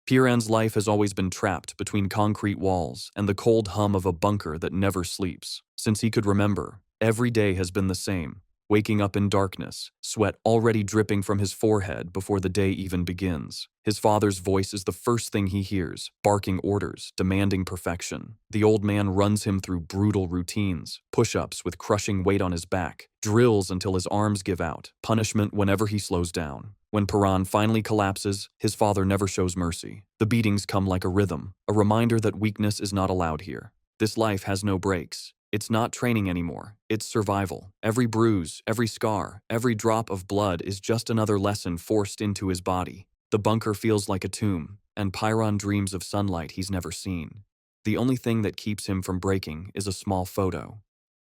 Piran's life has always been trapped between concrete walls and the cold hum of a bunker that never sleeps. Since he could remember, every day has been the same, waking up in darkness, sweat already dripping from his forehead before the day even begins. His father's voice is the first thing he hears, barking orders, demanding perfection. The old man runs him through brutal routines, push-ups with crushing weight on his back, drills until his arms give out, punishment whenever he slows down. When Piran finally collapses, his father never shows mercy. The beatings come like a rhythm, a reminder that weakness is not allowed here. This life has no breaks. It's not training anymore, it's survival. Every bruise, every scar, every drop of blood is just another lesson forced into his body. The bunker feels like a tomb, and Piran dreams of sunlight he's never seen. The only thing that keeps him from breaking is a small photo.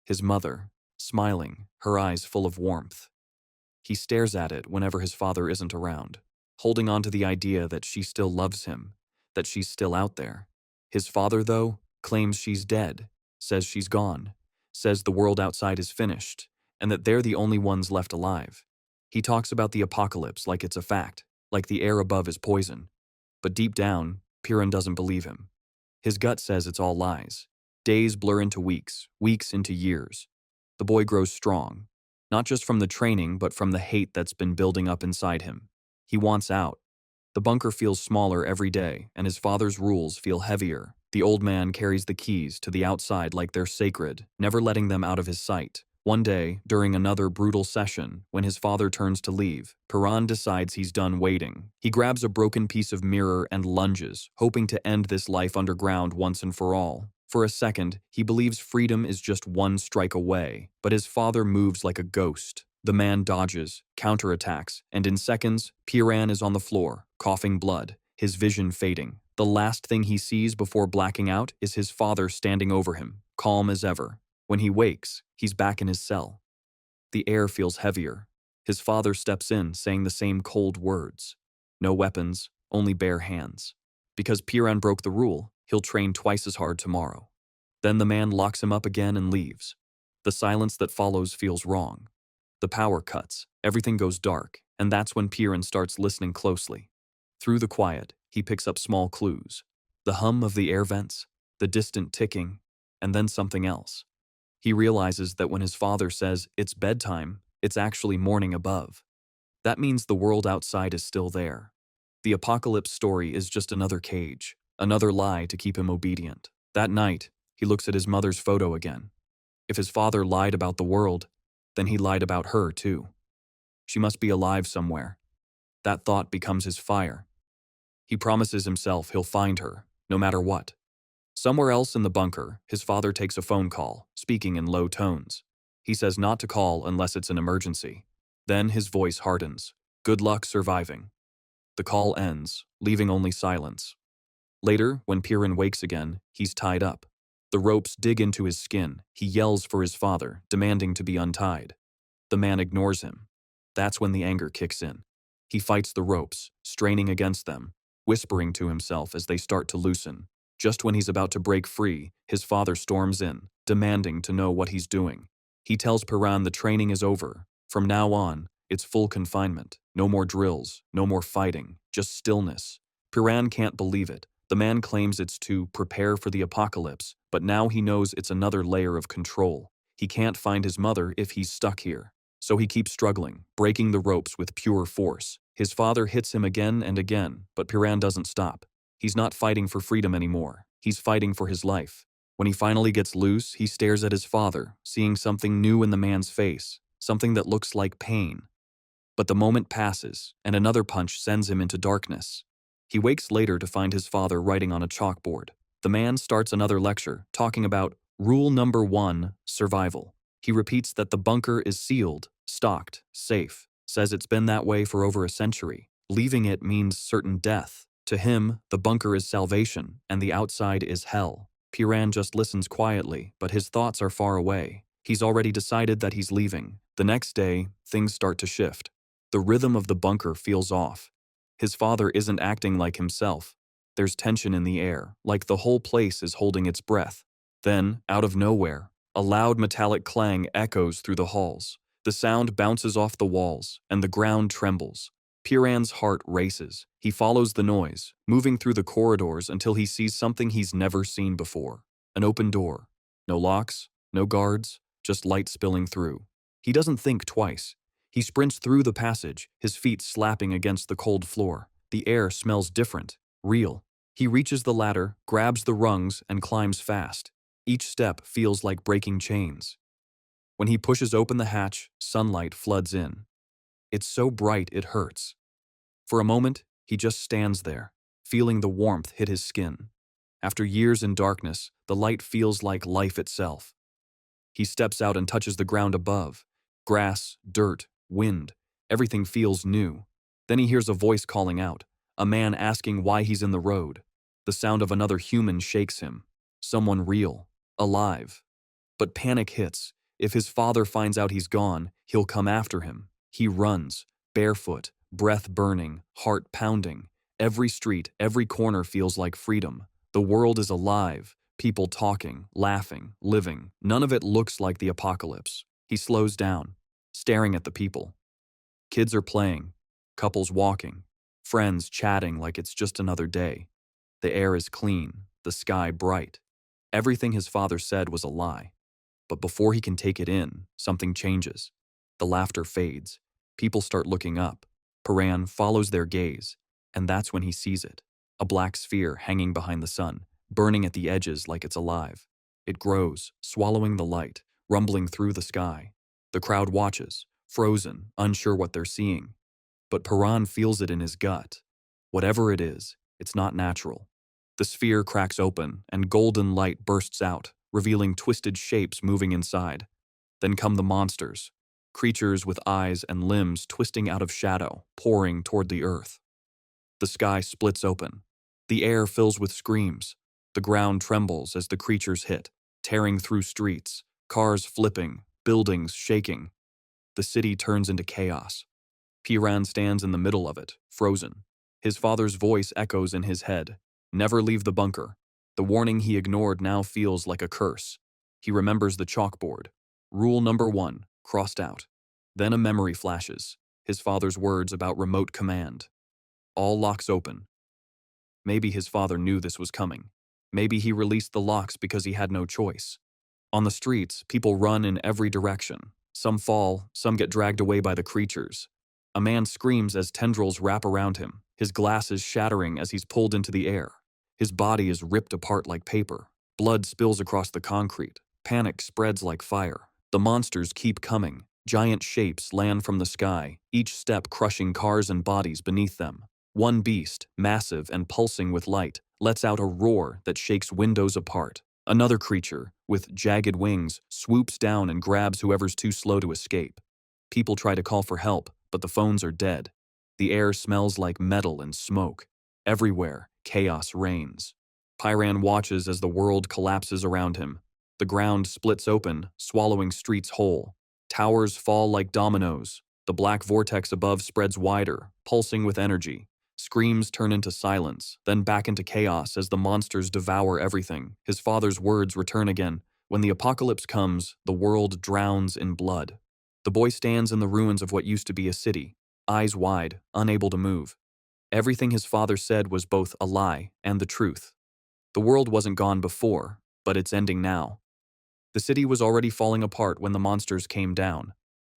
His mother, smiling, her eyes full of warmth. He stares at it whenever his father isn't around, holding on to the idea that she still loves him, that she's still out there. His father, though, claims she's dead, says she's gone, says the world outside is finished, and that they're the only ones left alive. He talks about the apocalypse like it's a fact, like the air above is poison. But deep down, Piran doesn't believe him. His gut says it's all lies. Days blur into weeks, weeks into years. The boy grows strong, not just from the training, but from the hate that's been building up inside him. He wants out. The bunker feels smaller every day, and his father's rules feel heavier. The old man carries the keys to the outside like they're sacred, never letting them out of his sight. One day, during another brutal session, when his father turns to leave, Piran decides he's done waiting. He grabs a broken piece of mirror and lunges, hoping to end this life underground once and for all. For a second, he believes freedom is just one strike away, but his father moves like a ghost. The man dodges, counterattacks, and in seconds, Piran is on the floor, coughing blood, his vision fading. The last thing he sees before blacking out is his father standing over him, calm as ever. When he wakes, he's back in his cell. The air feels heavier. His father steps in, saying the same cold words. No weapons, only bare hands. Because Piran broke the rule, he'll train twice as hard tomorrow. Then the man locks him up again and leaves. The silence that follows feels wrong. The power cuts, everything goes dark, and that's when Piran starts listening closely. Through the quiet, he picks up small clues. The hum of the air vents, the distant ticking, and then something else. He realizes that when his father says, "It's bedtime," it's actually morning above. That means the world outside is still there. The apocalypse story is just another cage, another lie to keep him obedient. That night, he looks at his mother's photo again. If his father lied about the world, then he lied about her too. She must be alive somewhere. That thought becomes his fire. He promises himself he'll find her, no matter what. Somewhere else in the bunker, his father takes a phone call, speaking in low tones. He says not to call unless it's an emergency. Then his voice hardens. Good luck surviving. The call ends, leaving only silence. Later, when Piran wakes again, he's tied up. The ropes dig into his skin. He yells for his father, demanding to be untied. The man ignores him. That's when the anger kicks in. He fights the ropes, straining against them, whispering to himself as they start to loosen. Just when he's about to break free, his father storms in, demanding to know what he's doing. He tells Piran the training is over. From now on, it's full confinement. No more drills, no more fighting, just stillness. Piran can't believe it. The man claims it's to prepare for the apocalypse, but now he knows it's another layer of control. He can't find his mother if he's stuck here. So he keeps struggling, breaking the ropes with pure force. His father hits him again and again, but Piran doesn't stop. He's not fighting for freedom anymore. He's fighting for his life. When he finally gets loose, he stares at his father, seeing something new in the man's face, something that looks like pain. But the moment passes, and another punch sends him into darkness. He wakes later to find his father writing on a chalkboard. The man starts another lecture, talking about rule number 1, survival. He repeats that the bunker is sealed, stocked, safe, says it's been that way for over a century. Leaving it means certain death. To him, the bunker is salvation, and the outside is hell. Piran just listens quietly, but his thoughts are far away. He's already decided that he's leaving. The next day, things start to shift. The rhythm of the bunker feels off. His father isn't acting like himself. There's tension in the air, like the whole place is holding its breath. Then, out of nowhere, a loud metallic clang echoes through the halls. The sound bounces off the walls, and the ground trembles. Piran's heart races. He follows the noise, moving through the corridors until he sees something he's never seen before. An open door. No locks, no guards, just light spilling through. He doesn't think twice. He sprints through the passage, his feet slapping against the cold floor. The air smells different, real. He reaches the ladder, grabs the rungs, and climbs fast. Each step feels like breaking chains. When he pushes open the hatch, sunlight floods in. It's so bright it hurts. For a moment, he just stands there, feeling the warmth hit his skin. After years in darkness, the light feels like life itself. He steps out and touches the ground above. Grass, dirt, wind, everything feels new. Then he hears a voice calling out, a man asking why he's in the road. The sound of another human shakes him. Someone real, alive. But panic hits. If his father finds out he's gone, he'll come after him. He runs, barefoot, breath burning, heart pounding. Every street, every corner feels like freedom. The world is alive, people talking, laughing, living. None of it looks like the apocalypse. He slows down, staring at the people. Kids are playing, couples walking, friends chatting like it's just another day. The air is clean, the sky bright. Everything his father said was a lie. But before he can take it in, something changes. The laughter fades. People start looking up. Piran follows their gaze, and that's when he sees it. A black sphere hanging behind the sun, burning at the edges like it's alive. It grows, swallowing the light, rumbling through the sky. The crowd watches, frozen, unsure what they're seeing. But Piran feels it in his gut. Whatever it is, it's not natural. The sphere cracks open, and golden light bursts out, revealing twisted shapes moving inside. Then come the monsters, creatures with eyes and limbs twisting out of shadow, pouring toward the earth. The sky splits open. The air fills with screams. The ground trembles as the creatures hit, tearing through streets, cars flipping, buildings shaking. The city turns into chaos. Piran stands in the middle of it, frozen. His father's voice echoes in his head. Never leave the bunker. The warning he ignored now feels like a curse. He remembers the chalkboard. Rule number 1, crossed out. Then a memory flashes. His father's words about remote command. All locks open. Maybe his father knew this was coming. Maybe he released the locks because he had no choice. On the streets, people run in every direction. Some fall, some get dragged away by the creatures. A man screams as tendrils wrap around him, his glasses shattering as he's pulled into the air. His body is ripped apart like paper. Blood spills across the concrete. Panic spreads like fire. The monsters keep coming. Giant shapes land from the sky, each step crushing cars and bodies beneath them. One beast, massive and pulsing with light, lets out a roar that shakes windows apart. Another creature, with jagged wings, swoops down and grabs whoever's too slow to escape. People try to call for help, but the phones are dead. The air smells like metal and smoke. Everywhere, chaos reigns. Piran watches as the world collapses around him. The ground splits open, swallowing streets whole. Towers fall like dominoes. The black vortex above spreads wider, pulsing with energy. Screams turn into silence, then back into chaos as the monsters devour everything. His father's words return again. When the apocalypse comes, the world drowns in blood. The boy stands in the ruins of what used to be a city, eyes wide, unable to move. Everything his father said was both a lie and the truth. The world wasn't gone before, but it's ending now. The city was already falling apart when the monsters came down.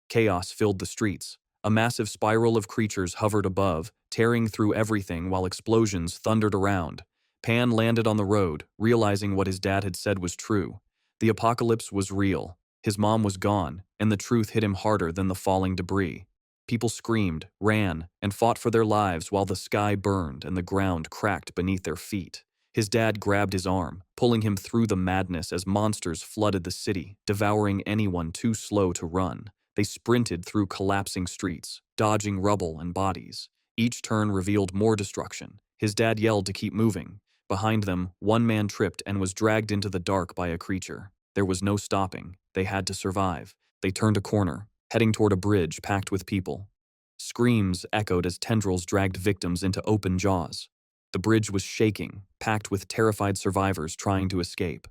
Chaos filled the streets. A massive spiral of creatures hovered above, tearing through everything while explosions thundered around. Pan landed on the road, realizing what his dad had said was true. The apocalypse was real. His mom was gone, and the truth hit him harder than the falling debris. People screamed, ran, and fought for their lives while the sky burned and the ground cracked beneath their feet. His dad grabbed his arm, pulling him through the madness as monsters flooded the city, devouring anyone too slow to run. They sprinted through collapsing streets, dodging rubble and bodies. Each turn revealed more destruction. His dad yelled to keep moving. Behind them, one man tripped and was dragged into the dark by a creature. There was no stopping. They had to survive. They turned a corner, heading toward a bridge packed with people. Screams echoed as tendrils dragged victims into open jaws. The bridge was shaking, packed with terrified survivors trying to escape.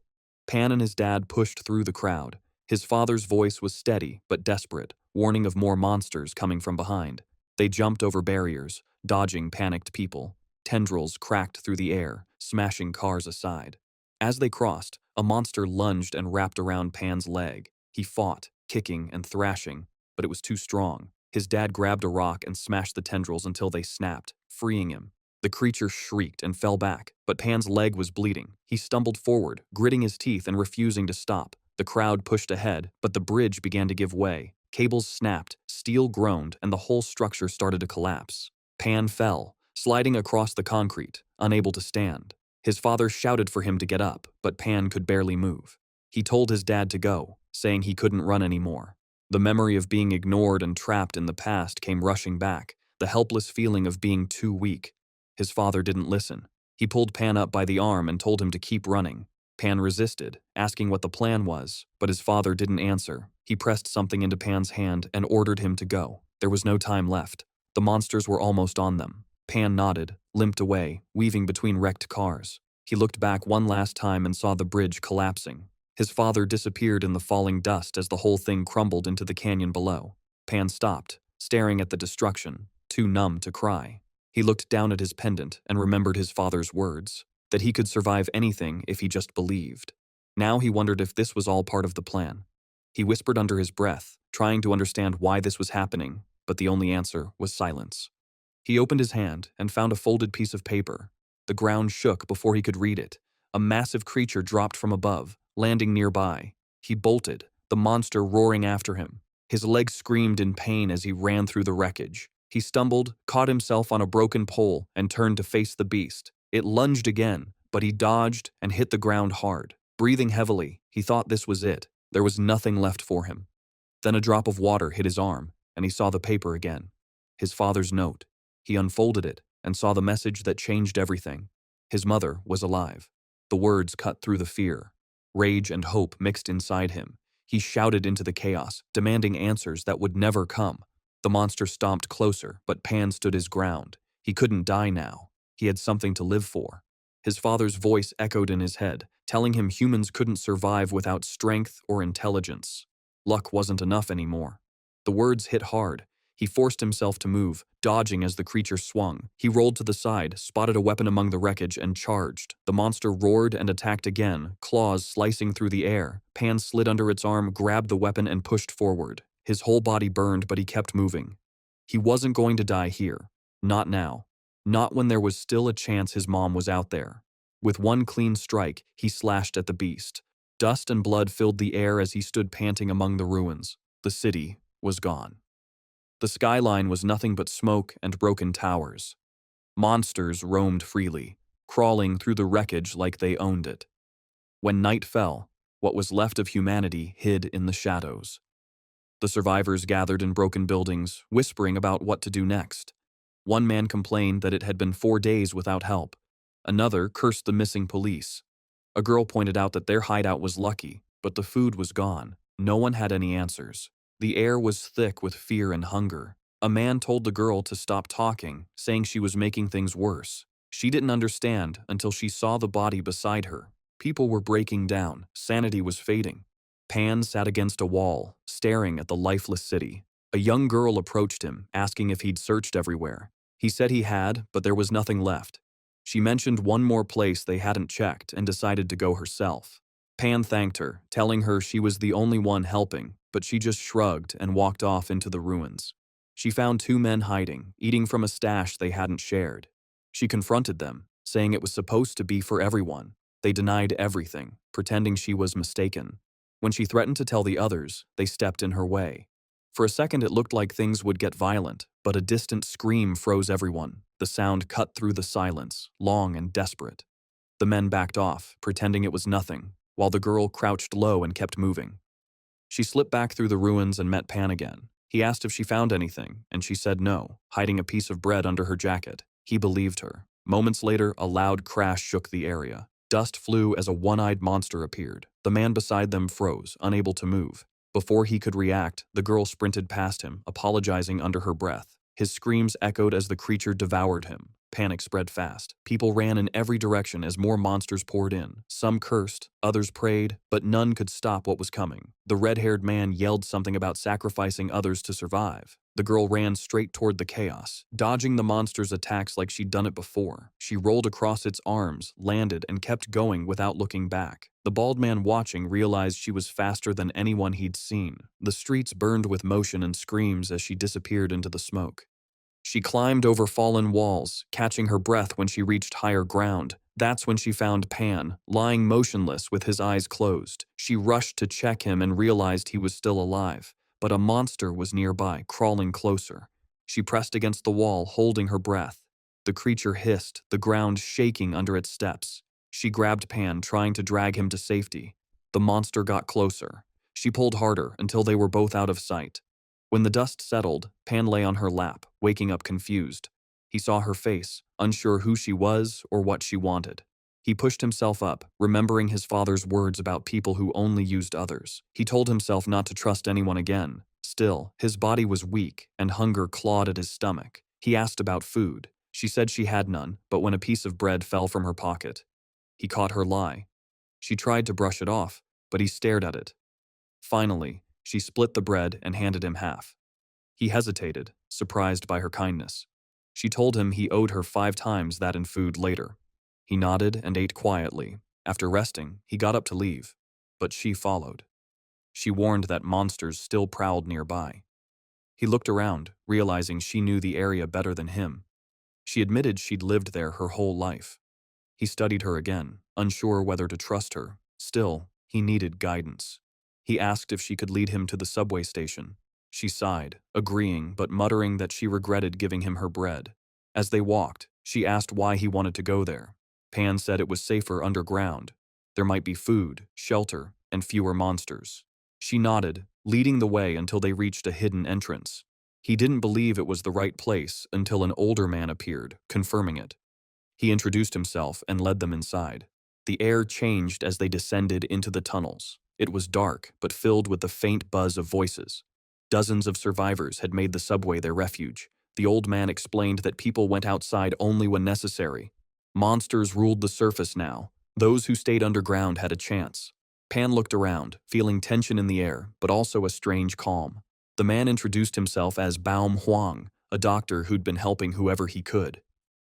Pan and his dad pushed through the crowd. His father's voice was steady but desperate, warning of more monsters coming from behind. They jumped over barriers, dodging panicked people. Tendrils cracked through the air, smashing cars aside. As they crossed, a monster lunged and wrapped around Pan's leg. He fought, kicking and thrashing, but it was too strong. His dad grabbed a rock and smashed the tendrils until they snapped, freeing him. The creature shrieked and fell back, but Pan's leg was bleeding. He stumbled forward, gritting his teeth and refusing to stop. The crowd pushed ahead, but the bridge began to give way. Cables snapped, steel groaned, and the whole structure started to collapse. Pan fell, sliding across the concrete, unable to stand. His father shouted for him to get up, but Pan could barely move. He told his dad to go, saying he couldn't run anymore. The memory of being ignored and trapped in the past came rushing back, the helpless feeling of being too weak. His father didn't listen. He pulled Pan up by the arm and told him to keep running. Pan resisted, asking what the plan was, but his father didn't answer. He pressed something into Pan's hand and ordered him to go. There was no time left. The monsters were almost on them. Pan nodded, limped away, weaving between wrecked cars. He looked back one last time and saw the bridge collapsing. His father disappeared in the falling dust as the whole thing crumbled into the canyon below. Pan stopped, staring at the destruction, too numb to cry. He looked down at his pendant and remembered his father's words, that he could survive anything if he just believed. Now he wondered if this was all part of the plan. He whispered under his breath, trying to understand why this was happening, but the only answer was silence. He opened his hand and found a folded piece of paper. The ground shook before he could read it. A massive creature dropped from above, landing nearby. He bolted, the monster roaring after him. His legs screamed in pain as he ran through the wreckage. He stumbled, caught himself on a broken pole, and turned to face the beast. It lunged again, but he dodged and hit the ground hard. Breathing heavily, he thought this was it. There was nothing left for him. Then a drop of water hit his arm, and he saw the paper again. His father's note. He unfolded it and saw the message that changed everything. His mother was alive. The words cut through the fear. Rage and hope mixed inside him. He shouted into the chaos, demanding answers that would never come. The monster stomped closer, but Pan stood his ground. He couldn't die now. He had something to live for. His father's voice echoed in his head, telling him humans couldn't survive without strength or intelligence. Luck wasn't enough anymore. The words hit hard. He forced himself to move, dodging as the creature swung. He rolled to the side, spotted a weapon among the wreckage, and charged. The monster roared and attacked again, claws slicing through the air. Pan slid under its arm, grabbed the weapon, and pushed forward. His whole body burned, but he kept moving. He wasn't going to die here. Not now. Not when there was still a chance his mom was out there. With one clean strike, he slashed at the beast. Dust and blood filled the air as he stood panting among the ruins. The city was gone. The skyline was nothing but smoke and broken towers. Monsters roamed freely, crawling through the wreckage like they owned it. When night fell, what was left of humanity hid in the shadows. The survivors gathered in broken buildings, whispering about what to do next. One man complained that it had been 4 days without help. Another cursed the missing police. A girl pointed out that their hideout was lucky, but the food was gone. No one had any answers. The air was thick with fear and hunger. A man told the girl to stop talking, saying she was making things worse. She didn't understand until she saw the body beside her. People were breaking down. Sanity was fading. Pan sat against a wall, staring at the lifeless city. A young girl approached him, asking if he'd searched everywhere. He said he had, but there was nothing left. She mentioned one more place they hadn't checked and decided to go herself. Pan thanked her, telling her she was the only one helping, but she just shrugged and walked off into the ruins. She found 2 men hiding, eating from a stash they hadn't shared. She confronted them, saying it was supposed to be for everyone. They denied everything, pretending she was mistaken. When she threatened to tell the others, they stepped in her way. For a second it looked like things would get violent, but a distant scream froze everyone. The sound cut through the silence, long and desperate. The men backed off, pretending it was nothing, while the girl crouched low and kept moving. She slipped back through the ruins and met Pan again. He asked if she found anything, and she said no, hiding a piece of bread under her jacket. He believed her. Moments later, a loud crash shook the area. Dust flew as a one-eyed monster appeared. The man beside them froze, unable to move. Before he could react, the girl sprinted past him, apologizing under her breath. His screams echoed as the creature devoured him. Panic spread fast. People ran in every direction as more monsters poured in. Some cursed, others prayed, but none could stop what was coming. The red-haired man yelled something about sacrificing others to survive. The girl ran straight toward the chaos, dodging the monster's attacks like she'd done it before. She rolled across its arms, landed, and kept going without looking back. The bald man watching realized she was faster than anyone he'd seen. The streets burned with motion and screams as she disappeared into the smoke. She climbed over fallen walls, catching her breath when she reached higher ground. That's when she found Pan, lying motionless with his eyes closed. She rushed to check him and realized he was still alive, but a monster was nearby, crawling closer. She pressed against the wall, holding her breath. The creature hissed, the ground shaking under its steps. She grabbed Pan, trying to drag him to safety. The monster got closer. She pulled harder until they were both out of sight. When the dust settled, Pan lay on her lap, waking up confused. He saw her face, unsure who she was or what she wanted. He pushed himself up, remembering his father's words about people who only used others. He told himself not to trust anyone again. Still, his body was weak, and hunger clawed at his stomach. He asked about food. She said she had none, but when a piece of bread fell from her pocket, he caught her lie. She tried to brush it off, but he stared at it. Finally, she split the bread and handed him half. He hesitated, surprised by her kindness. She told him he owed her 5 times that in food later. He nodded and ate quietly. After resting, he got up to leave, but she followed. She warned that monsters still prowled nearby. He looked around, realizing she knew the area better than him. She admitted she'd lived there her whole life. He studied her again, unsure whether to trust her. Still, he needed guidance. He asked if she could lead him to the subway station. She sighed, agreeing but muttering that she regretted giving him her bread. As they walked, she asked why he wanted to go there. Pan said it was safer underground. There might be food, shelter, and fewer monsters. She nodded, leading the way until they reached a hidden entrance. He didn't believe it was the right place until an older man appeared, confirming it. He introduced himself and led them inside. The air changed as they descended into the tunnels. It was dark, but filled with the faint buzz of voices. Dozens of survivors had made the subway their refuge. The old man explained that people went outside only when necessary. Monsters ruled the surface now. Those who stayed underground had a chance. Pan looked around, feeling tension in the air, but also a strange calm. The man introduced himself as Baum Huang, a doctor who'd been helping whoever he could.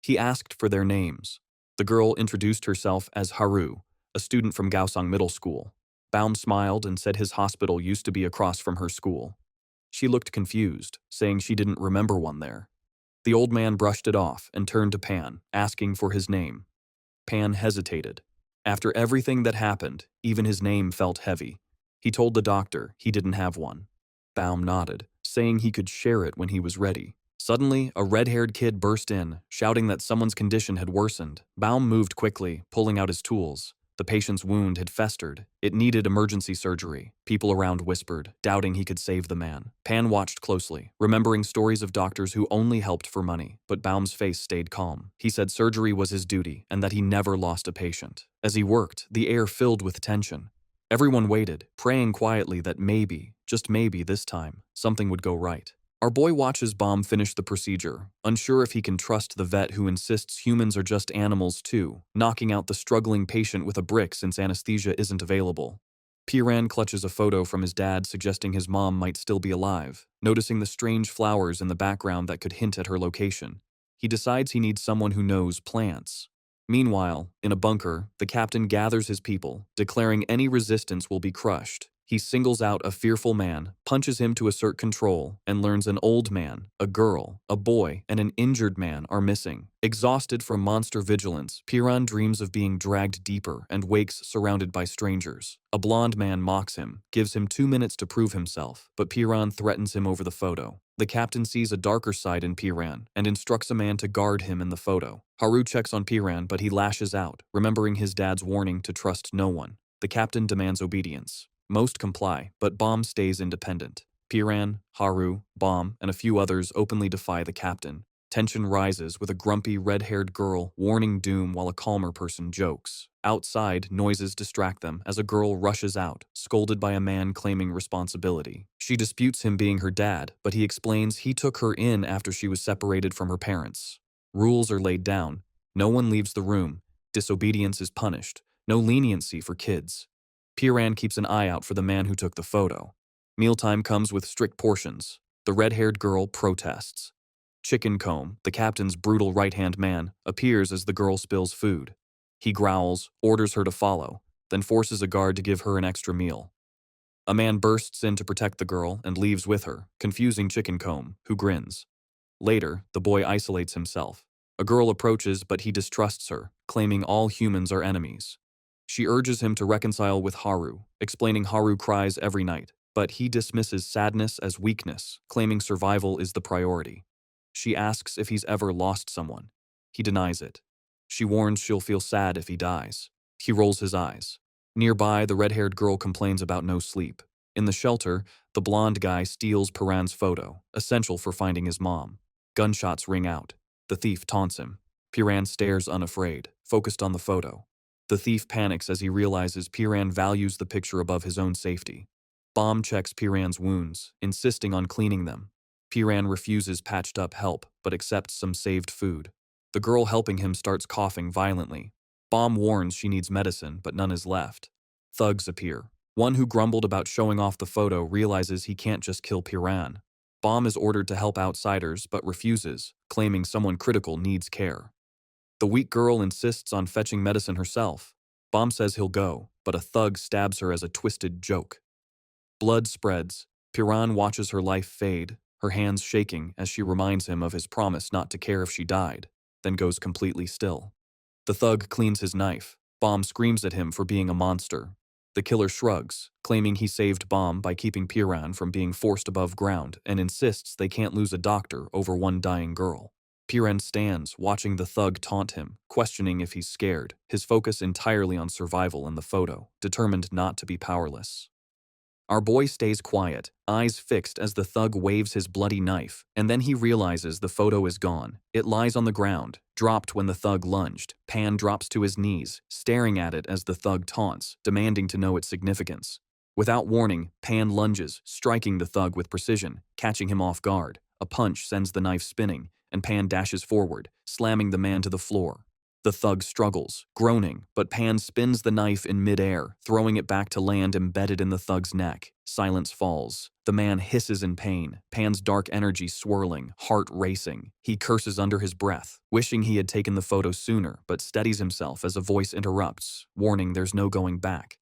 He asked for their names. The girl introduced herself as Haru, a student from Gaosang Middle School. Baum smiled and said his hospital used to be across from her school. She looked confused, saying she didn't remember one there. The old man brushed it off and turned to Pan, asking for his name. Pan hesitated. After everything that happened, even his name felt heavy. He told the doctor he didn't have one. Baum nodded, saying he could share it when he was ready. Suddenly, a red-haired kid burst in, shouting that someone's condition had worsened. Baum moved quickly, pulling out his tools. The patient's wound had festered. It needed emergency surgery. People around whispered, doubting he could save the man. Pan watched closely, remembering stories of doctors who only helped for money, but Baum's face stayed calm. He said surgery was his duty and that he never lost a patient. As he worked, the air filled with tension. Everyone waited, praying quietly that maybe, just maybe this time, something would go right. Our boy watches Baum finish the procedure, unsure if he can trust the vet who insists humans are just animals too, knocking out the struggling patient with a brick since anesthesia isn't available. Piran clutches a photo from his dad suggesting his mom might still be alive, noticing the strange flowers in the background that could hint at her location. He decides he needs someone who knows plants. Meanwhile, in a bunker, the captain gathers his people, declaring any resistance will be crushed. He singles out a fearful man, punches him to assert control, and learns an old man, a girl, a boy, and an injured man are missing. Exhausted from monster vigilance, Piran dreams of being dragged deeper and wakes surrounded by strangers. A blonde man mocks him, gives him 2 minutes to prove himself, but Piran threatens him over the photo. The captain sees a darker side in Piran and instructs a man to guard him in the photo. Haru checks on Piran, but he lashes out, remembering his dad's warning to trust no one. The captain demands obedience. Most comply, but Baum stays independent. Piran, Haru, Baum, and a few others openly defy the captain. Tension rises with a grumpy red-haired girl warning doom while a calmer person jokes. Outside, noises distract them as a girl rushes out, scolded by a man claiming responsibility. She disputes him being her dad, but he explains he took her in after she was separated from her parents. Rules are laid down. No one leaves the room. Disobedience is punished. No leniency for kids. Piran keeps an eye out for the man who took the photo. Mealtime comes with strict portions. The red-haired girl protests. Chicken Comb, the captain's brutal right-hand man, appears as the girl spills food. He growls, orders her to follow, then forces a guard to give her an extra meal. A man bursts in to protect the girl and leaves with her, confusing Chicken Comb, who grins. Later, the boy isolates himself. A girl approaches, but he distrusts her, claiming all humans are enemies. She urges him to reconcile with Haru, explaining Haru cries every night, but he dismisses sadness as weakness, claiming survival is the priority. She asks if he's ever lost someone. He denies it. She warns she'll feel sad if he dies. He rolls his eyes. Nearby, the red-haired girl complains about no sleep. In the shelter, the blonde guy steals Piran's photo, essential for finding his mom. Gunshots ring out. The thief taunts him. Piran stares unafraid, focused on the photo. The thief panics as he realizes Piran values the picture above his own safety. Bomb checks Piran's wounds, insisting on cleaning them. Piran refuses patched-up help, but accepts some saved food. The girl helping him starts coughing violently. Bomb warns she needs medicine, but none is left. Thugs appear. One who grumbled about showing off the photo realizes he can't just kill Piran. Bomb is ordered to help outsiders, but refuses, claiming someone critical needs care. The weak girl insists on fetching medicine herself. Bomb says he'll go, but a thug stabs her as a twisted joke. Blood spreads. Piran watches her life fade, her hands shaking as she reminds him of his promise not to care if she died, then goes completely still. The thug cleans his knife. Bomb screams at him for being a monster. The killer shrugs, claiming he saved Bomb by keeping Piran from being forced above ground, and insists they can't lose a doctor over one dying girl. Piran stands, watching the thug taunt him, questioning if he's scared, his focus entirely on survival in the photo, determined not to be powerless. Our boy stays quiet, eyes fixed as the thug waves his bloody knife, and then he realizes the photo is gone. It lies on the ground, dropped when the thug lunged. Pan drops to his knees, staring at it as the thug taunts, demanding to know its significance. Without warning, Pan lunges, striking the thug with precision, catching him off guard. A punch sends the knife spinning, and Pan dashes forward, slamming the man to the floor. The thug struggles, groaning, but Pan spins the knife in midair, throwing it back to land embedded in the thug's neck. Silence falls. The man hisses in pain, Pan's dark energy swirling, heart racing. He curses under his breath, wishing he had taken the photo sooner, but steadies himself as a voice interrupts, warning there's no going back.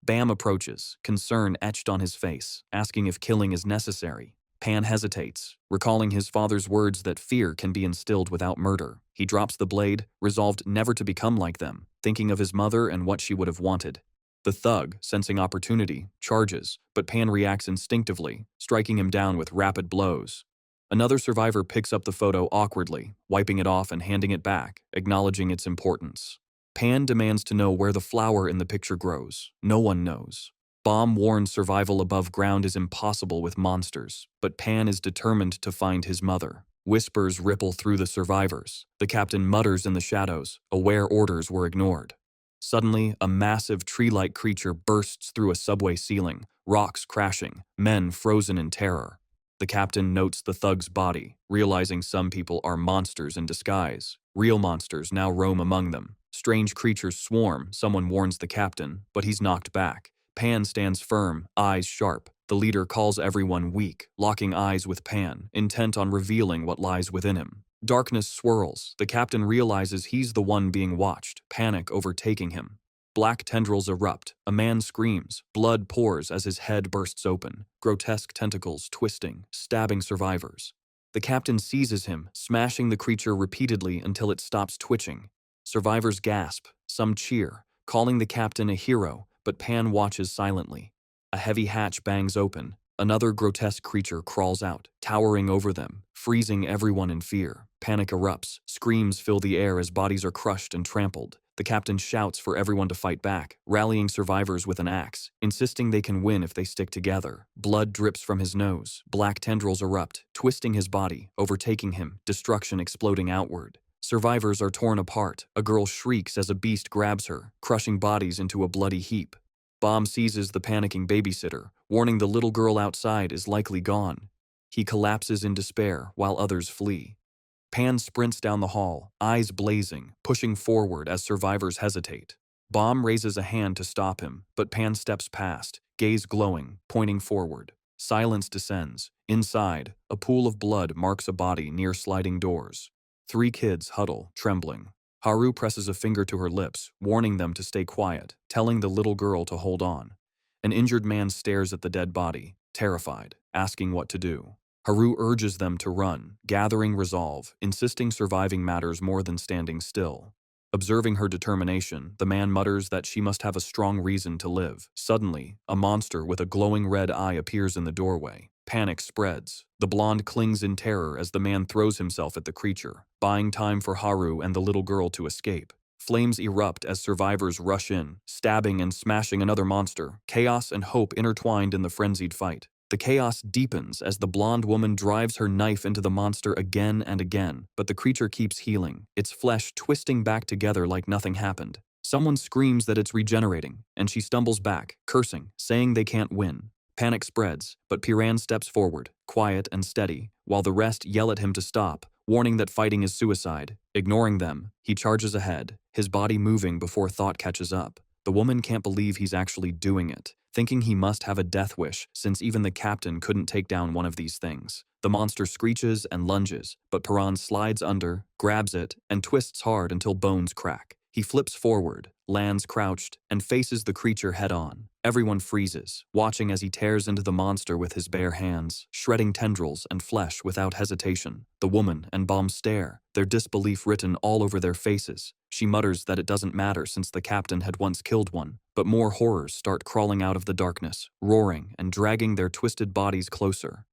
Bam approaches, concern etched on his face, asking if killing is necessary. Pan hesitates, recalling his father's words that fear can be instilled without murder. He drops the blade, resolved never to become like them, thinking of his mother and what she would have wanted. The thug, sensing opportunity, charges, but Pan reacts instinctively, striking him down with rapid blows. Another survivor picks up the photo awkwardly, wiping it off and handing it back, acknowledging its importance. Pan demands to know where the flower in the picture grows. No one knows. Bomb warns survival above ground is impossible with monsters, but Pan is determined to find his mother. Whispers ripple through the survivors. The captain mutters in the shadows, aware orders were ignored. Suddenly, a massive tree-like creature bursts through a subway ceiling, rocks crashing, men frozen in terror. The captain notes the thug's body, realizing some people are monsters in disguise. Real monsters now roam among them. Strange creatures swarm, someone warns the captain, but he's knocked back. Pan stands firm, eyes sharp. The leader calls everyone weak, locking eyes with Pan, intent on revealing what lies within him. Darkness swirls. The captain realizes he's the one being watched, panic overtaking him. Black tendrils erupt. A man screams. Blood pours as his head bursts open. Grotesque tentacles twisting, stabbing survivors. The captain seizes him, smashing the creature repeatedly until it stops twitching. Survivors gasp. Some cheer, calling the captain a hero, but Pan watches silently. A heavy hatch bangs open. Another grotesque creature crawls out, towering over them, freezing everyone in fear. Panic erupts. Screams fill the air as bodies are crushed and trampled. The captain shouts for everyone to fight back, rallying survivors with an axe, insisting they can win if they stick together. Blood drips from his nose. Black tendrils erupt, twisting his body, overtaking him, destruction exploding outward. Survivors are torn apart. A girl shrieks as a beast grabs her, crushing bodies into a bloody heap. Bomb seizes the panicking babysitter, warning the little girl outside is likely gone. He collapses in despair while others flee. Pan sprints down the hall, eyes blazing, pushing forward as survivors hesitate. Bomb raises a hand to stop him, but Pan steps past, gaze glowing, pointing forward. Silence descends. Inside, a pool of blood marks a body near sliding doors. 3 kids huddle, trembling. Haru presses a finger to her lips, warning them to stay quiet, telling the little girl to hold on. An injured man stares at the dead body, terrified, asking what to do. Haru urges them to run, gathering resolve, insisting surviving matters more than standing still. Observing her determination, the man mutters that she must have a strong reason to live. Suddenly, a monster with a glowing red eye appears in the doorway. Panic spreads. The blonde clings in terror as the man throws himself at the creature, buying time for Haru and the little girl to escape. Flames erupt as survivors rush in, stabbing and smashing another monster, chaos and hope intertwined in the frenzied fight. The chaos deepens as the blonde woman drives her knife into the monster again and again, but the creature keeps healing, its flesh twisting back together like nothing happened. Someone screams that it's regenerating, and she stumbles back, cursing, saying they can't win. Panic spreads, but Piran steps forward, quiet and steady, while the rest yell at him to stop, warning that fighting is suicide. Ignoring them, he charges ahead, his body moving before thought catches up. The woman can't believe he's actually doing it, thinking he must have a death wish since even the captain couldn't take down one of these things. The monster screeches and lunges, but Piran slides under, grabs it, and twists hard until bones crack. He flips forward, lands crouched, and faces the creature head-on. Everyone freezes, watching as he tears into the monster with his bare hands, shredding tendrils and flesh without hesitation. The woman and Bomb stare, their disbelief written all over their faces. She mutters that it doesn't matter since the captain had once killed one, but more horrors start crawling out of the darkness, roaring and dragging their twisted bodies closer.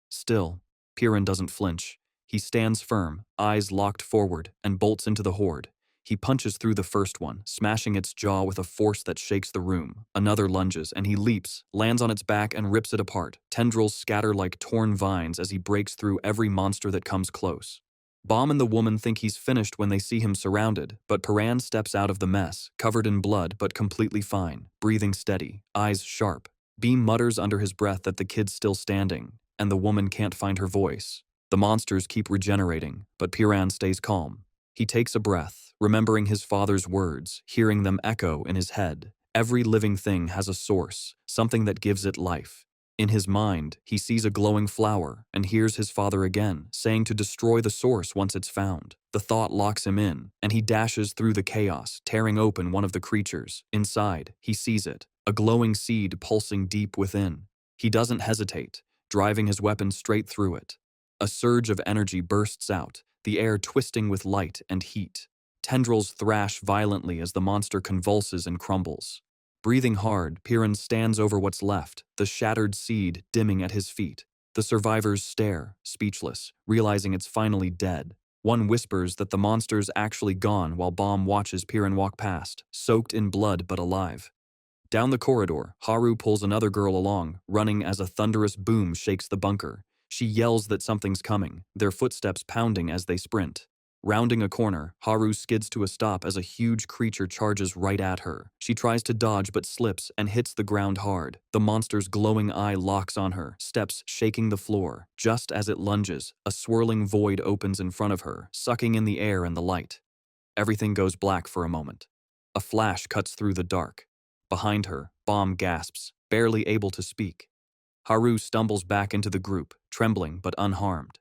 Still, Piran doesn't flinch. He stands firm, eyes locked forward, and bolts into the horde. He punches through the first one, smashing its jaw with a force that shakes the room. Another lunges, and he leaps, lands on its back and rips it apart. Tendrils scatter like torn vines as he breaks through every monster that comes close. Bomb and the woman think he's finished when they see him surrounded, but Piran steps out of the mess, covered in blood but completely fine, breathing steady, eyes sharp. Beam mutters under his breath that the kid's still standing, and the woman can't find her voice. The monsters keep regenerating, but Piran stays calm. He takes a breath, remembering his father's words, hearing them echo in his head. Every living thing has a source, something that gives it life. In his mind, he sees a glowing flower and hears his father again, saying to destroy the source once it's found. The thought locks him in, and he dashes through the chaos, tearing open one of the creatures. Inside, he sees it, a glowing seed pulsing deep within. He doesn't hesitate, driving his weapon straight through it. A surge of energy bursts out, the air twisting with light and heat. Tendrils thrash violently as the monster convulses and crumbles. Breathing hard, Piran stands over what's left, the shattered seed dimming at his feet. The survivors stare, speechless, realizing it's finally dead. One whispers that the monster's actually gone while Bomb watches Piran walk past, soaked in blood but alive. Down the corridor, Haru pulls another girl along, running as a thunderous boom shakes the bunker. She yells that something's coming, their footsteps pounding as they sprint. Rounding a corner, Haru skids to a stop as a huge creature charges right at her. She tries to dodge but slips and hits the ground hard. The monster's glowing eye locks on her, steps shaking the floor. Just as it lunges, a swirling void opens in front of her, sucking in the air and the light. Everything goes black for a moment. A flash cuts through the dark. Behind her, Bomb gasps, barely able to speak. Haru stumbles back into the group, trembling but unharmed.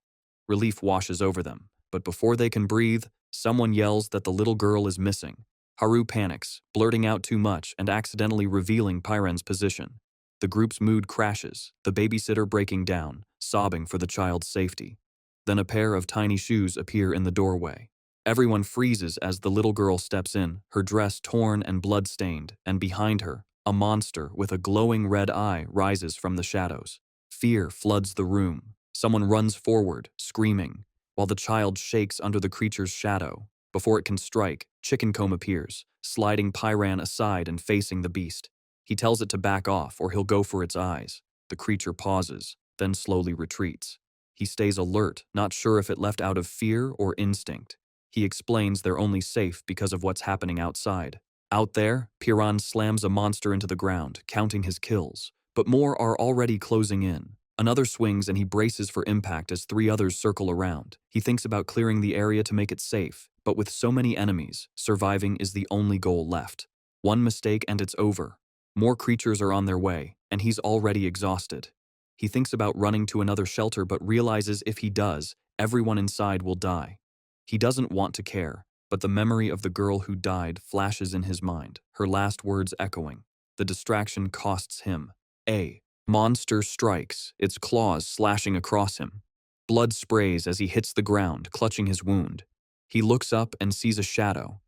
Relief washes over them, but before they can breathe, someone yells that the little girl is missing. Haru panics, blurting out too much and accidentally revealing Piran's position. The group's mood crashes, the babysitter breaking down, sobbing for the child's safety. Then a pair of tiny shoes appear in the doorway. Everyone freezes as the little girl steps in, her dress torn and blood-stained, and behind her, a monster with a glowing red eye rises from the shadows. Fear floods the room. Someone runs forward, screaming, while the child shakes under the creature's shadow. Before it can strike, Chickencomb appears, sliding Piran aside and facing the beast. He tells it to back off or he'll go for its eyes. The creature pauses, then slowly retreats. He stays alert, not sure if it left out of fear or instinct. He explains they're only safe because of what's happening outside. Out there, Piran slams a monster into the ground, counting his kills, but more are already closing in. Another swings and he braces for impact as 3 others circle around. He thinks about clearing the area to make it safe, but with so many enemies, surviving is the only goal left. One mistake and it's over. More creatures are on their way, and he's already exhausted. He thinks about running to another shelter but realizes if he does, everyone inside will die. He doesn't want to care, but the memory of the girl who died flashes in his mind, her last words echoing. The distraction costs him. A monster strikes, its claws slashing across him. Blood sprays as he hits the ground, clutching his wound. He looks up and sees a shadow.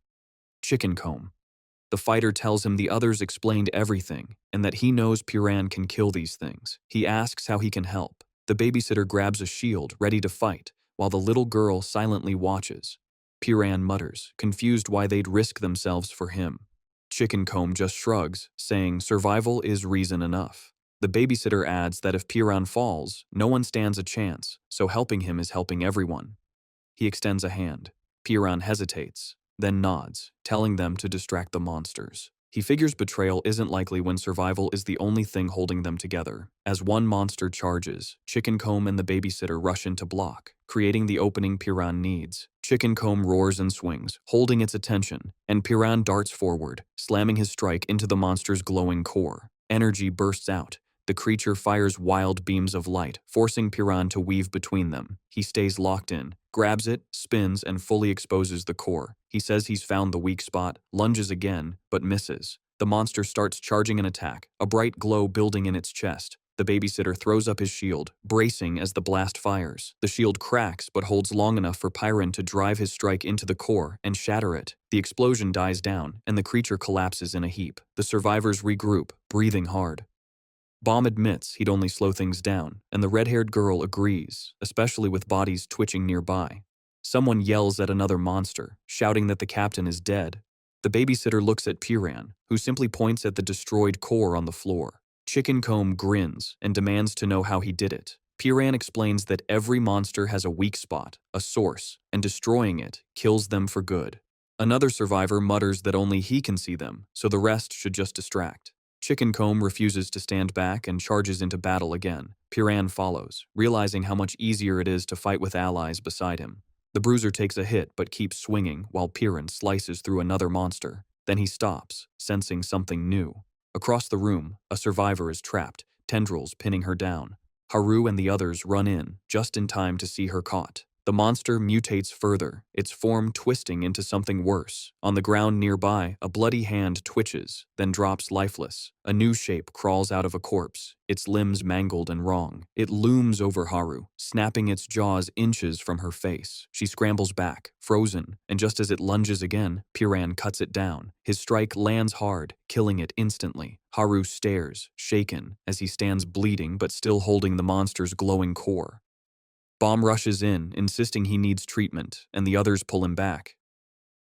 Chicken comb. The fighter tells him the others explained everything, and that he knows Piran can kill these things. He asks how he can help. The babysitter grabs a shield, ready to fight, while the little girl silently watches. Piran mutters, confused why they'd risk themselves for him. Chicken comb just shrugs, saying survival is reason enough. The babysitter adds that if Piran falls, no one stands a chance, so helping him is helping everyone. He extends a hand. Piran hesitates, then nods, telling them to distract the monsters. He figures betrayal isn't likely when survival is the only thing holding them together. As one monster charges, Chicken Comb and the babysitter rush in to block, creating the opening Piran needs. Chicken Comb roars and swings, holding its attention, and Piran darts forward, slamming his strike into the monster's glowing core. Energy bursts out. The creature fires wild beams of light, forcing Piran to weave between them. He stays locked in, grabs it, spins, and fully exposes the core. He says he's found the weak spot, lunges again, but misses. The monster starts charging an attack, a bright glow building in its chest. The babysitter throws up his shield, bracing as the blast fires. The shield cracks but holds long enough for Piran to drive his strike into the core and shatter it. The explosion dies down, and the creature collapses in a heap. The survivors regroup, breathing hard. Bomb admits he'd only slow things down, and the red-haired girl agrees, especially with bodies twitching nearby. Someone yells at another monster, shouting that the captain is dead. The babysitter looks at Piran, who simply points at the destroyed core on the floor. Chicken Comb grins and demands to know how he did it. Piran explains that every monster has a weak spot, a source, and destroying it kills them for good. Another survivor mutters that only he can see them, so the rest should just distract. Chicken Comb refuses to stand back and charges into battle again. Piran follows, realizing how much easier it is to fight with allies beside him. The bruiser takes a hit but keeps swinging while Piran slices through another monster. Then he stops, sensing something new. Across the room, a survivor is trapped, tendrils pinning her down. Haru and the others run in, just in time to see her caught. The monster mutates further, its form twisting into something worse. On the ground nearby, a bloody hand twitches, then drops lifeless. A new shape crawls out of a corpse, its limbs mangled and wrong. It looms over Haru, snapping its jaws inches from her face. She scrambles back, frozen, and just as it lunges again, Piran cuts it down. His strike lands hard, killing it instantly. Haru stares, shaken, as he stands bleeding but still holding the monster's glowing core. Bomb rushes in, insisting he needs treatment, and the others pull him back.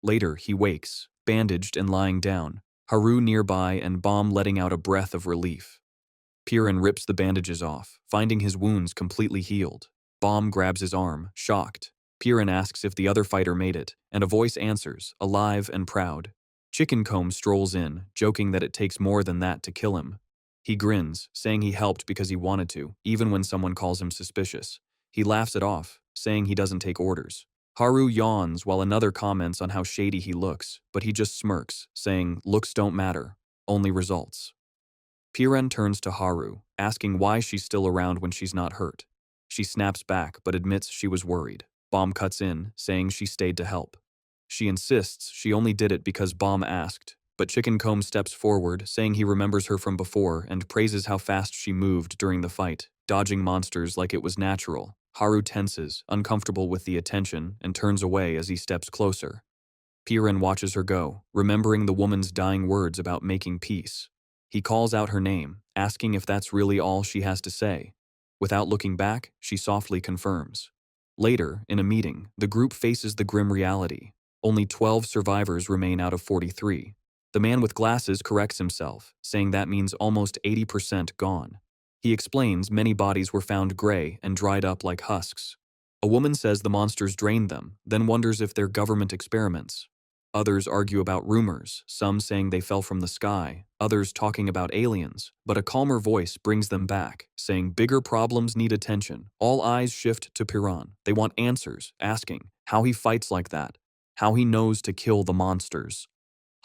Later, he wakes, bandaged and lying down, Haru nearby and Bomb letting out a breath of relief. Piran rips the bandages off, finding his wounds completely healed. Bomb grabs his arm, shocked. Piran asks if the other fighter made it, and a voice answers, alive and proud. Chicken Comb strolls in, joking that it takes more than that to kill him. He grins, saying he helped because he wanted to, even when someone calls him suspicious. He laughs it off, saying he doesn't take orders. Haru yawns while another comments on how shady he looks, but he just smirks, saying looks don't matter, only results. Piran turns to Haru, asking why she's still around when she's not hurt. She snaps back but admits she was worried. Bomb cuts in, saying she stayed to help. She insists she only did it because Bomb asked, but Chicken Comb steps forward, saying he remembers her from before and praises how fast she moved during the fight, dodging monsters like it was natural. Haru tenses, uncomfortable with the attention, and turns away as he steps closer. Piran watches her go, remembering the woman's dying words about making peace. He calls out her name, asking if that's really all she has to say. Without looking back, she softly confirms. Later, in a meeting, the group faces the grim reality. Only 12 survivors remain out of 43. The man with glasses corrects himself, saying that means almost 80% gone. He explains many bodies were found gray and dried up like husks. A woman says the monsters drained them, then wonders if they're government experiments. Others argue about rumors, some saying they fell from the sky, others talking about aliens, but a calmer voice brings them back, saying bigger problems need attention. All eyes shift to Piran. They want answers, asking how he fights like that, how he knows to kill the monsters.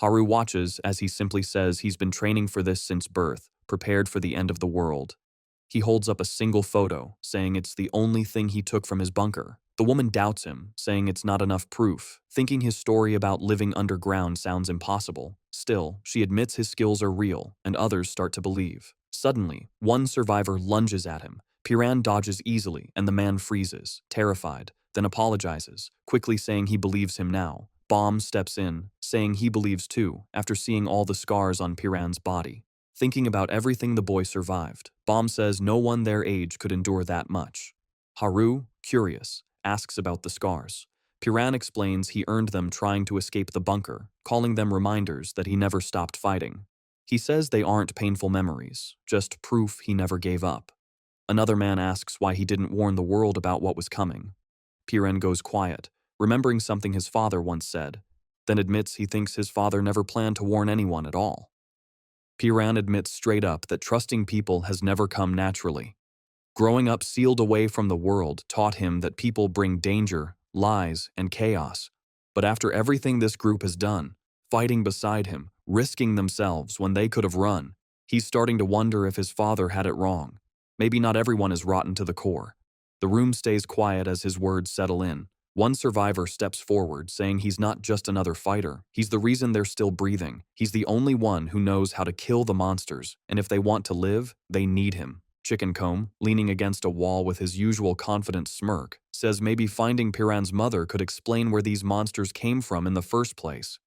Haru watches as he simply says he's been training for this since birth, prepared for the end of the world. He holds up a single photo, saying it's the only thing he took from his bunker. The woman doubts him, saying it's not enough proof, thinking his story about living underground sounds impossible. Still, she admits his skills are real, and others start to believe. Suddenly, one survivor lunges at him. Piran dodges easily, and the man freezes, terrified, then apologizes, quickly saying he believes him now. Baum steps in, saying he believes too, after seeing all the scars on Piran's body. Thinking about everything the boy survived, Baum says no one their age could endure that much. Haru, curious, asks about the scars. Piran explains he earned them trying to escape the bunker, calling them reminders that he never stopped fighting. He says they aren't painful memories, just proof he never gave up. Another man asks why he didn't warn the world about what was coming. Piran goes quiet, remembering something his father once said, then admits he thinks his father never planned to warn anyone at all. Piran admits straight up that trusting people has never come naturally. Growing up sealed away from the world taught him that people bring danger, lies, and chaos. But after everything this group has done, fighting beside him, risking themselves when they could have run, he's starting to wonder if his father had it wrong. Maybe not everyone is rotten to the core. The room stays quiet as his words settle in. One survivor steps forward, saying he's not just another fighter. He's the reason they're still breathing. He's the only one who knows how to kill the monsters, and if they want to live, they need him. Chickencomb, leaning against a wall with his usual confident smirk, says maybe finding Piran's mother could explain where these monsters came from in the first place.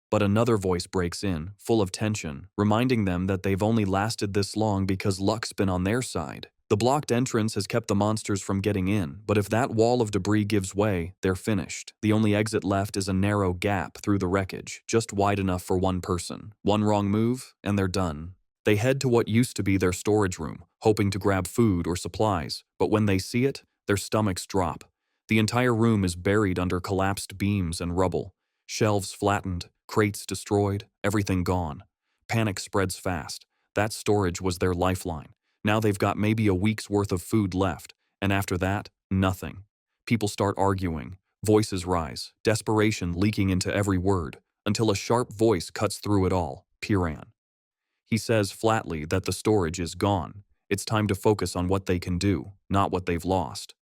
But another voice breaks in, full of tension, reminding them that they've only lasted this long because luck's been on their side. The blocked entrance has kept the monsters from getting in, but if that wall of debris gives way, they're finished. The only exit left is a narrow gap through the wreckage, just wide enough for one person. One wrong move, and they're done. They head to what used to be their storage room, hoping to grab food or supplies, but when they see it, their stomachs drop. The entire room is buried under collapsed beams and rubble. Shelves flattened, crates destroyed, everything gone. Panic spreads fast. That storage was their lifeline. Now they've got maybe a week's worth of food left, and after that, nothing. People start arguing. Voices rise, desperation leaking into every word, until a sharp voice cuts through it all. Piran. He says flatly that the storage is gone. It's time to focus on what they can do, not what they've lost.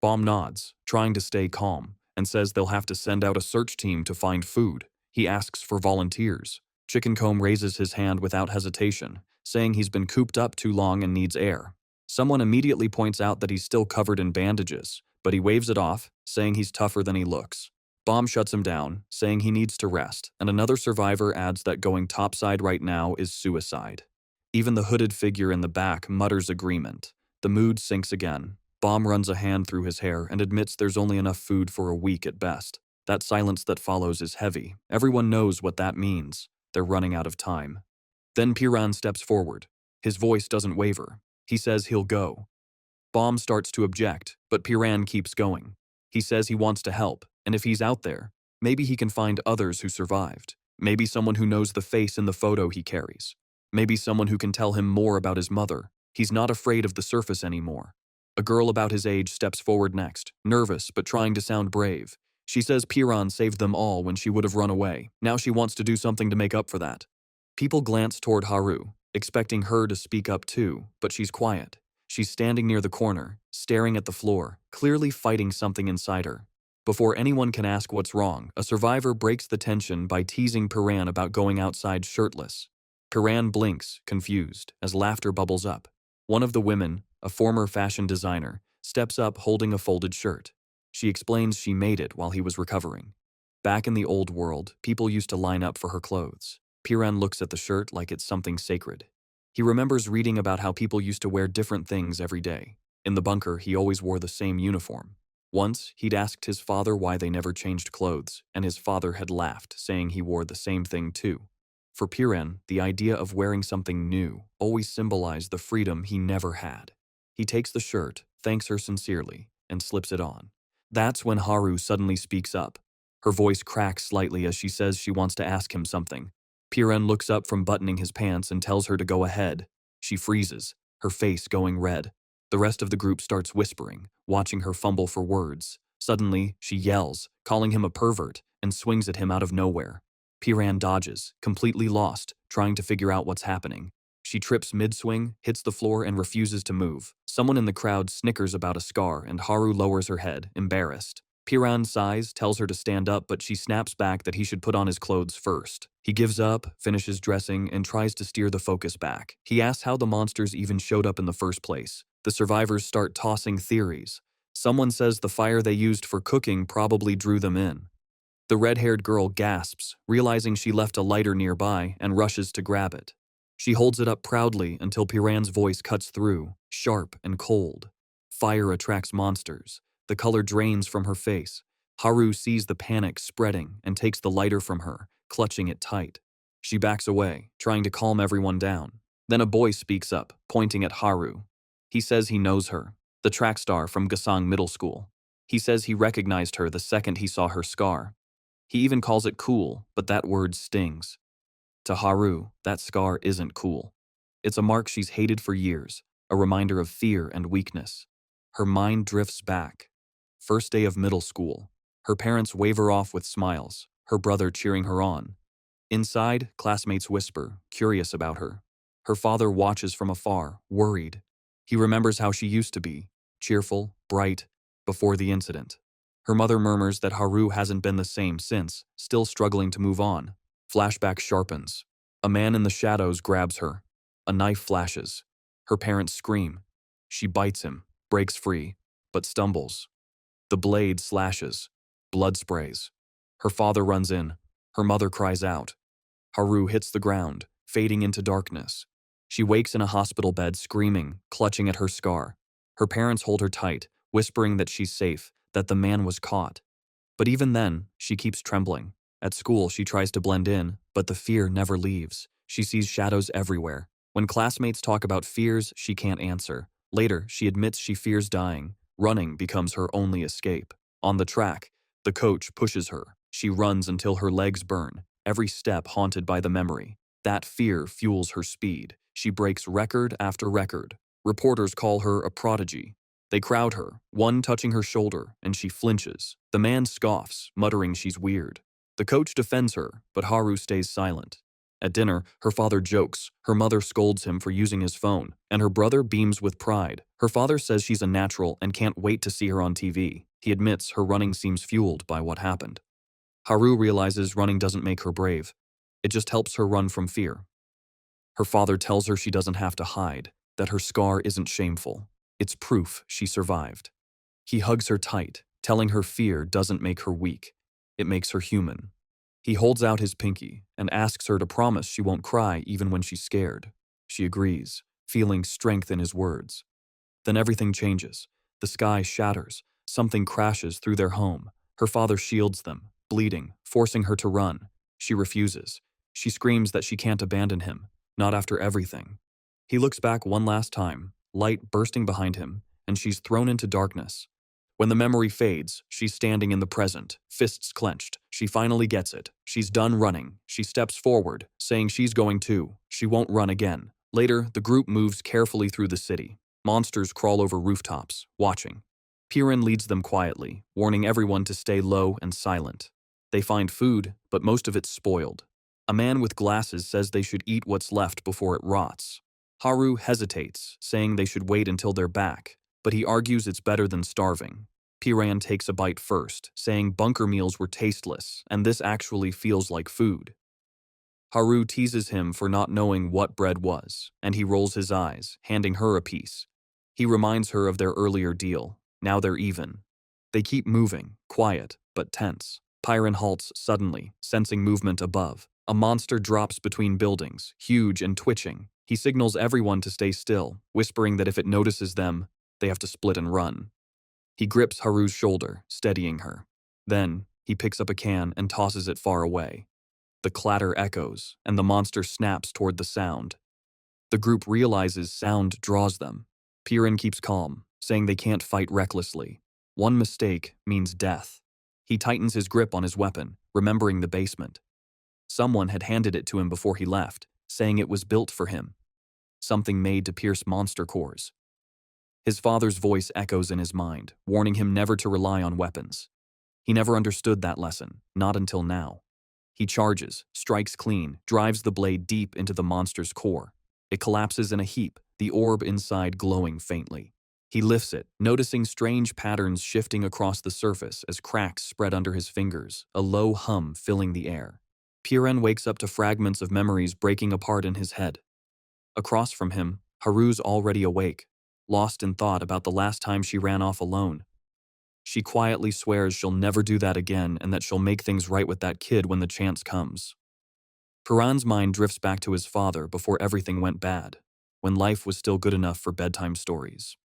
Baum nods, trying to stay calm, and says they'll have to send out a search team to find food. He asks for volunteers. Chickencomb raises his hand without hesitation, saying he's been cooped up too long and needs air. Someone immediately points out that he's still covered in bandages, but he waves it off, saying he's tougher than he looks. Baum shuts him down, saying he needs to rest, and another survivor adds that going topside right now is suicide. Even the hooded figure in the back mutters agreement. The mood sinks again. Baum runs a hand through his hair and admits there's only enough food for a week at best. That silence that follows is heavy. Everyone knows what that means. They're running out of time. Then Piran steps forward. His voice doesn't waver. He says he'll go. Baum starts to object, but Piran keeps going. He says he wants to help, and if he's out there, maybe he can find others who survived. Maybe someone who knows the face in the photo he carries. Maybe someone who can tell him more about his mother. He's not afraid of the surface anymore. A girl about his age steps forward next, nervous but trying to sound brave. She says Piran saved them all when she would have run away. Now she wants to do something to make up for that. People glance toward Haru, expecting her to speak up too, but she's quiet. She's standing near the corner, staring at the floor, clearly fighting something inside her. Before anyone can ask what's wrong, a survivor breaks the tension by teasing Piran about going outside shirtless. Piran blinks, confused, as laughter bubbles up. One of the women, a former fashion designer, steps up holding a folded shirt. She explains she made it while he was recovering. Back in the old world, people used to line up for her clothes. Piran looks at the shirt like it's something sacred. He remembers reading about how people used to wear different things every day. In the bunker, he always wore the same uniform. Once, he'd asked his father why they never changed clothes, and his father had laughed, saying he wore the same thing too. For Piran, the idea of wearing something new always symbolized the freedom he never had. He takes the shirt, thanks her sincerely, and slips it on. That's when Haru suddenly speaks up. Her voice cracks slightly as she says she wants to ask him something. Piran looks up from buttoning his pants and tells her to go ahead. She freezes, her face going red. The rest of the group starts whispering, watching her fumble for words. Suddenly, she yells, calling him a pervert, and swings at him out of nowhere. Piran dodges, completely lost, trying to figure out what's happening. She trips mid-swing, hits the floor, and refuses to move. Someone in the crowd snickers about a scar, and Haru lowers her head, embarrassed. Piran sighs, tells her to stand up, but she snaps back that he should put on his clothes first. He gives up, finishes dressing, and tries to steer the focus back. He asks how the monsters even showed up in the first place. The survivors start tossing theories. Someone says the fire they used for cooking probably drew them in. The red-haired girl gasps, realizing she left a lighter nearby, and rushes to grab it. She holds it up proudly until Piran's voice cuts through, sharp and cold. Fire attracts monsters. The color drains from her face. Haru sees the panic spreading and takes the lighter from her, clutching it tight. She backs away, trying to calm everyone down. Then a boy speaks up, pointing at Haru. He says he knows her, the track star from Gasang Middle School. He says he recognized her the second he saw her scar. He even calls it cool, but that word stings. To Haru, that scar isn't cool. It's a mark she's hated for years, a reminder of fear and weakness. Her mind drifts back. First day of middle school. Her parents wave her off with smiles, her brother cheering her on. Inside, classmates whisper, curious about her. Her father watches from afar, worried. He remembers how she used to be, cheerful, bright, before the incident. Her mother murmurs that Haru hasn't been the same since, still struggling to move on. Flashback sharpens. A man in the shadows grabs her. A knife flashes. Her parents scream. She bites him, breaks free, but stumbles. The blade slashes. Blood sprays. Her father runs in. Her mother cries out. Haru hits the ground, fading into darkness. She wakes in a hospital bed screaming, clutching at her scar. Her parents hold her tight, whispering that she's safe, that the man was caught. But even then, she keeps trembling. At school, she tries to blend in, but the fear never leaves. She sees shadows everywhere. When classmates talk about fears, she can't answer. Later, she admits she fears dying. Running becomes her only escape. On the track, the coach pushes her. She runs until her legs burn, every step haunted by the memory. That fear fuels her speed. She breaks record after record. Reporters call her a prodigy. They crowd her, one touching her shoulder, and she flinches. The man scoffs, muttering she's weird. The coach defends her, but Haru stays silent. At dinner, her father jokes, her mother scolds him for using his phone, and her brother beams with pride. Her father says she's a natural and can't wait to see her on TV. He admits her running seems fueled by what happened. Haru realizes running doesn't make her brave. It just helps her run from fear. Her father tells her she doesn't have to hide, that her scar isn't shameful. It's proof she survived. He hugs her tight, telling her fear doesn't make her weak. It makes her human. He holds out his pinky and asks her to promise she won't cry even when she's scared. She agrees, feeling strength in his words. Then everything changes. The sky shatters. Something crashes through their home. Her father shields them, bleeding, forcing her to run. She refuses. She screams that she can't abandon him, not after everything. He looks back one last time, light bursting behind him, and she's thrown into darkness. When the memory fades, she's standing in the present, fists clenched. She finally gets it. She's done running. She steps forward, saying she's going too. She won't run again. Later, the group moves carefully through the city. Monsters crawl over rooftops, watching. Piran leads them quietly, warning everyone to stay low and silent. They find food, but most of it's spoiled. A man with glasses says they should eat what's left before it rots. Haru hesitates, saying they should wait until they're back, but he argues it's better than starving. Piran takes a bite first, saying bunker meals were tasteless, and this actually feels like food. Haru teases him for not knowing what bread was, and he rolls his eyes, handing her a piece. He reminds her of their earlier deal. Now they're even. They keep moving, quiet, but tense. Piran halts suddenly, sensing movement above. A monster drops between buildings, huge and twitching. He signals everyone to stay still, whispering that if it notices them, they have to split and run. He grips Haru's shoulder, steadying her. Then, he picks up a can and tosses it far away. The clatter echoes, and the monster snaps toward the sound. The group realizes sound draws them. Piran keeps calm, saying they can't fight recklessly. One mistake means death. He tightens his grip on his weapon, remembering the basement. Someone had handed it to him before he left, saying it was built for him. Something made to pierce monster cores. His father's voice echoes in his mind, warning him never to rely on weapons. He never understood that lesson, not until now. He charges, strikes clean, drives the blade deep into the monster's core. It collapses in a heap, the orb inside glowing faintly. He lifts it, noticing strange patterns shifting across the surface as cracks spread under his fingers, a low hum filling the air. Piran wakes up to fragments of memories breaking apart in his head. Across from him, Haru's already awake, lost in thought about the last time she ran off alone. She quietly swears she'll never do that again and that she'll make things right with that kid when the chance comes. Piran's mind drifts back to his father before everything went bad, when life was still good enough for bedtime stories.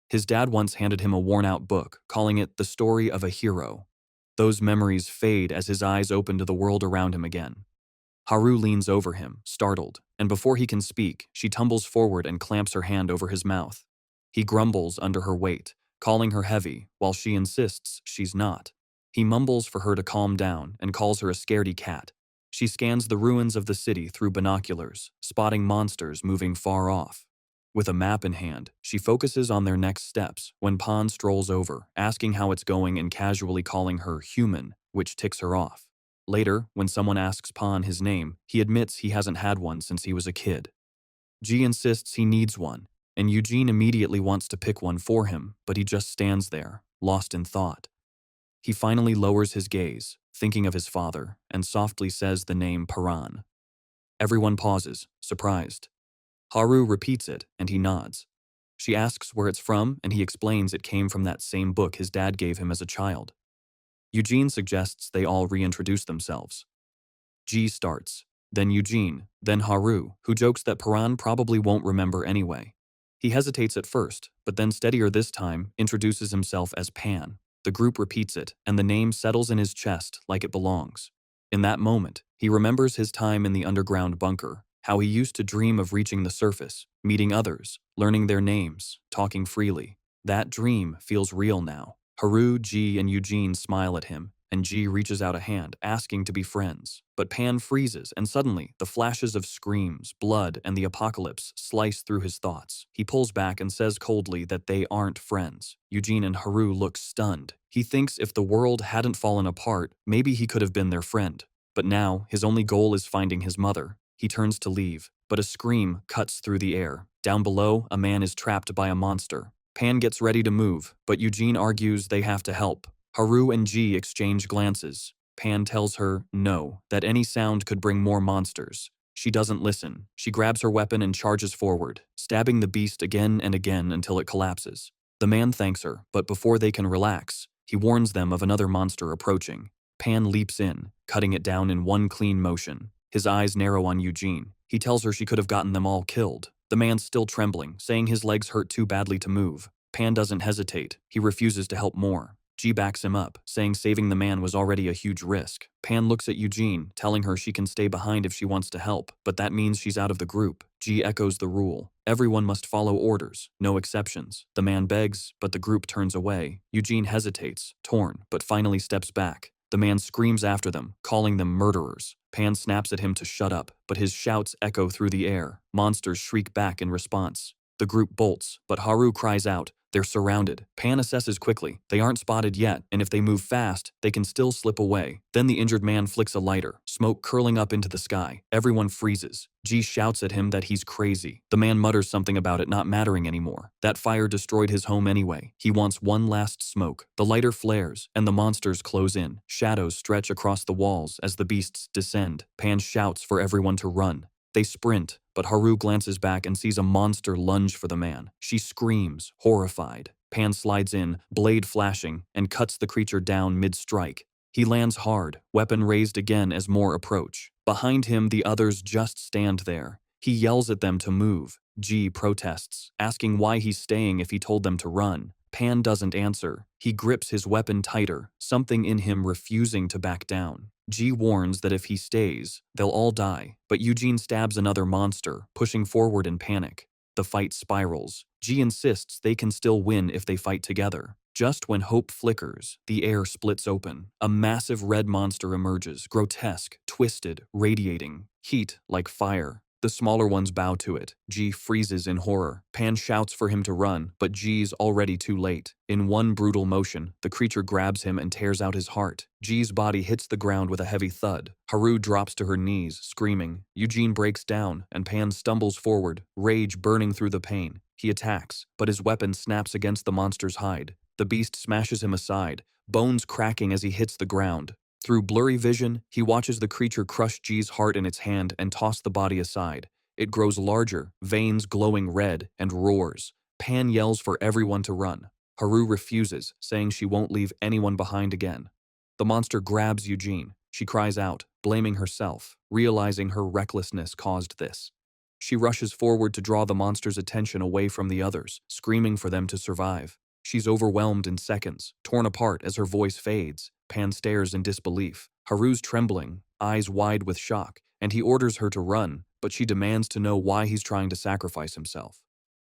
His dad once handed him a worn-out book, calling it The Story of a Hero. Those memories fade as his eyes open to the world around him again. Haru leans over him, startled, and before he can speak, she tumbles forward and clamps her hand over his mouth. He grumbles under her weight, calling her heavy, while she insists she's not. He mumbles for her to calm down and calls her a scaredy cat. She scans the ruins of the city through binoculars, spotting monsters moving far off. With a map in hand, she focuses on their next steps when Pan strolls over, asking how it's going and casually calling her human, which ticks her off. Later, when someone asks Pan his name, he admits he hasn't had one since he was a kid. G insists he needs one, and Eugene immediately wants to pick one for him, but he just stands there, lost in thought. He finally lowers his gaze, thinking of his father, and softly says the name Piran. Everyone pauses, surprised. Haru repeats it, and he nods. She asks where it's from, and he explains it came from that same book his dad gave him as a child. Eugene suggests they all reintroduce themselves. G starts, then Eugene, then Haru, who jokes that Piran probably won't remember anyway. He hesitates at first, but then steadier this time, introduces himself as Pan. The group repeats it, and the name settles in his chest like it belongs. In that moment, he remembers his time in the underground bunker, how he used to dream of reaching the surface, meeting others, learning their names, talking freely. That dream feels real now. Haru, G, and Eugene smile at him, and G reaches out a hand, asking to be friends. But Pan freezes, and suddenly, the flashes of screams, blood, and the apocalypse slice through his thoughts. He pulls back and says coldly that they aren't friends. Eugene and Haru look stunned. He thinks if the world hadn't fallen apart, maybe he could have been their friend. But now, his only goal is finding his mother. He turns to leave, but a scream cuts through the air. Down below, a man is trapped by a monster. Pan gets ready to move, but Eugene argues they have to help. Haru and G exchange glances. Pan tells her no, that any sound could bring more monsters. She doesn't listen. She grabs her weapon and charges forward, stabbing the beast again and again until it collapses. The man thanks her, but before they can relax, he warns them of another monster approaching. Pan leaps in, cutting it down in one clean motion. His eyes narrow on Eugene. He tells her she could have gotten them all killed. The man's still trembling, saying his legs hurt too badly to move. Pan doesn't hesitate. He refuses to help more. G backs him up, saying saving the man was already a huge risk. Pan looks at Eugene, telling her she can stay behind if she wants to help, but that means she's out of the group. G echoes the rule. Everyone must follow orders, no exceptions. The man begs, but the group turns away. Eugene hesitates, torn, but finally steps back. The man screams after them, calling them murderers. Pan snaps at him to shut up, but his shouts echo through the air. Monsters shriek back in response. The group bolts, but Haru cries out. They're surrounded. Pan assesses quickly. They aren't spotted yet, and if they move fast, they can still slip away. Then the injured man flicks a lighter, smoke curling up into the sky. Everyone freezes. G shouts at him that he's crazy. The man mutters something about it not mattering anymore. That fire destroyed his home anyway. He wants one last smoke. The lighter flares, and the monsters close in. Shadows stretch across the walls as the beasts descend. Pan shouts for everyone to run. They sprint, but Haru glances back and sees a monster lunge for the man. She screams, horrified. Pan slides in, blade flashing, and cuts the creature down mid-strike. He lands hard, weapon raised again as more approach. Behind him, the others just stand there. He yells at them to move. G protests, asking why he's staying if he told them to run. Pan doesn't answer. He grips his weapon tighter, something in him refusing to back down. G warns that if he stays, they'll all die, but Eugene stabs another monster, pushing forward in panic. The fight spirals. G insists they can still win if they fight together. Just when hope flickers, the air splits open. A massive red monster emerges, grotesque, twisted, radiating heat like fire. The smaller ones bow to it. G freezes in horror. Pan shouts for him to run, but G's already too late. In one brutal motion, the creature grabs him and tears out his heart. G's body hits the ground with a heavy thud. Haru drops to her knees, screaming. Eugene breaks down, and Pan stumbles forward, rage burning through the pain. He attacks, but his weapon snaps against the monster's hide. The beast smashes him aside, bones cracking as he hits the ground. Through blurry vision, he watches the creature crush G's heart in its hand and toss the body aside. It grows larger, veins glowing red, and roars. Pan yells for everyone to run. Haru refuses, saying she won't leave anyone behind again. The monster grabs Eugene. She cries out, blaming herself, realizing her recklessness caused this. She rushes forward to draw the monster's attention away from the others, screaming for them to survive. She's overwhelmed in seconds, torn apart as her voice fades. Pan stares in disbelief. Haru's trembling, eyes wide with shock, and he orders her to run, but she demands to know why he's trying to sacrifice himself.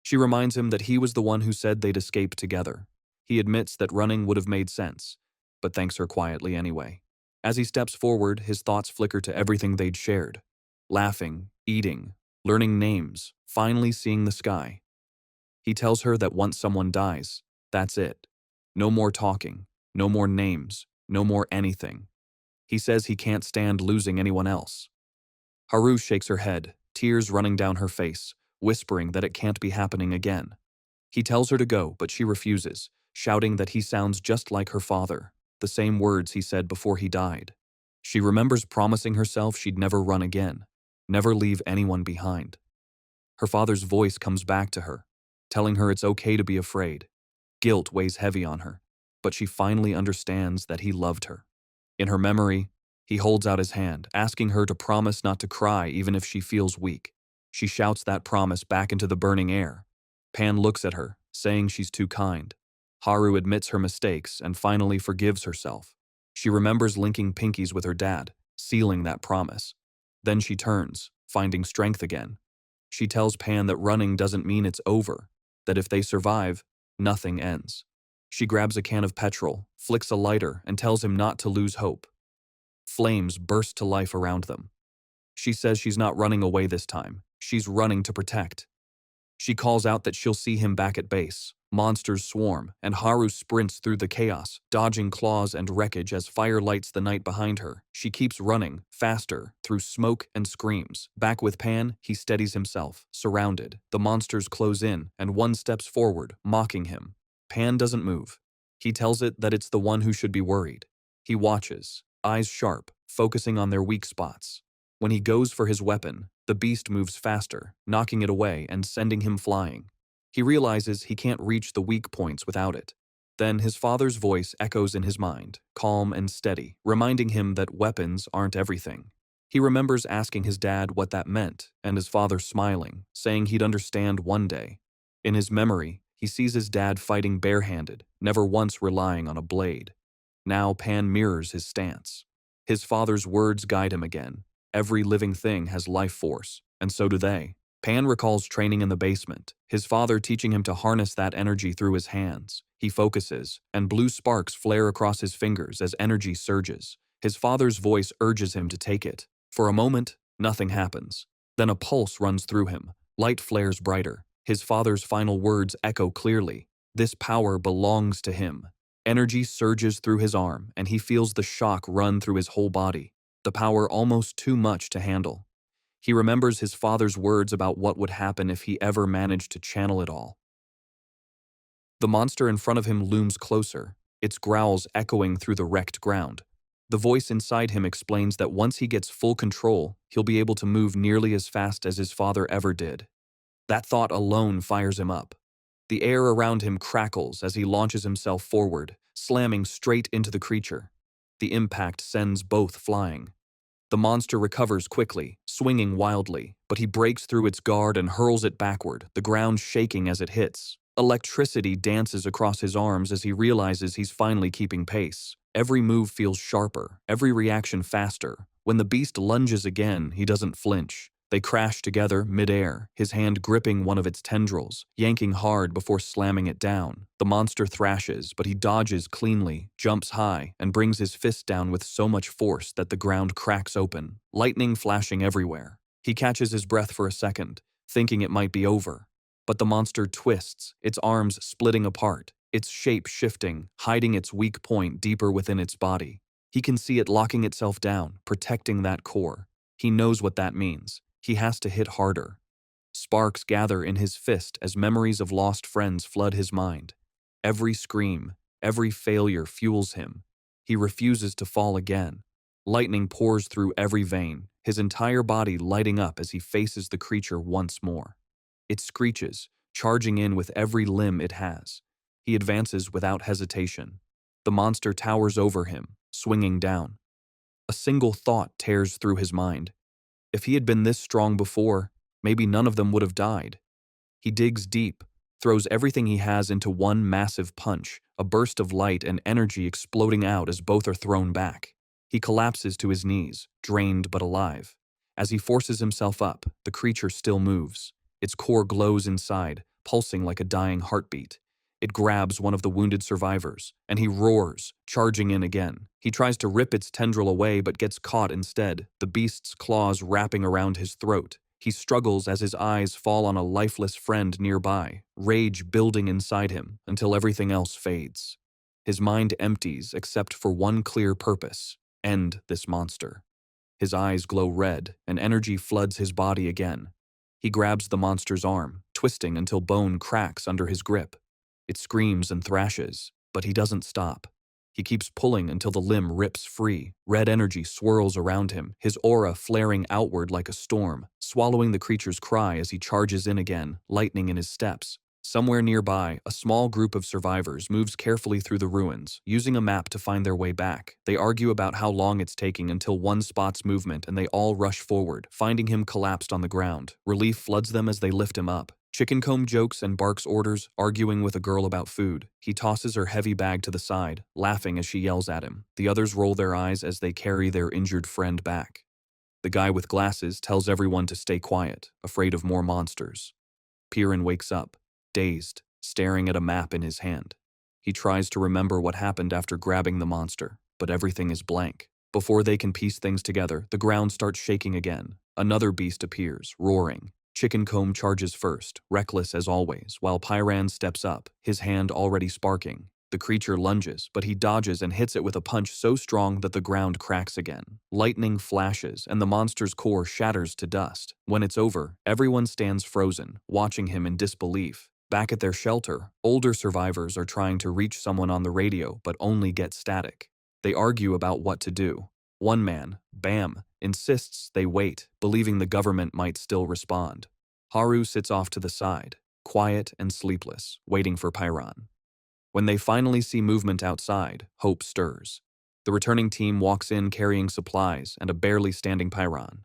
She reminds him that he was the one who said they'd escape together. He admits that running would have made sense, but thanks her quietly anyway. As he steps forward, his thoughts flicker to everything they'd shared. Laughing, eating, learning names, finally seeing the sky. He tells her that once someone dies, that's it. No more talking, no more names, no more anything. He says he can't stand losing anyone else. Haru shakes her head, tears running down her face, whispering that it can't be happening again. He tells her to go, but she refuses, shouting that he sounds just like her father, the same words he said before he died. She remembers promising herself she'd never run again, never leave anyone behind. Her father's voice comes back to her, telling her it's okay to be afraid. Guilt weighs heavy on her, but she finally understands that he loved her. In her memory, he holds out his hand, asking her to promise not to cry even if she feels weak. She shouts that promise back into the burning air. Pan looks at her, saying she's too kind. Haru admits her mistakes and finally forgives herself. She remembers linking pinkies with her dad, sealing that promise. Then she turns, finding strength again. She tells Pan that running doesn't mean it's over, that if they survive, nothing ends. She grabs a can of petrol, flicks a lighter, and tells him not to lose hope. Flames burst to life around them. She says she's not running away this time. She's running to protect. She calls out that she'll see him back at base. Monsters swarm, and Haru sprints through the chaos, dodging claws and wreckage as fire lights the night behind her. She keeps running, faster, through smoke and screams. Back with Pan, he steadies himself, surrounded. The monsters close in, and one steps forward, mocking him. Pan doesn't move. He tells it that it's the one who should be worried. He watches, eyes sharp, focusing on their weak spots. When he goes for his weapon, the beast moves faster, knocking it away and sending him flying. He realizes he can't reach the weak points without it. Then his father's voice echoes in his mind, calm and steady, reminding him that weapons aren't everything. He remembers asking his dad what that meant, and his father smiling, saying he'd understand one day. In his memory, he sees his dad fighting barehanded, never once relying on a blade. Now Pan mirrors his stance. His father's words guide him again. Every living thing has life force, and so do they. Pan recalls training in the basement, his father teaching him to harness that energy through his hands. He focuses, and blue sparks flare across his fingers as energy surges. His father's voice urges him to take it. For a moment, nothing happens. Then a pulse runs through him. Light flares brighter. His father's final words echo clearly. This power belongs to him. Energy surges through his arm, and he feels the shock run through his whole body. The power almost too much to handle. He remembers his father's words about what would happen if he ever managed to channel it all. The monster in front of him looms closer, its growls echoing through the wrecked ground. The voice inside him explains that once he gets full control, he'll be able to move nearly as fast as his father ever did. That thought alone fires him up. The air around him crackles as he launches himself forward, slamming straight into the creature. The impact sends both flying. The monster recovers quickly, swinging wildly, but he breaks through its guard and hurls it backward, the ground shaking as it hits. Electricity dances across his arms as he realizes he's finally keeping pace. Every move feels sharper, every reaction faster. When the beast lunges again, he doesn't flinch. They crash together mid-air, his hand gripping one of its tendrils, yanking hard before slamming it down. The monster thrashes, but he dodges cleanly, jumps high, and brings his fist down with so much force that the ground cracks open, lightning flashing everywhere. He catches his breath for a second, thinking it might be over. But the monster twists, its arms splitting apart, its shape shifting, hiding its weak point deeper within its body. He can see it locking itself down, protecting that core. He knows what that means. He has to hit harder. Sparks gather in his fist as memories of lost friends flood his mind. Every scream, every failure fuels him. He refuses to fall again. Lightning pours through every vein, his entire body lighting up as he faces the creature once more. It screeches, charging in with every limb it has. He advances without hesitation. The monster towers over him, swinging down. A single thought tears through his mind. If he had been this strong before, maybe none of them would have died. He digs deep, throws everything he has into one massive punch, a burst of light and energy exploding out as both are thrown back. He collapses to his knees, drained but alive. As he forces himself up, the creature still moves. Its core glows inside, pulsing like a dying heartbeat. It grabs one of the wounded survivors, and he roars, charging in again. He tries to rip its tendril away but gets caught instead, the beast's claws wrapping around his throat. He struggles as his eyes fall on a lifeless friend nearby, rage building inside him until everything else fades. His mind empties except for one clear purpose: end this monster. His eyes glow red, and energy floods his body again. He grabs the monster's arm, twisting until bone cracks under his grip. It screams and thrashes, but he doesn't stop. He keeps pulling until the limb rips free. Red energy swirls around him, his aura flaring outward like a storm, swallowing the creature's cry as he charges in again, lightning in his steps. Somewhere nearby, a small group of survivors moves carefully through the ruins, using a map to find their way back. They argue about how long it's taking until one spots movement, and they all rush forward, finding him collapsed on the ground. Relief floods them as they lift him up. Chickencomb jokes and barks orders, arguing with a girl about food. He tosses her heavy bag to the side, laughing as she yells at him. The others roll their eyes as they carry their injured friend back. The guy with glasses tells everyone to stay quiet, afraid of more monsters. Piran wakes up, dazed, staring at a map in his hand. He tries to remember what happened after grabbing the monster, but everything is blank. Before they can piece things together, the ground starts shaking again. Another beast appears, roaring. Chickencomb charges first, reckless as always, while Piran steps up, his hand already sparking. The creature lunges, but he dodges and hits it with a punch so strong that the ground cracks again. Lightning flashes, and the monster's core shatters to dust. When it's over, everyone stands frozen, watching him in disbelief. Back at their shelter, older survivors are trying to reach someone on the radio, but only get static. They argue about what to do. One man, Bam, insists they wait, believing the government might still respond. Haru sits off to the side, quiet and sleepless, waiting for Piran. When they finally see movement outside, hope stirs. The returning team walks in carrying supplies and a barely standing Piran.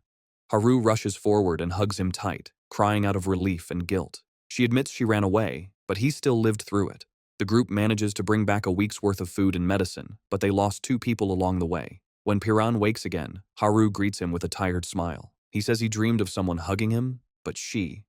Haru rushes forward and hugs him tight, crying out of relief and guilt. She admits she ran away, but he still lived through it. The group manages to bring back a week's worth of food and medicine, but they lost 2 people along the way. When Piran wakes again, Haru greets him with a tired smile. He says he dreamed of someone hugging him, but she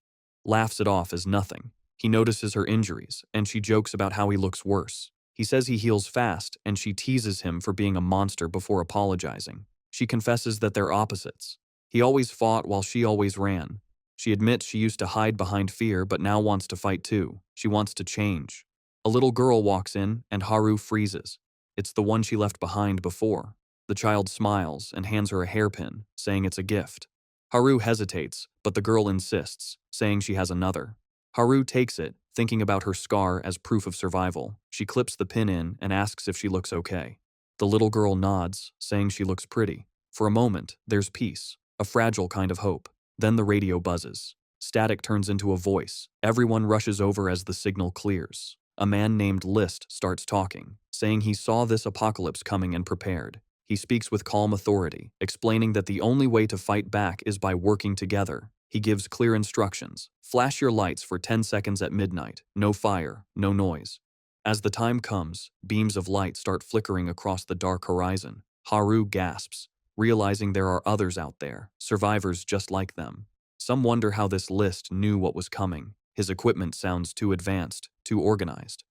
laughs it off as nothing. He notices her injuries, and she jokes about how he looks worse. He says he heals fast, and she teases him for being a monster before apologizing. She confesses that they're opposites. He always fought while she always ran. She admits she used to hide behind fear, but now wants to fight too. She wants to change. A little girl walks in, and Haru freezes. It's the one she left behind before. The child smiles and hands her a hairpin, saying it's a gift. Haru hesitates, but the girl insists, saying she has another. Haru takes it, thinking about her scar as proof of survival. She clips the pin in and asks if she looks okay. The little girl nods, saying she looks pretty. For a moment, there's peace, a fragile kind of hope. Then the radio buzzes. Static turns into a voice. Everyone rushes over as the signal clears. A man named List starts talking, saying he saw this apocalypse coming and prepared. He speaks with calm authority, explaining that the only way to fight back is by working together. He gives clear instructions. Flash your lights for 10 seconds at midnight. No fire, no noise. As the time comes, beams of light start flickering across the dark horizon. Haru gasps, realizing there are others out there, survivors just like them. Some wonder how this list knew what was coming. His equipment sounds too advanced, too organized.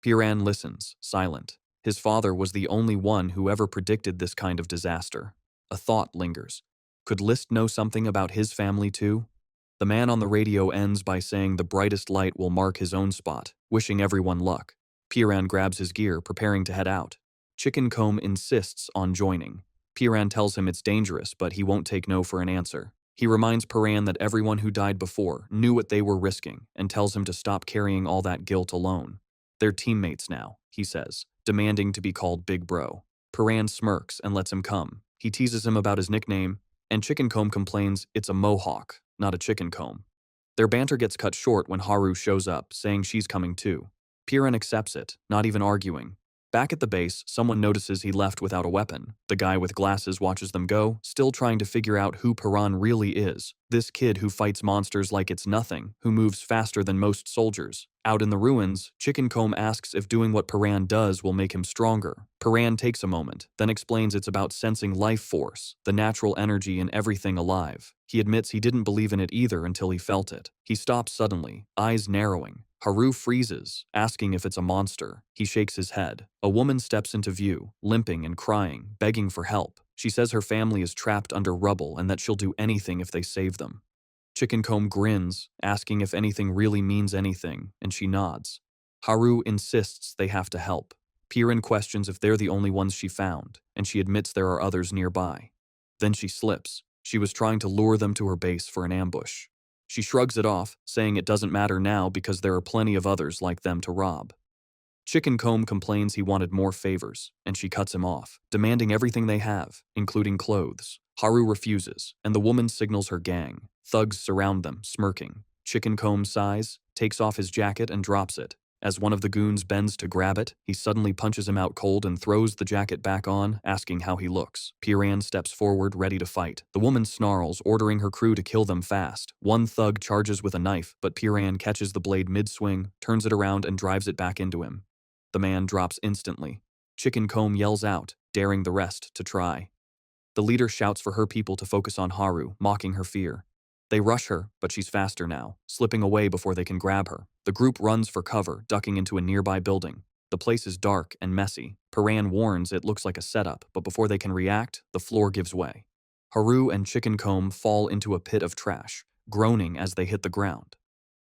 Piran listens, silent. His father was the only one who ever predicted this kind of disaster. A thought lingers. Could List know something about his family too? The man on the radio ends by saying the brightest light will mark his own spot, wishing everyone luck. Piran grabs his gear, preparing to head out. Chicken Comb insists on joining. Piran tells him it's dangerous, but he won't take no for an answer. He reminds Piran that everyone who died before knew what they were risking and tells him to stop carrying all that guilt alone. They're teammates now, he says, demanding to be called Big Bro. Piran smirks and lets him come. He teases him about his nickname, and Chicken Comb complains it's a mohawk, not a chicken comb. Their banter gets cut short when Haru shows up, saying she's coming too. Piran accepts it, not even arguing. Back at the base, someone notices he left without a weapon. The guy with glasses watches them go, still trying to figure out who Piran really is. This kid who fights monsters like it's nothing, who moves faster than most soldiers. Out in the ruins, Chicken Comb asks if doing what Piran does will make him stronger. Piran takes a moment, then explains it's about sensing life force, the natural energy in everything alive. He admits he didn't believe in it either until he felt it. He stops suddenly, eyes narrowing. Haru freezes, asking if it's a monster. He shakes his head. A woman steps into view, limping and crying, begging for help. She says her family is trapped under rubble and that she'll do anything if they save them. Chicken Comb grins, asking if anything really means anything, and she nods. Haru insists they have to help. Piran questions if they're the only ones she found, and she admits there are others nearby. Then she slips. She was trying to lure them to her base for an ambush. She shrugs it off, saying it doesn't matter now because there are plenty of others like them to rob. Chicken Comb complains he wanted more favors, and she cuts him off, demanding everything they have, including clothes. Haru refuses, and the woman signals her gang. Thugs surround them, smirking. Chicken Comb sighs, takes off his jacket and drops it. As one of the goons bends to grab it, he suddenly punches him out cold and throws the jacket back on, asking how he looks. Piran steps forward, ready to fight. The woman snarls, ordering her crew to kill them fast. One thug charges with a knife, but Piran catches the blade mid-swing, turns it around and drives it back into him. The man drops instantly. Chicken Comb yells out, daring the rest to try. The leader shouts for her people to focus on Haru, mocking her fear. They rush her, but she's faster now, slipping away before they can grab her. The group runs for cover, ducking into a nearby building. The place is dark and messy. Piran warns it looks like a setup, but before they can react, the floor gives way. Haru and Chicken Comb fall into a pit of trash, groaning as they hit the ground.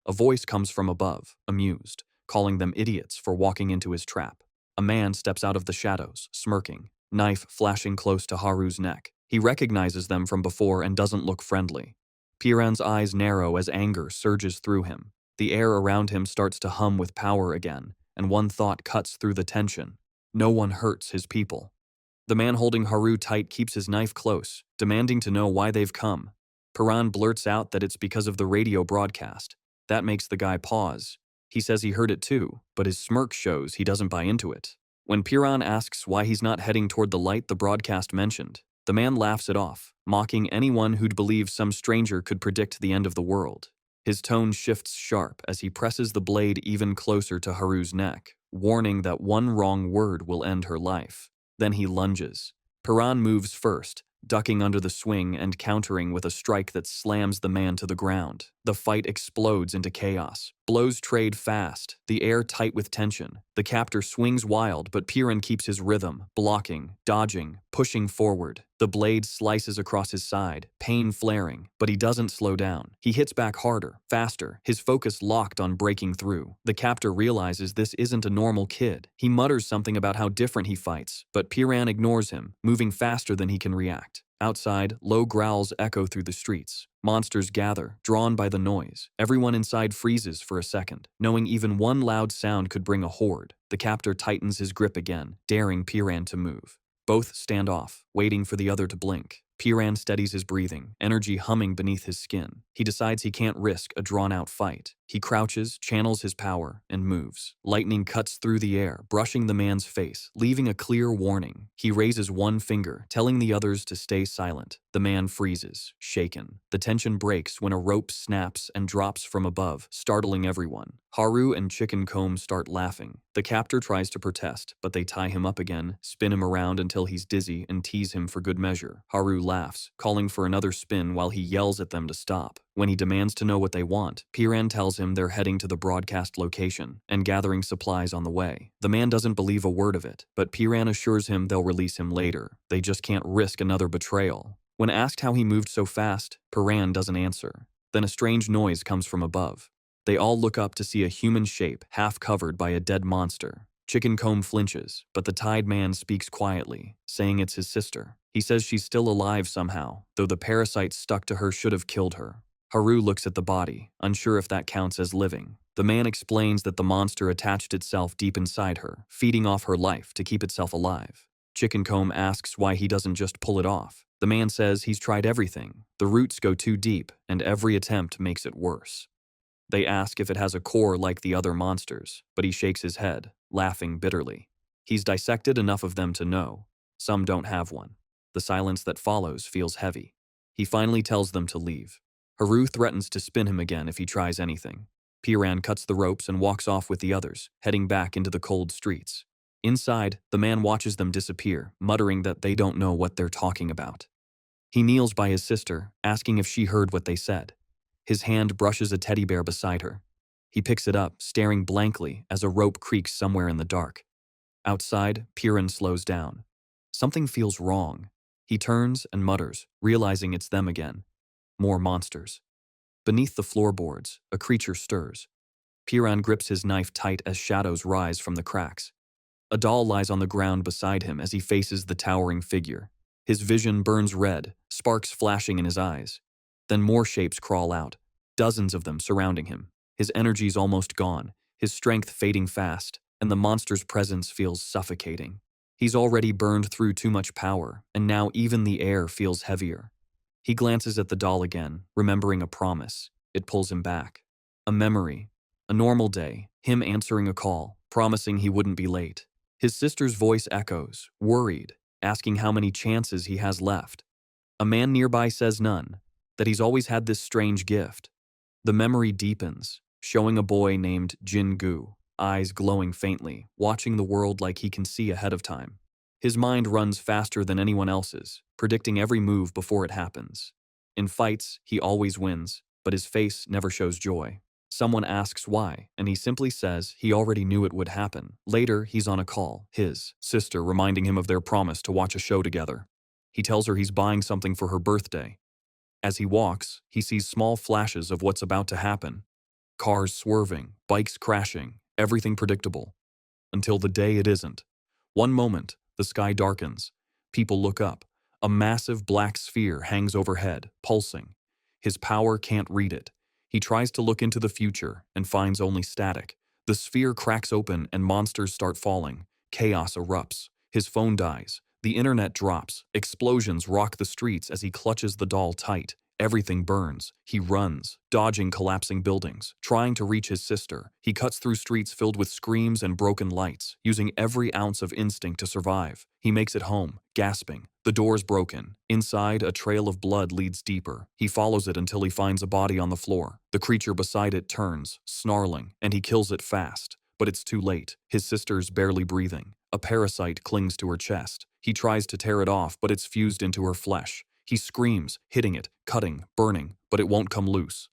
A voice comes from above, amused, calling them idiots for walking into his trap. A man steps out of the shadows, smirking, knife flashing close to Haru's neck. He recognizes them from before and doesn't look friendly. Piran's eyes narrow as anger surges through him. The air around him starts to hum with power again, and one thought cuts through the tension. No one hurts his people. The man holding Haru tight keeps his knife close, demanding to know why they've come. Piran blurts out that it's because of the radio broadcast. That makes the guy pause. He says he heard it too, but his smirk shows he doesn't buy into it. When Piran asks why he's not heading toward the light the broadcast mentioned, the man laughs it off, mocking anyone who'd believe some stranger could predict the end of the world. His tone shifts sharp as he presses the blade even closer to Haru's neck, warning that one wrong word will end her life. Then he lunges. Piran moves first, ducking under the swing and countering with a strike that slams the man to the ground. The fight explodes into chaos. Blows trade fast, the air tight with tension. The captor swings wild, but Piran keeps his rhythm, blocking, dodging, pushing forward. The blade slices across his side, pain flaring, but he doesn't slow down. He hits back harder, faster, his focus locked on breaking through. The captor realizes this isn't a normal kid. He mutters something about how different he fights, but Piran ignores him, moving faster than he can react. Outside, low growls echo through the streets. Monsters gather, drawn by the noise. Everyone inside freezes for a second, knowing even one loud sound could bring a horde. The captor tightens his grip again, daring Piran to move. Both stand off, waiting for the other to blink. Piran steadies his breathing, energy humming beneath his skin. He decides he can't risk a drawn-out fight. He crouches, channels his power, and moves. Lightning cuts through the air, brushing the man's face, leaving a clear warning. He raises one finger, telling the others to stay silent. The man freezes, shaken. The tension breaks when a rope snaps and drops from above, startling everyone. Haru and Chicken Comb start laughing. The captor tries to protest, but they tie him up again, spin him around until he's dizzy, and tease him for good measure. Haru laughs, calling for another spin while he yells at them to stop. When he demands to know what they want, Piran tells him they're heading to the broadcast location and gathering supplies on the way. The man doesn't believe a word of it, but Piran assures him they'll release him later. They just can't risk another betrayal. When asked how he moved so fast, Piran doesn't answer. Then a strange noise comes from above. They all look up to see a human shape half covered by a dead monster. Chicken Comb flinches, but the Tide Man speaks quietly, saying it's his sister. He says she's still alive somehow, though the parasite stuck to her should have killed her. Haru looks at the body, unsure if that counts as living. The man explains that the monster attached itself deep inside her, feeding off her life to keep itself alive. Chicken Comb asks why he doesn't just pull it off. The man says he's tried everything. The roots go too deep, and every attempt makes it worse. They ask if it has a core like the other monsters, but he shakes his head, laughing bitterly. He's dissected enough of them to know. Some don't have one. The silence that follows feels heavy. He finally tells them to leave. Haru threatens to spin him again if he tries anything. Piran cuts the ropes and walks off with the others, heading back into the cold streets. Inside, the man watches them disappear, muttering that they don't know what they're talking about. He kneels by his sister, asking if she heard what they said. His hand brushes a teddy bear beside her. He picks it up, staring blankly as a rope creaks somewhere in the dark. Outside, Piran slows down. Something feels wrong. He turns and mutters, realizing it's them again. More monsters. Beneath the floorboards, a creature stirs. Piran grips his knife tight as shadows rise from the cracks. A doll lies on the ground beside him as he faces the towering figure. His vision burns red, sparks flashing in his eyes. Then more shapes crawl out, dozens of them surrounding him. His energy's almost gone, his strength fading fast, and the monster's presence feels suffocating. He's already burned through too much power, and now even the air feels heavier. He glances at the doll again, remembering a promise. It pulls him back. A memory. A normal day, him answering a call, promising he wouldn't be late. His sister's voice echoes, worried, asking how many chances he has left. A man nearby says none, that he's always had this strange gift. The memory deepens, showing a boy named Jin-gu, eyes glowing faintly, watching the world like he can see ahead of time. His mind runs faster than anyone else's, predicting every move before it happens. In fights, he always wins, but his face never shows joy. Someone asks why, and he simply says he already knew it would happen. Later, he's on a call, his sister reminding him of their promise to watch a show together. He tells her he's buying something for her birthday. As he walks, he sees small flashes of what's about to happen. Cars swerving, bikes crashing, everything predictable. Until the day it isn't. One moment, the sky darkens. People look up. A massive black sphere hangs overhead, pulsing. His power can't read it. He tries to look into the future and finds only static. The sphere cracks open and monsters start falling. Chaos erupts. His phone dies. The internet drops. Explosions rock the streets as he clutches the doll tight. Everything burns. He runs, dodging collapsing buildings, trying to reach his sister. He cuts through streets filled with screams and broken lights, using every ounce of instinct to survive. He makes it home, gasping. The door's broken. Inside, a trail of blood leads deeper. He follows it until he finds a body on the floor. The creature beside it turns, snarling, and he kills it fast. But it's too late. His sister's barely breathing. A parasite clings to her chest. He tries to tear it off, but it's fused into her flesh. He screams, hitting it, cutting, burning, but it won't come loose.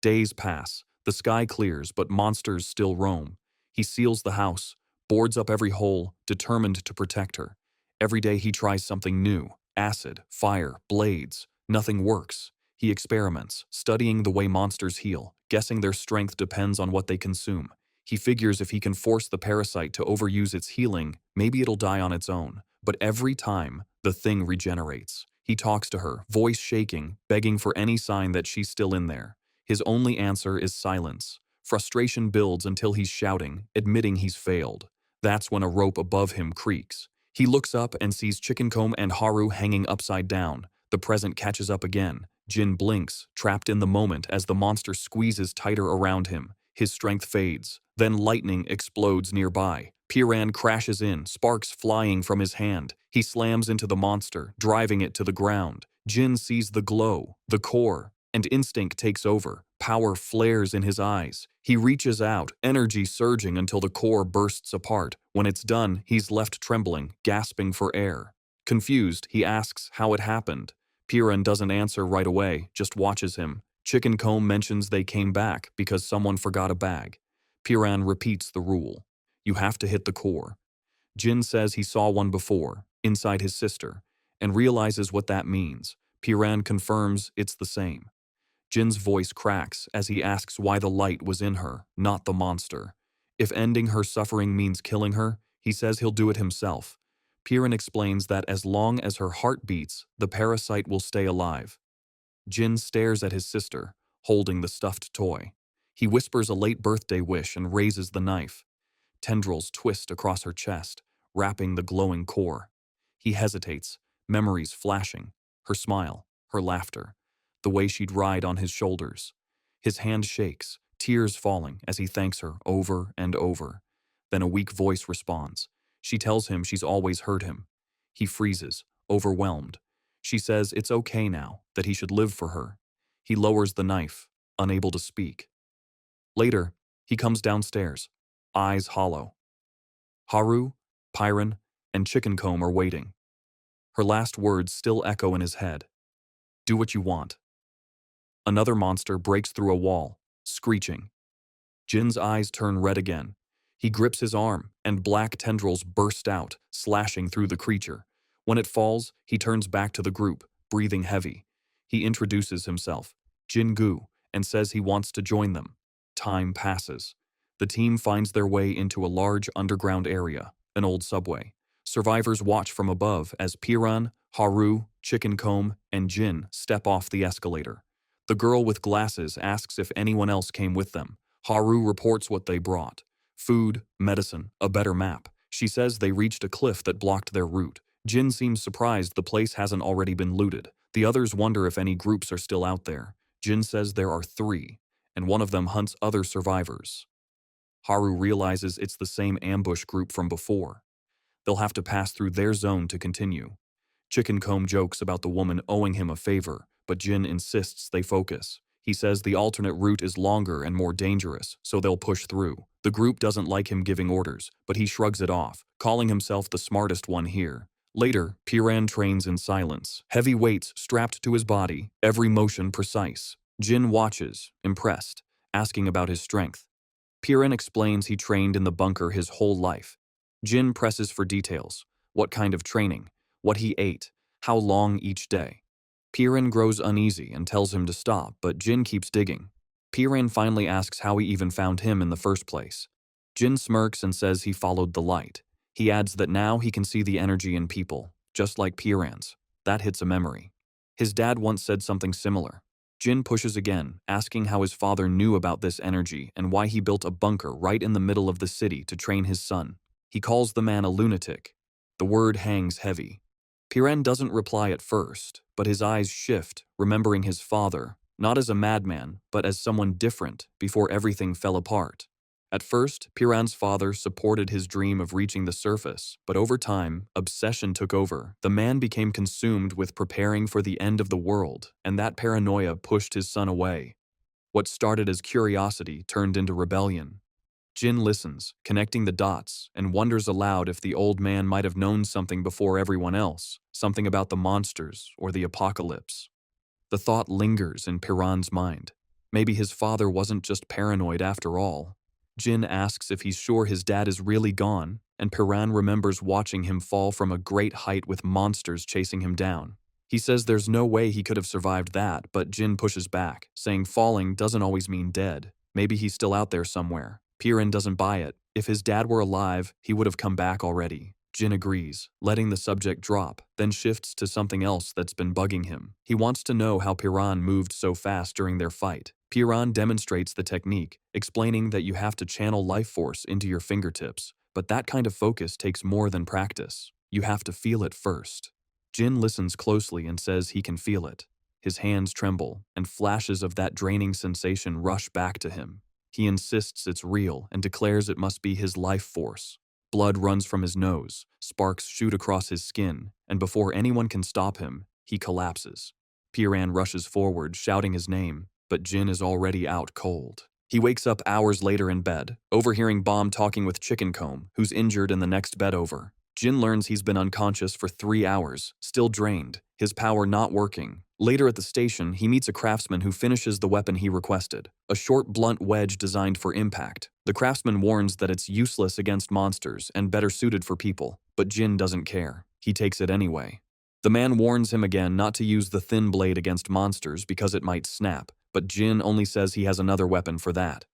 Days pass. The sky clears, but monsters still roam. He seals the house, boards up every hole, determined to protect her. Every day he tries something new. Acid, fire, blades. Nothing works. He experiments, studying the way monsters heal, guessing their strength depends on what they consume. He figures if he can force the parasite to overuse its healing, maybe it'll die on its own. But every time, the thing regenerates. He talks to her, voice shaking, begging for any sign that she's still in there. His only answer is silence. Frustration builds until he's shouting, admitting he's failed. That's when a rope above him creaks. He looks up and sees Chicken Comb and Haru hanging upside down. The present catches up again. Jin blinks, trapped in the moment as the monster squeezes tighter around him. His strength fades. Then lightning explodes nearby. Piran crashes in, sparks flying from his hand. He slams into the monster, driving it to the ground. Jin sees the glow, the core, and instinct takes over. Power flares in his eyes. He reaches out, energy surging until the core bursts apart. When it's done, he's left trembling, gasping for air. Confused, he asks how it happened. Piran doesn't answer right away, just watches him. Chicken Comb mentions they came back because someone forgot a bag. Piran repeats the rule. You have to hit the core. Jin says he saw one before, inside his sister, and realizes what that means. Piran confirms it's the same. Jin's voice cracks as he asks why the light was in her, not the monster. If ending her suffering means killing her, he says he'll do it himself. Piran explains that as long as her heart beats, the parasite will stay alive. Jin stares at his sister, holding the stuffed toy. He whispers a late birthday wish and raises the knife. Tendrils twist across her chest, wrapping the glowing core. He hesitates, memories flashing, her smile, her laughter, the way she'd ride on his shoulders. His hand shakes, tears falling as he thanks her over and over. Then a weak voice responds. She tells him she's always heard him. He freezes, overwhelmed. She says it's okay now, that he should live for her. He lowers the knife, unable to speak. Later, he comes downstairs, eyes hollow. Haru, Piran, and Chicken Comb are waiting. Her last words still echo in his head. Do what you want. Another monster breaks through a wall, screeching. Jin's eyes turn red again. He grips his arm, and black tendrils burst out, slashing through the creature. When it falls, he turns back to the group, breathing heavy. He introduces himself, Jin Gu, and says he wants to join them. Time passes. The team finds their way into a large underground area, an old subway. Survivors watch from above as Piran, Haru, Chicken Comb, and Jin step off the escalator. The girl with glasses asks if anyone else came with them. Haru reports what they brought. Food, medicine, a better map. She says they reached a cliff that blocked their route. Jin seems surprised the place hasn't already been looted. The others wonder if any groups are still out there. Jin says there are 3, and one of them hunts other survivors. Haru realizes it's the same ambush group from before. They'll have to pass through their zone to continue. Chicken Comb jokes about the woman owing him a favor, but Jin insists they focus. He says the alternate route is longer and more dangerous, so they'll push through. The group doesn't like him giving orders, but he shrugs it off, calling himself the smartest one here. Later, Piran trains in silence, heavy weights strapped to his body, every motion precise. Jin watches, impressed, asking about his strength. Piran explains he trained in the bunker his whole life. Jin presses for details. What kind of training? What he ate? How long each day? Piran grows uneasy and tells him to stop, but Jin keeps digging. Piran finally asks how he even found him in the first place. Jin smirks and says he followed the light. He adds that now he can see the energy in people, just like Piran's. That hits a memory. His dad once said something similar. Jin pushes again, asking how his father knew about this energy and why he built a bunker right in the middle of the city to train his son. He calls the man a lunatic. The word hangs heavy. Piran doesn't reply at first, but his eyes shift, remembering his father, not as a madman, but as someone different before everything fell apart. At first, Piran's father supported his dream of reaching the surface, but over time, obsession took over. The man became consumed with preparing for the end of the world, and that paranoia pushed his son away. What started as curiosity turned into rebellion. Jin listens, connecting the dots, and wonders aloud if the old man might have known something before everyone else, something about the monsters or the apocalypse. The thought lingers in Piran's mind. Maybe his father wasn't just paranoid after all. Jin asks if he's sure his dad is really gone, and Piran remembers watching him fall from a great height with monsters chasing him down. He says there's no way he could have survived that, but Jin pushes back, saying falling doesn't always mean dead. Maybe he's still out there somewhere. Piran doesn't buy it. If his dad were alive, he would have come back already. Jin agrees, letting the subject drop, then shifts to something else that's been bugging him. He wants to know how Piran moved so fast during their fight. Piran demonstrates the technique, explaining that you have to channel life force into your fingertips, but that kind of focus takes more than practice. You have to feel it first. Jin listens closely and says he can feel it. His hands tremble, and flashes of that draining sensation rush back to him. He insists it's real and declares it must be his life force. Blood runs from his nose, sparks shoot across his skin, and before anyone can stop him, he collapses. Piran rushes forward, shouting his name, but Jin is already out cold. He wakes up hours later in bed, overhearing Bomb talking with Chicken Comb, who's injured in the next bed over. Jin learns he's been unconscious for 3 hours, still drained, his power not working. Later at the station, he meets a craftsman who finishes the weapon he requested, a short blunt wedge designed for impact. The craftsman warns that it's useless against monsters and better suited for people, but Jin doesn't care. He takes it anyway. The man warns him again not to use the thin blade against monsters because it might snap, but Jin only says he has another weapon for that.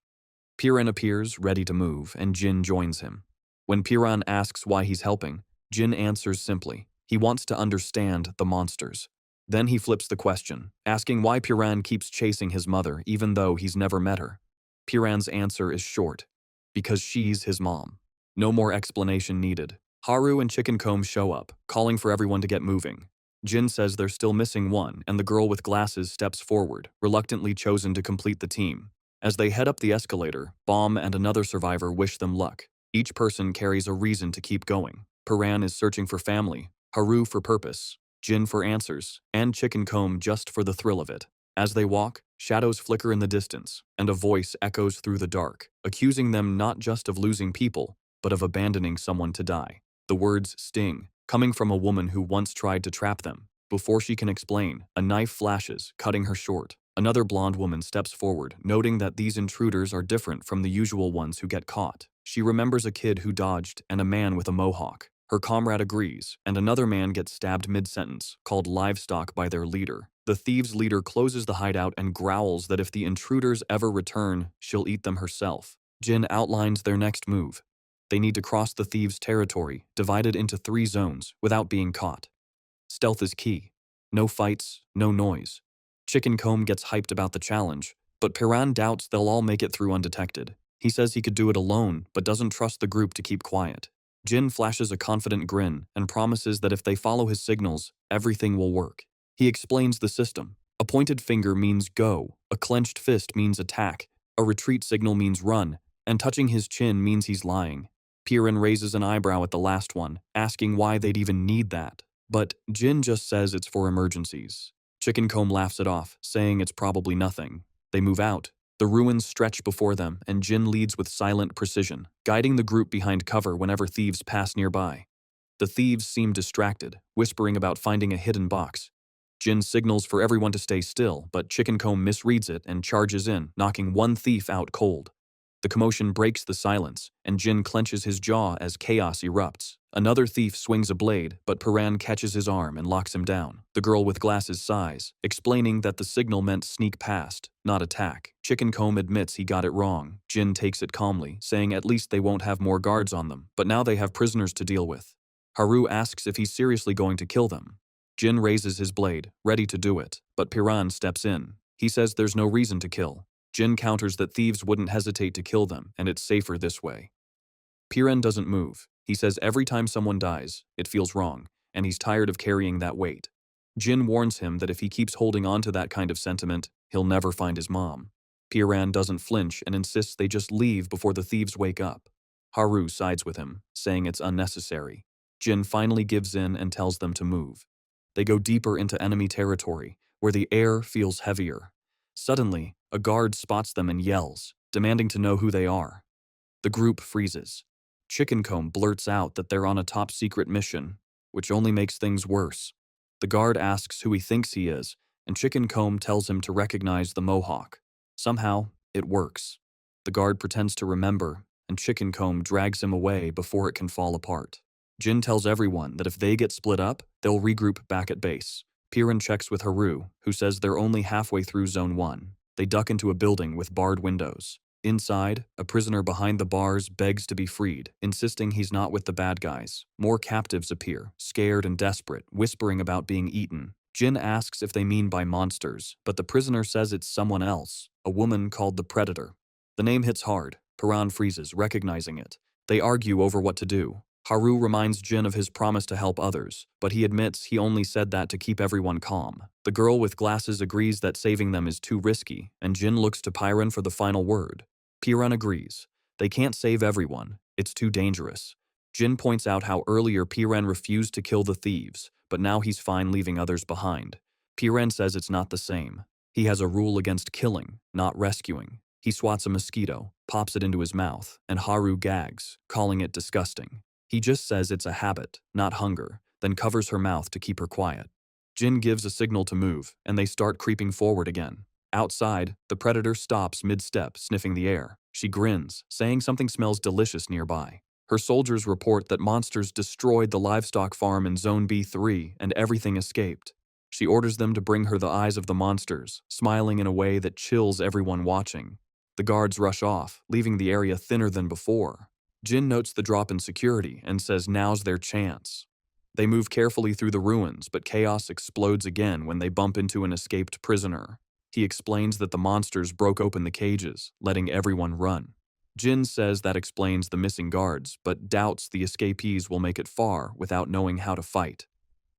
Piran appears, ready to move, and Jin joins him. When Piran asks why he's helping, Jin answers simply. He wants to understand the monsters. Then he flips the question, asking why Piran keeps chasing his mother even though he's never met her. Piran's answer is short. Because she's his mom. No more explanation needed. Haru and Chicken Comb show up, calling for everyone to get moving. Jin says they're still missing one, and the girl with glasses steps forward, reluctantly chosen to complete the team. As they head up the escalator, Bomb and another survivor wish them luck. Each person carries a reason to keep going. Piran is searching for family, Haru for purpose, Jin for answers, and Chicken Comb just for the thrill of it. As they walk, shadows flicker in the distance, and a voice echoes through the dark, accusing them not just of losing people, but of abandoning someone to die. The words sting, coming from a woman who once tried to trap them. Before she can explain, a knife flashes, cutting her short. Another blonde woman steps forward, noting that these intruders are different from the usual ones who get caught. She remembers a kid who dodged and a man with a mohawk. Her comrade agrees, and another man gets stabbed mid-sentence, called livestock by their leader. The thieves' leader closes the hideout and growls that if the intruders ever return, she'll eat them herself. Jin outlines their next move. They need to cross the thieves' territory, divided into 3 zones, without being caught. Stealth is key. No fights, no noise. Chicken Comb gets hyped about the challenge, but Piran doubts they'll all make it through undetected. He says he could do it alone, but doesn't trust the group to keep quiet. Jin flashes a confident grin and promises that if they follow his signals, everything will work. He explains the system. A pointed finger means go, a clenched fist means attack, a retreat signal means run, and touching his chin means he's lying. Piran raises an eyebrow at the last one, asking why they'd even need that. But Jin just says it's for emergencies. Chicken Comb laughs it off, saying it's probably nothing. They move out. The ruins stretch before them, and Jin leads with silent precision, guiding the group behind cover whenever thieves pass nearby. The thieves seem distracted, whispering about finding a hidden box. Jin signals for everyone to stay still, but Chicken Comb misreads it and charges in, knocking one thief out cold. The commotion breaks the silence, and Jin clenches his jaw as chaos erupts. Another thief swings a blade, but Piran catches his arm and locks him down. The girl with glasses sighs, explaining that the signal meant sneak past, not attack. Chicken Comb admits he got it wrong. Jin takes it calmly, saying at least they won't have more guards on them, but now they have prisoners to deal with. Haru asks if he's seriously going to kill them. Jin raises his blade, ready to do it, but Piran steps in. He says there's no reason to kill. Jin counters that thieves wouldn't hesitate to kill them, and it's safer this way. Piran doesn't move. He says every time someone dies, it feels wrong, and he's tired of carrying that weight. Jin warns him that if he keeps holding on to that kind of sentiment, he'll never find his mom. Piran doesn't flinch and insists they just leave before the thieves wake up. Haru sides with him, saying it's unnecessary. Jin finally gives in and tells them to move. They go deeper into enemy territory, where the air feels heavier. Suddenly, a guard spots them and yells, demanding to know who they are. The group freezes. Chicken Comb blurts out that they're on a top-secret mission, which only makes things worse. The guard asks who he thinks he is, and Chicken Comb tells him to recognize the mohawk. Somehow, it works. The guard pretends to remember, and Chicken Comb drags him away before it can fall apart. Jin tells everyone that if they get split up, they'll regroup back at base. Piran checks with Haru, who says they're only halfway through Zone 1. They duck into a building with barred windows. Inside, a prisoner behind the bars begs to be freed, insisting he's not with the bad guys. More captives appear, scared and desperate, whispering about being eaten. Jin asks if they mean by monsters, but the prisoner says it's someone else, a woman called the Predator. The name hits hard. Piran freezes, recognizing it. They argue over what to do. Haru reminds Jin of his promise to help others, but he admits he only said that to keep everyone calm. The girl with glasses agrees that saving them is too risky, and Jin looks to Piran for the final word. Piran agrees. They can't save everyone. It's too dangerous. Jin points out how earlier Piran refused to kill the thieves, but now he's fine leaving others behind. Piran says it's not the same. He has a rule against killing, not rescuing. He swats a mosquito, pops it into his mouth, and Haru gags, calling it disgusting. He just says it's a habit, not hunger, then covers her mouth to keep her quiet. Jin gives a signal to move, and they start creeping forward again. Outside, the predator stops mid-step, sniffing the air. She grins, saying something smells delicious nearby. Her soldiers report that monsters destroyed the livestock farm in Zone B3 and everything escaped. She orders them to bring her the eyes of the monsters, smiling in a way that chills everyone watching. The guards rush off, leaving the area thinner than before. Jin notes the drop in security and says now's their chance. They move carefully through the ruins, but chaos explodes again when they bump into an escaped prisoner. He explains that the monsters broke open the cages, letting everyone run. Jin says that explains the missing guards, but doubts the escapees will make it far without knowing how to fight.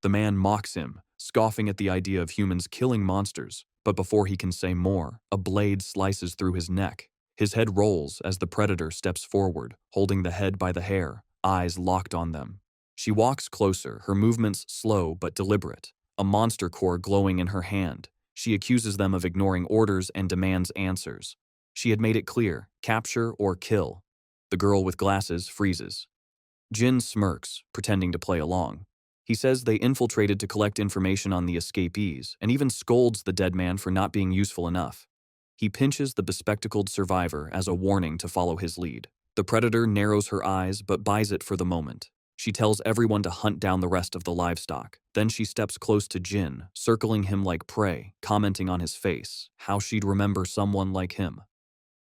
The man mocks him, scoffing at the idea of humans killing monsters, but before he can say more, a blade slices through his neck. His head rolls as the predator steps forward, holding the head by the hair, eyes locked on them. She walks closer, her movements slow but deliberate, a monster core glowing in her hand. She accuses them of ignoring orders and demands answers. She had made it clear, capture or kill. The girl with glasses freezes. Jin smirks, pretending to play along. He says they infiltrated to collect information on the escapees, and even scolds the dead man for not being useful enough. He pinches the bespectacled survivor as a warning to follow his lead. The predator narrows her eyes but buys it for the moment. She tells everyone to hunt down the rest of the livestock. Then she steps close to Jin, circling him like prey, commenting on his face, how she'd remember someone like him.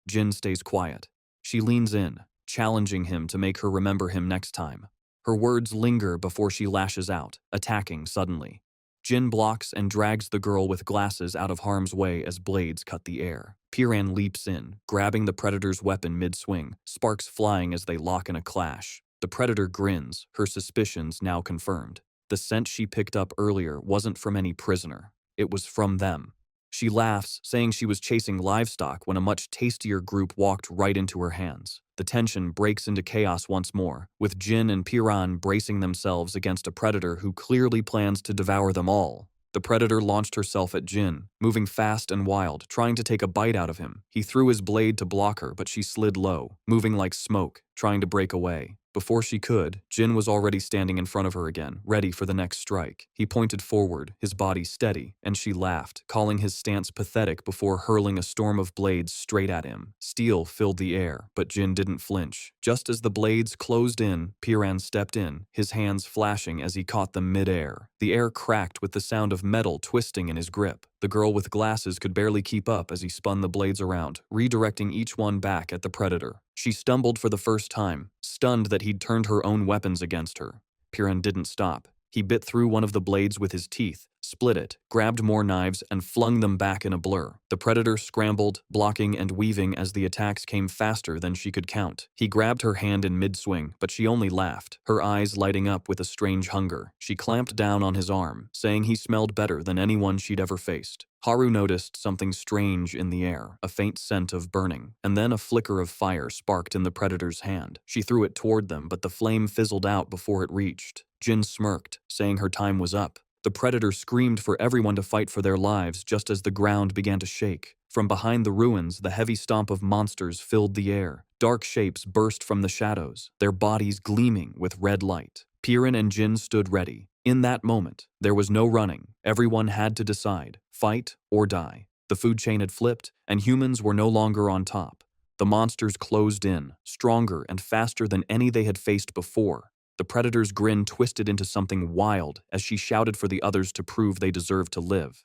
Jin stays quiet. She leans in, challenging him to make her remember him next time. Her words linger before she lashes out, attacking suddenly. Jin blocks and drags the girl with glasses out of harm's way as blades cut the air. Piran leaps in, grabbing the predator's weapon mid-swing, sparks flying as they lock in a clash. The predator grins, her suspicions now confirmed. The scent she picked up earlier wasn't from any prisoner. It was from them. She laughs, saying she was chasing livestock when a much tastier group walked right into her hands. The tension breaks into chaos once more, with Jin and Piran bracing themselves against a predator who clearly plans to devour them all. The predator launched herself at Jin, moving fast and wild, trying to take a bite out of him. He threw his blade to block her, but she slid low, moving like smoke, trying to break away. Before she could, Jin was already standing in front of her again, ready for the next strike. He pointed forward, his body steady, and she laughed, calling his stance pathetic before hurling a storm of blades straight at him. Steel filled the air, but Jin didn't flinch. Just as the blades closed in, Piran stepped in, his hands flashing as he caught them mid-air. The air cracked with the sound of metal twisting in his grip. The girl with glasses could barely keep up as he spun the blades around, redirecting each one back at the predator. She stumbled for the first time, stunned that he'd turned her own weapons against her. Piran didn't stop. He bit through one of the blades with his teeth, split it, grabbed more knives, and flung them back in a blur. The predator scrambled, blocking and weaving as the attacks came faster than she could count. He grabbed her hand in mid-swing, but she only laughed, her eyes lighting up with a strange hunger. She clamped down on his arm, saying he smelled better than anyone she'd ever faced. Haru noticed something strange in the air, a faint scent of burning, and then a flicker of fire sparked in the predator's hand. She threw it toward them, but the flame fizzled out before it reached. Jin smirked, saying her time was up. The predator screamed for everyone to fight for their lives just as the ground began to shake. From behind the ruins, the heavy stomp of monsters filled the air. Dark shapes burst from the shadows, their bodies gleaming with red light. Piran and Jin stood ready. In that moment, there was no running. Everyone had to decide, fight or die. The food chain had flipped, and humans were no longer on top. The monsters closed in, stronger and faster than any they had faced before. The predator's grin twisted into something wild as she shouted for the others to prove they deserved to live.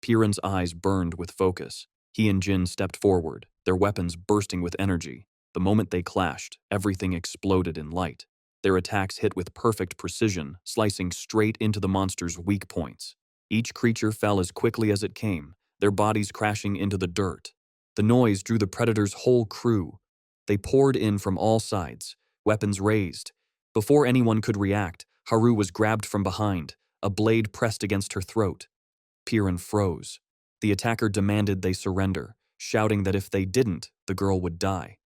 Piran's eyes burned with focus. He and Jin stepped forward, their weapons bursting with energy. The moment they clashed, everything exploded in light. Their attacks hit with perfect precision, slicing straight into the monster's weak points. Each creature fell as quickly as it came, their bodies crashing into the dirt. The noise drew the predator's whole crew. They poured in from all sides, weapons raised. Before anyone could react, Haru was grabbed from behind, a blade pressed against her throat. Piran froze. The attacker demanded they surrender, shouting that if they didn't, the girl would die.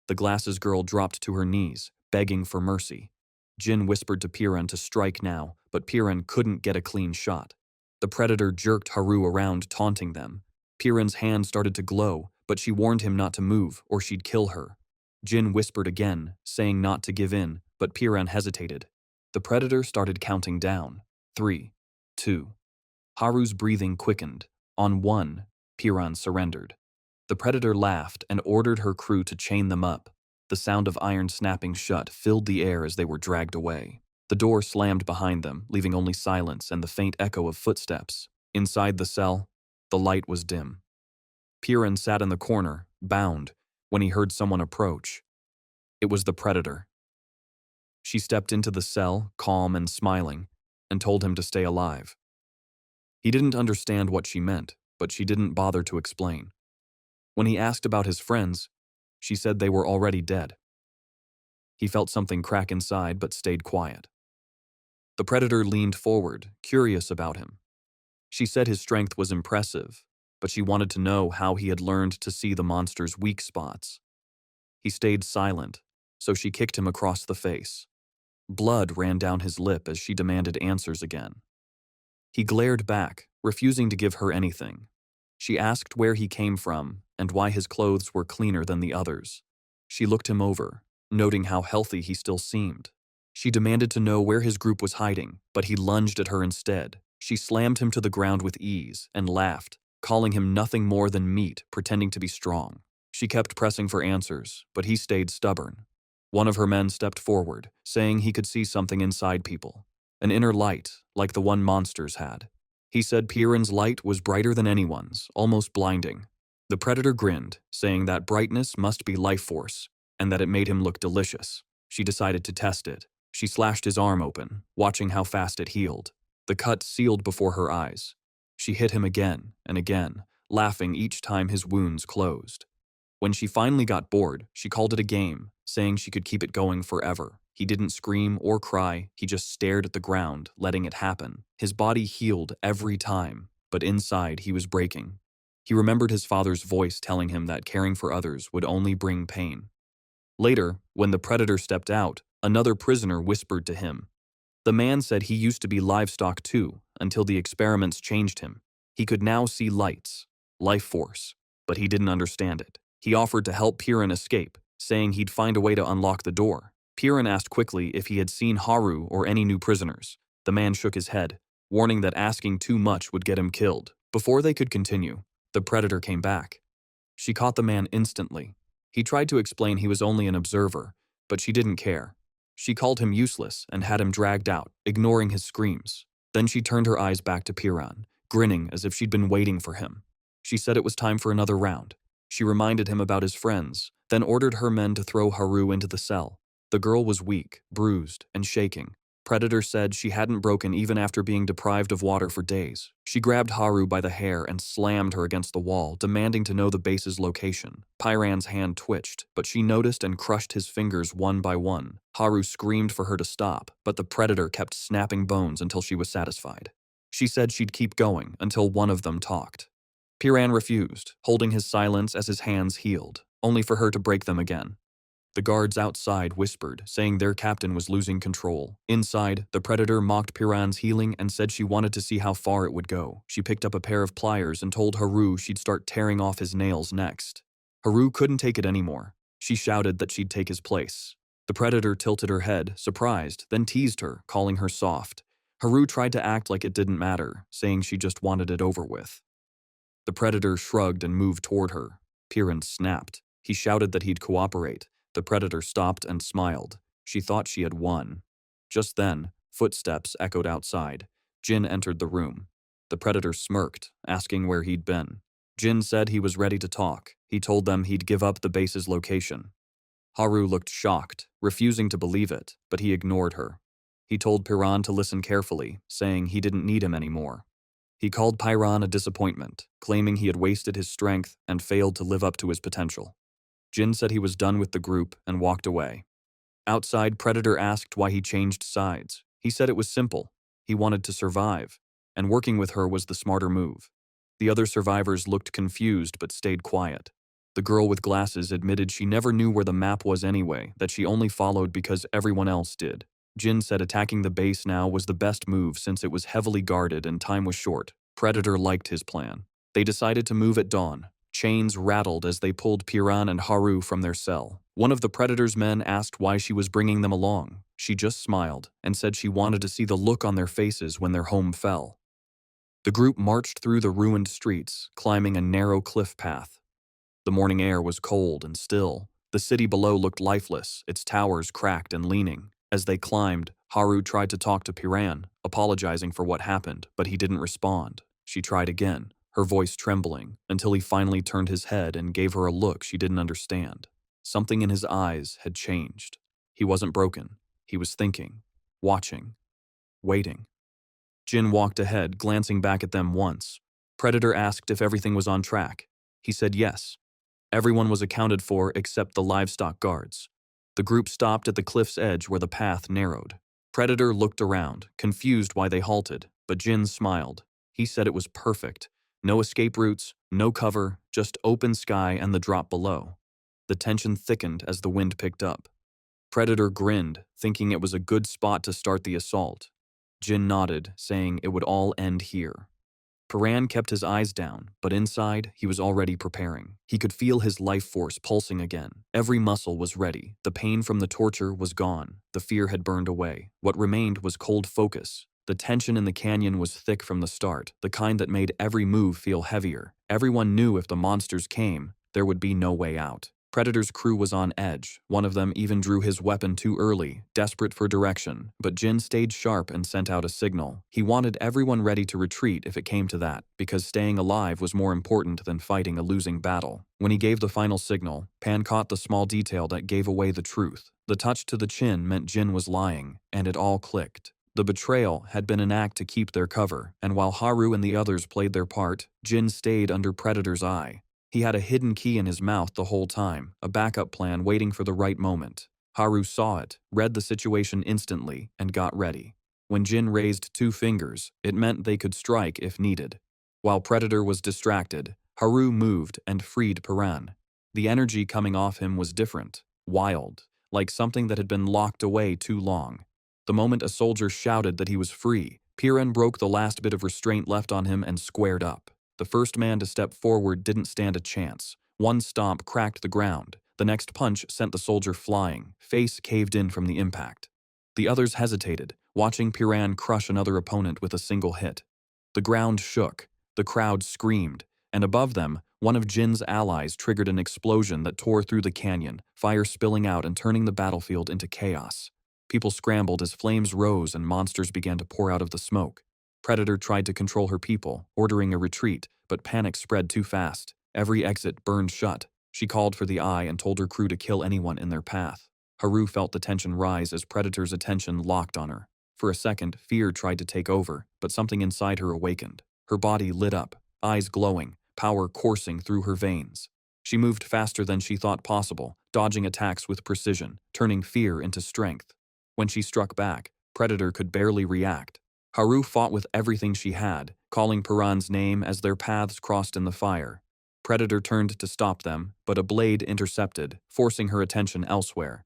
The glasses girl dropped to her knees, begging for mercy. Jin whispered to Piran to strike now, but Piran couldn't get a clean shot. The predator jerked Haru around, taunting them. Piran's hand started to glow, but she warned him not to move or she'd kill her. Jin whispered again, saying not to give in, but Piran hesitated. The predator started counting down. 3, 2. Haru's breathing quickened. On 1, Piran surrendered. The predator laughed and ordered her crew to chain them up. The sound of iron snapping shut filled the air as they were dragged away. The door slammed behind them, leaving only silence and the faint echo of footsteps. Inside the cell, the light was dim. Piran sat in the corner, bound, when he heard someone approach. It was the predator. She stepped into the cell, calm and smiling, and told him to stay alive. He didn't understand what she meant, but she didn't bother to explain. When he asked about his friends, she said they were already dead. He felt something crack inside but stayed quiet. The predator leaned forward, curious about him. She said his strength was impressive, but she wanted to know how he had learned to see the monster's weak spots. He stayed silent, so she kicked him across the face. Blood ran down his lip as she demanded answers again. He glared back, refusing to give her anything. She asked where he came from and why his clothes were cleaner than the others. She looked him over, noting how healthy he still seemed. She demanded to know where his group was hiding, but he lunged at her instead. She slammed him to the ground with ease and laughed, calling him nothing more than meat, pretending to be strong. She kept pressing for answers, but he stayed stubborn. One of her men stepped forward, saying he could see something inside people, an inner light, like the one monsters had. He said Piran's light was brighter than anyone's, almost blinding. The predator grinned, saying that brightness must be life force, and that it made him look delicious. She decided to test it. She slashed his arm open, watching how fast it healed. The cut sealed before her eyes. She hit him again and again, laughing each time his wounds closed. When she finally got bored, she called it a game, saying she could keep it going forever. He didn't scream or cry, he just stared at the ground, letting it happen. His body healed every time, but inside he was breaking. He remembered his father's voice telling him that caring for others would only bring pain. Later, when the predator stepped out, another prisoner whispered to him. The man said he used to be livestock too, until the experiments changed him. He could now see lights, life force, but he didn't understand it. He offered to help Piran escape, saying he'd find a way to unlock the door. Piran asked quickly if he had seen Haru or any new prisoners. The man shook his head, warning that asking too much would get him killed. Before they could continue, the predator came back. She caught the man instantly. He tried to explain he was only an observer, but she didn't care. She called him useless and had him dragged out, ignoring his screams. Then she turned her eyes back to Piran, grinning as if she'd been waiting for him. She said it was time for another round. She reminded him about his friends, then ordered her men to throw Haru into the cell. The girl was weak, bruised, and shaking. Predator said she hadn't broken even after being deprived of water for days. She grabbed Haru by the hair and slammed her against the wall, demanding to know the base's location. Piran's hand twitched, but she noticed and crushed his fingers one by one. Haru screamed for her to stop, but the predator kept snapping bones until she was satisfied. She said she'd keep going until one of them talked. Piran refused, holding his silence as his hands healed, only for her to break them again. The guards outside whispered, saying their captain was losing control. Inside, the predator mocked Piran's healing and said she wanted to see how far it would go. She picked up a pair of pliers and told Haru she'd start tearing off his nails next. Haru couldn't take it anymore. She shouted that she'd take his place. The predator tilted her head, surprised, then teased her, calling her soft. Haru tried to act like it didn't matter, saying she just wanted it over with. The predator shrugged and moved toward her. Piran snapped. He shouted that he'd cooperate. The predator stopped and smiled. She thought she had won. Just then, footsteps echoed outside. Jin entered the room. The predator smirked, asking where he'd been. Jin said he was ready to talk. He told them he'd give up the base's location. Haru looked shocked, refusing to believe it, but he ignored her. He told Piran to listen carefully, saying he didn't need him anymore. He called Piran a disappointment, claiming he had wasted his strength and failed to live up to his potential. Jin said he was done with the group and walked away. Outside, Predator asked why he changed sides. He said it was simple. He wanted to survive, and working with her was the smarter move. The other survivors looked confused but stayed quiet. The girl with glasses admitted she never knew where the map was anyway, that she only followed because everyone else did. Jin said attacking the base now was the best move since it was heavily guarded and time was short. Predator liked his plan. They decided to move at dawn. Chains rattled as they pulled Piran and Haru from their cell. One of the Predator's men asked why she was bringing them along. She just smiled and said she wanted to see the look on their faces when their home fell. The group marched through the ruined streets, climbing a narrow cliff path. The morning air was cold and still. The city below looked lifeless, its towers cracked and leaning. As they climbed, Haru tried to talk to Piran, apologizing for what happened, but he didn't respond. She tried again, her voice trembling, until he finally turned his head and gave her a look she didn't understand. Something in his eyes had changed. He wasn't broken. He was thinking, watching, waiting. Jin walked ahead, glancing back at them once. Predator asked if everything was on track. He said yes. Everyone was accounted for except the livestock guards. The group stopped at the cliff's edge where the path narrowed. Predator looked around, confused why they halted, but Jin smiled. He said it was perfect. No escape routes, no cover, just open sky and the drop below. The tension thickened as the wind picked up. Predator grinned, thinking it was a good spot to start the assault. Jin nodded, saying it would all end here. Piran kept his eyes down, but inside, he was already preparing. He could feel his life force pulsing again. Every muscle was ready. The pain from the torture was gone. The fear had burned away. What remained was cold focus. The tension in the canyon was thick from the start, the kind that made every move feel heavier. Everyone knew if the monsters came, there would be no way out. Predator's crew was on edge. One of them even drew his weapon too early, desperate for direction, but Jin stayed sharp and sent out a signal. He wanted everyone ready to retreat if it came to that, because staying alive was more important than fighting a losing battle. When he gave the final signal, Pan caught the small detail that gave away the truth. The touch to the chin meant Jin was lying, and it all clicked. The betrayal had been an act to keep their cover, and while Haru and the others played their part, Jin stayed under Predator's eye. He had a hidden key in his mouth the whole time, a backup plan waiting for the right moment. Haru saw it, read the situation instantly, and got ready. When Jin raised 2 fingers, it meant they could strike if needed. While Predator was distracted, Haru moved and freed Piran. The energy coming off him was different, wild, like something that had been locked away too long. The moment a soldier shouted that he was free, Piran broke the last bit of restraint left on him and squared up. The first man to step forward didn't stand a chance. One stomp cracked the ground. The next punch sent the soldier flying, face caved in from the impact. The others hesitated, watching Piran crush another opponent with a single hit. The ground shook, the crowd screamed, and above them, one of Jin's allies triggered an explosion that tore through the canyon, fire spilling out and turning the battlefield into chaos. People scrambled as flames rose and monsters began to pour out of the smoke. Predator tried to control her people, ordering a retreat, but panic spread too fast. Every exit burned shut. She called for the Eye and told her crew to kill anyone in their path. Haru felt the tension rise as Predator's attention locked on her. For a second, fear tried to take over, but something inside her awakened. Her body lit up, eyes glowing, power coursing through her veins. She moved faster than she thought possible, dodging attacks with precision, turning fear into strength. When she struck back, Predator could barely react. Haru fought with everything she had, calling Piran's name as their paths crossed in the fire. Predator turned to stop them, but a blade intercepted, forcing her attention elsewhere.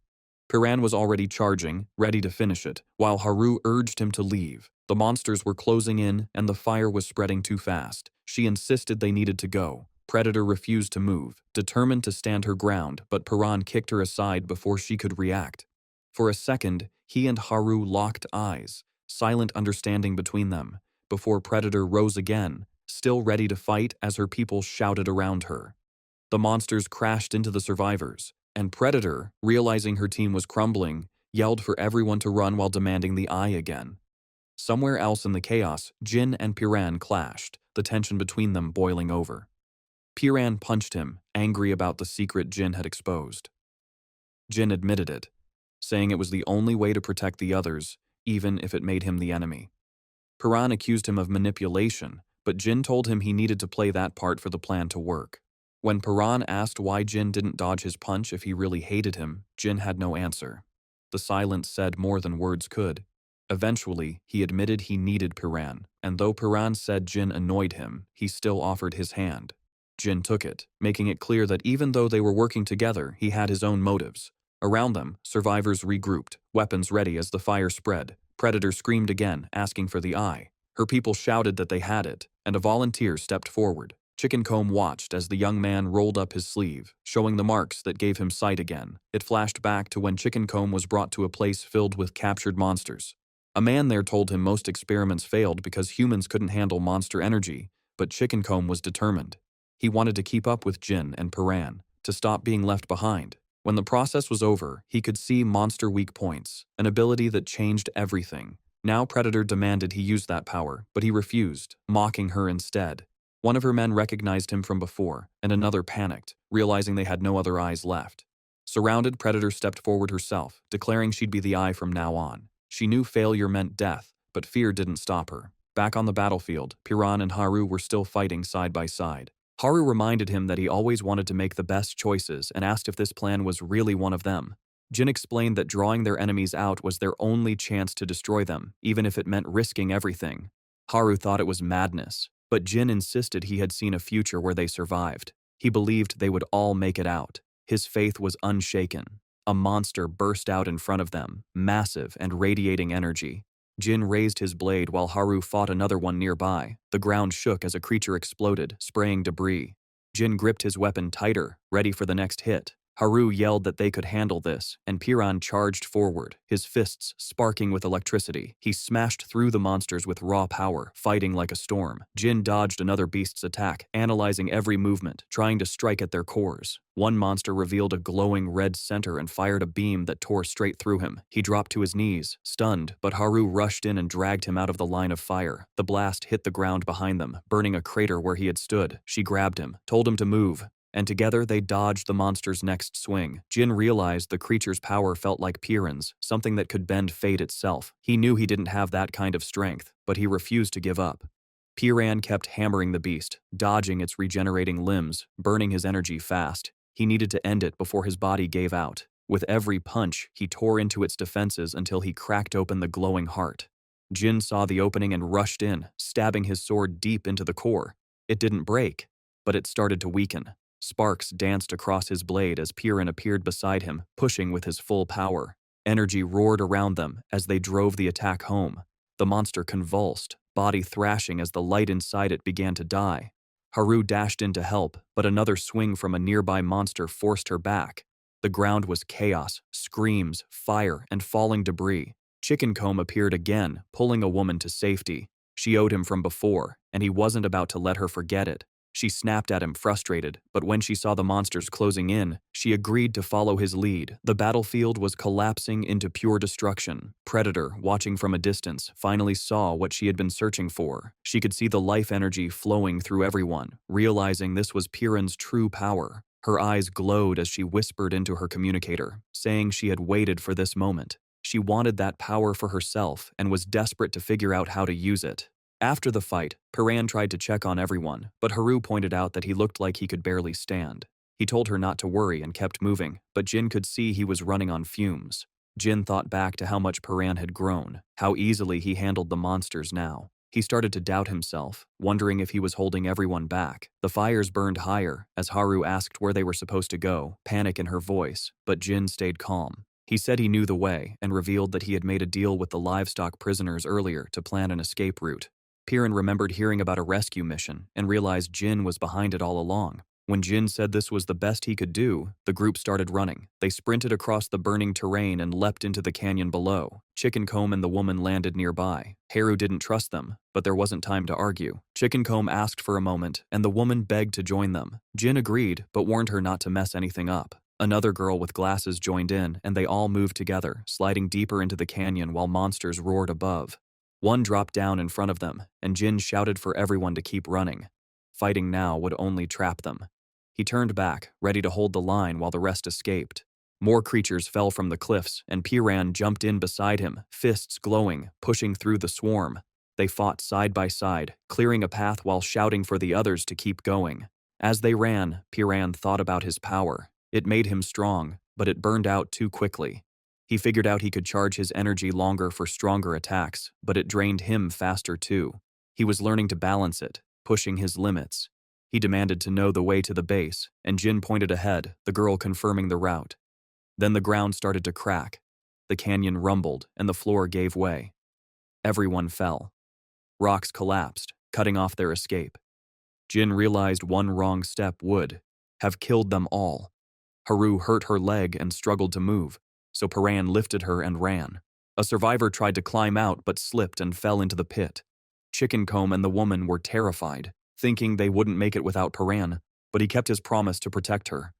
Piran was already charging, ready to finish it, while Haru urged him to leave. The monsters were closing in, and the fire was spreading too fast. She insisted they needed to go. Predator refused to move, determined to stand her ground, but Piran kicked her aside before she could react. For a second, he and Haru locked eyes, silent understanding between them, before Predator rose again, still ready to fight as her people shouted around her. The monsters crashed into the survivors, and Predator, realizing her team was crumbling, yelled for everyone to run while demanding the Eye again. Somewhere else in the chaos, Jin and Piran clashed, the tension between them boiling over. Piran punched him, angry about the secret Jin had exposed. Jin admitted it, saying it was the only way to protect the others, even if it made him the enemy. Piran accused him of manipulation, but Jin told him he needed to play that part for the plan to work. When Piran asked why Jin didn't dodge his punch if he really hated him, Jin had no answer. The silence said more than words could. Eventually, he admitted he needed Piran, and though Piran said Jin annoyed him, he still offered his hand. Jin took it, making it clear that even though they were working together, he had his own motives. Around them, survivors regrouped, weapons ready as the fire spread. Predator screamed again, asking for the Eye. Her people shouted that they had it, and a volunteer stepped forward. Chickencomb watched as the young man rolled up his sleeve, showing the marks that gave him sight again. It flashed back to when Chickencomb was brought to a place filled with captured monsters. A man there told him most experiments failed because humans couldn't handle monster energy, but Chickencomb was determined. He wanted to keep up with Jin and Piran, to stop being left behind. When the process was over, he could see monster weak points, an ability that changed everything. Now Predator demanded he use that power, but he refused, mocking her instead. One of her men recognized him from before, and another panicked, realizing they had no other eyes left. Surrounded, Predator stepped forward herself, declaring she'd be the Eye from now on. She knew failure meant death, but fear didn't stop her. Back on the battlefield, Piran and Haru were still fighting side by side. Haru reminded him that he always wanted to make the best choices and asked if this plan was really one of them. Jin explained that drawing their enemies out was their only chance to destroy them, even if it meant risking everything. Haru thought it was madness, but Jin insisted he had seen a future where they survived. He believed they would all make it out. His faith was unshaken. A monster burst out in front of them, massive and radiating energy. Jin raised his blade while Haru fought another one nearby. The ground shook as a creature exploded, spraying debris. Jin gripped his weapon tighter, ready for the next hit. Haru yelled that they could handle this, and Piran charged forward, his fists sparking with electricity. He smashed through the monsters with raw power, fighting like a storm. Jin dodged another beast's attack, analyzing every movement, trying to strike at their cores. One monster revealed a glowing red center and fired a beam that tore straight through him. He dropped to his knees, stunned, but Haru rushed in and dragged him out of the line of fire. The blast hit the ground behind them, burning a crater where he had stood. She grabbed him, told him to move, and together they dodged the monster's next swing. Jin realized the creature's power felt like Piran's, something that could bend fate itself. He knew he didn't have that kind of strength, but he refused to give up. Piran kept hammering the beast, dodging its regenerating limbs, burning his energy fast. He needed to end it before his body gave out. With every punch, he tore into its defenses until he cracked open the glowing heart. Jin saw the opening and rushed in, stabbing his sword deep into the core. It didn't break, but it started to weaken. Sparks danced across his blade as Piran appeared beside him, pushing with his full power. Energy roared around them as they drove the attack home. The monster convulsed, body thrashing as the light inside it began to die. Haru dashed in to help, but another swing from a nearby monster forced her back. The ground was chaos, screams, fire, and falling debris. Chickencomb appeared again, pulling a woman to safety. She owed him from before, and he wasn't about to let her forget it. She snapped at him, frustrated, but when she saw the monsters closing in, she agreed to follow his lead. The battlefield was collapsing into pure destruction. Predator, watching from a distance, finally saw what she had been searching for. She could see the life energy flowing through everyone, realizing this was Piran's true power. Her eyes glowed as she whispered into her communicator, saying she had waited for this moment. She wanted that power for herself and was desperate to figure out how to use it. After the fight, Piran tried to check on everyone, but Haru pointed out that he looked like he could barely stand. He told her not to worry and kept moving, but Jin could see he was running on fumes. Jin thought back to how much Piran had grown, how easily he handled the monsters now. He started to doubt himself, wondering if he was holding everyone back. The fires burned higher as Haru asked where they were supposed to go, panic in her voice, but Jin stayed calm. He said he knew the way and revealed that he had made a deal with the livestock prisoners earlier to plan an escape route. Piran remembered hearing about a rescue mission and realized Jin was behind it all along. When Jin said this was the best he could do, the group started running. They sprinted across the burning terrain and leapt into the canyon below. Chickencomb and the woman landed nearby. Haru didn't trust them, but there wasn't time to argue. Chickencomb asked for a moment, and the woman begged to join them. Jin agreed, but warned her not to mess anything up. Another girl with glasses joined in, and they all moved together, sliding deeper into the canyon while monsters roared above. One dropped down in front of them, and Jin shouted for everyone to keep running. Fighting now would only trap them. He turned back, ready to hold the line while the rest escaped. More creatures fell from the cliffs, and Piran jumped in beside him, fists glowing, pushing through the swarm. They fought side by side, clearing a path while shouting for the others to keep going. As they ran, Piran thought about his power. It made him strong, but it burned out too quickly. He figured out he could charge his energy longer for stronger attacks, but it drained him faster too. He was learning to balance it, pushing his limits. He demanded to know the way to the base, and Jin pointed ahead, the girl confirming the route. Then the ground started to crack. The canyon rumbled, and the floor gave way. Everyone fell. Rocks collapsed, cutting off their escape. Jin realized one wrong step would have killed them all. Haru hurt her leg and struggled to move, so Piran lifted her and ran. A survivor tried to climb out but slipped and fell into the pit. Chickencomb and the woman were terrified, thinking they wouldn't make it without Piran, but he kept his promise to protect her.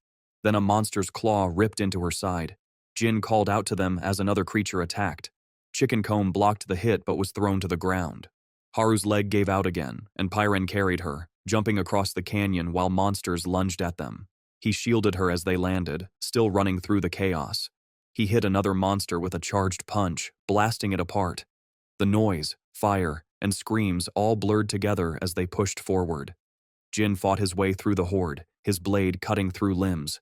Then a monster's claw ripped into her side. Jin called out to them as another creature attacked. Chickencomb blocked the hit but was thrown to the ground. Haru's leg gave out again, and Piran carried her, jumping across the canyon while monsters lunged at them. He shielded her as they landed, still running through the chaos. He hit another monster with a charged punch, blasting it apart. The noise, fire, and screams all blurred together as they pushed forward. Jin fought his way through the horde, his blade cutting through limbs.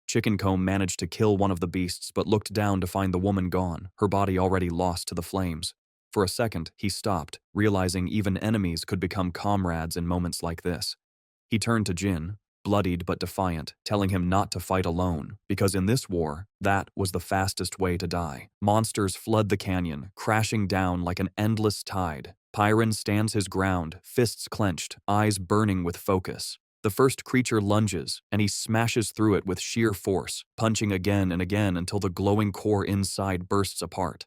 Chickencomb managed to kill one of the beasts but looked down to find the woman gone, her body already lost to the flames. For a second, he stopped, realizing even enemies could become comrades in moments like this. He turned to Jin, bloodied but defiant, telling him not to fight alone, because in this war, that was the fastest way to die. Monsters flood the canyon, crashing down like an endless tide. Piran stands his ground, fists clenched, eyes burning with focus. The first creature lunges, and he smashes through it with sheer force, punching again and again until the glowing core inside bursts apart.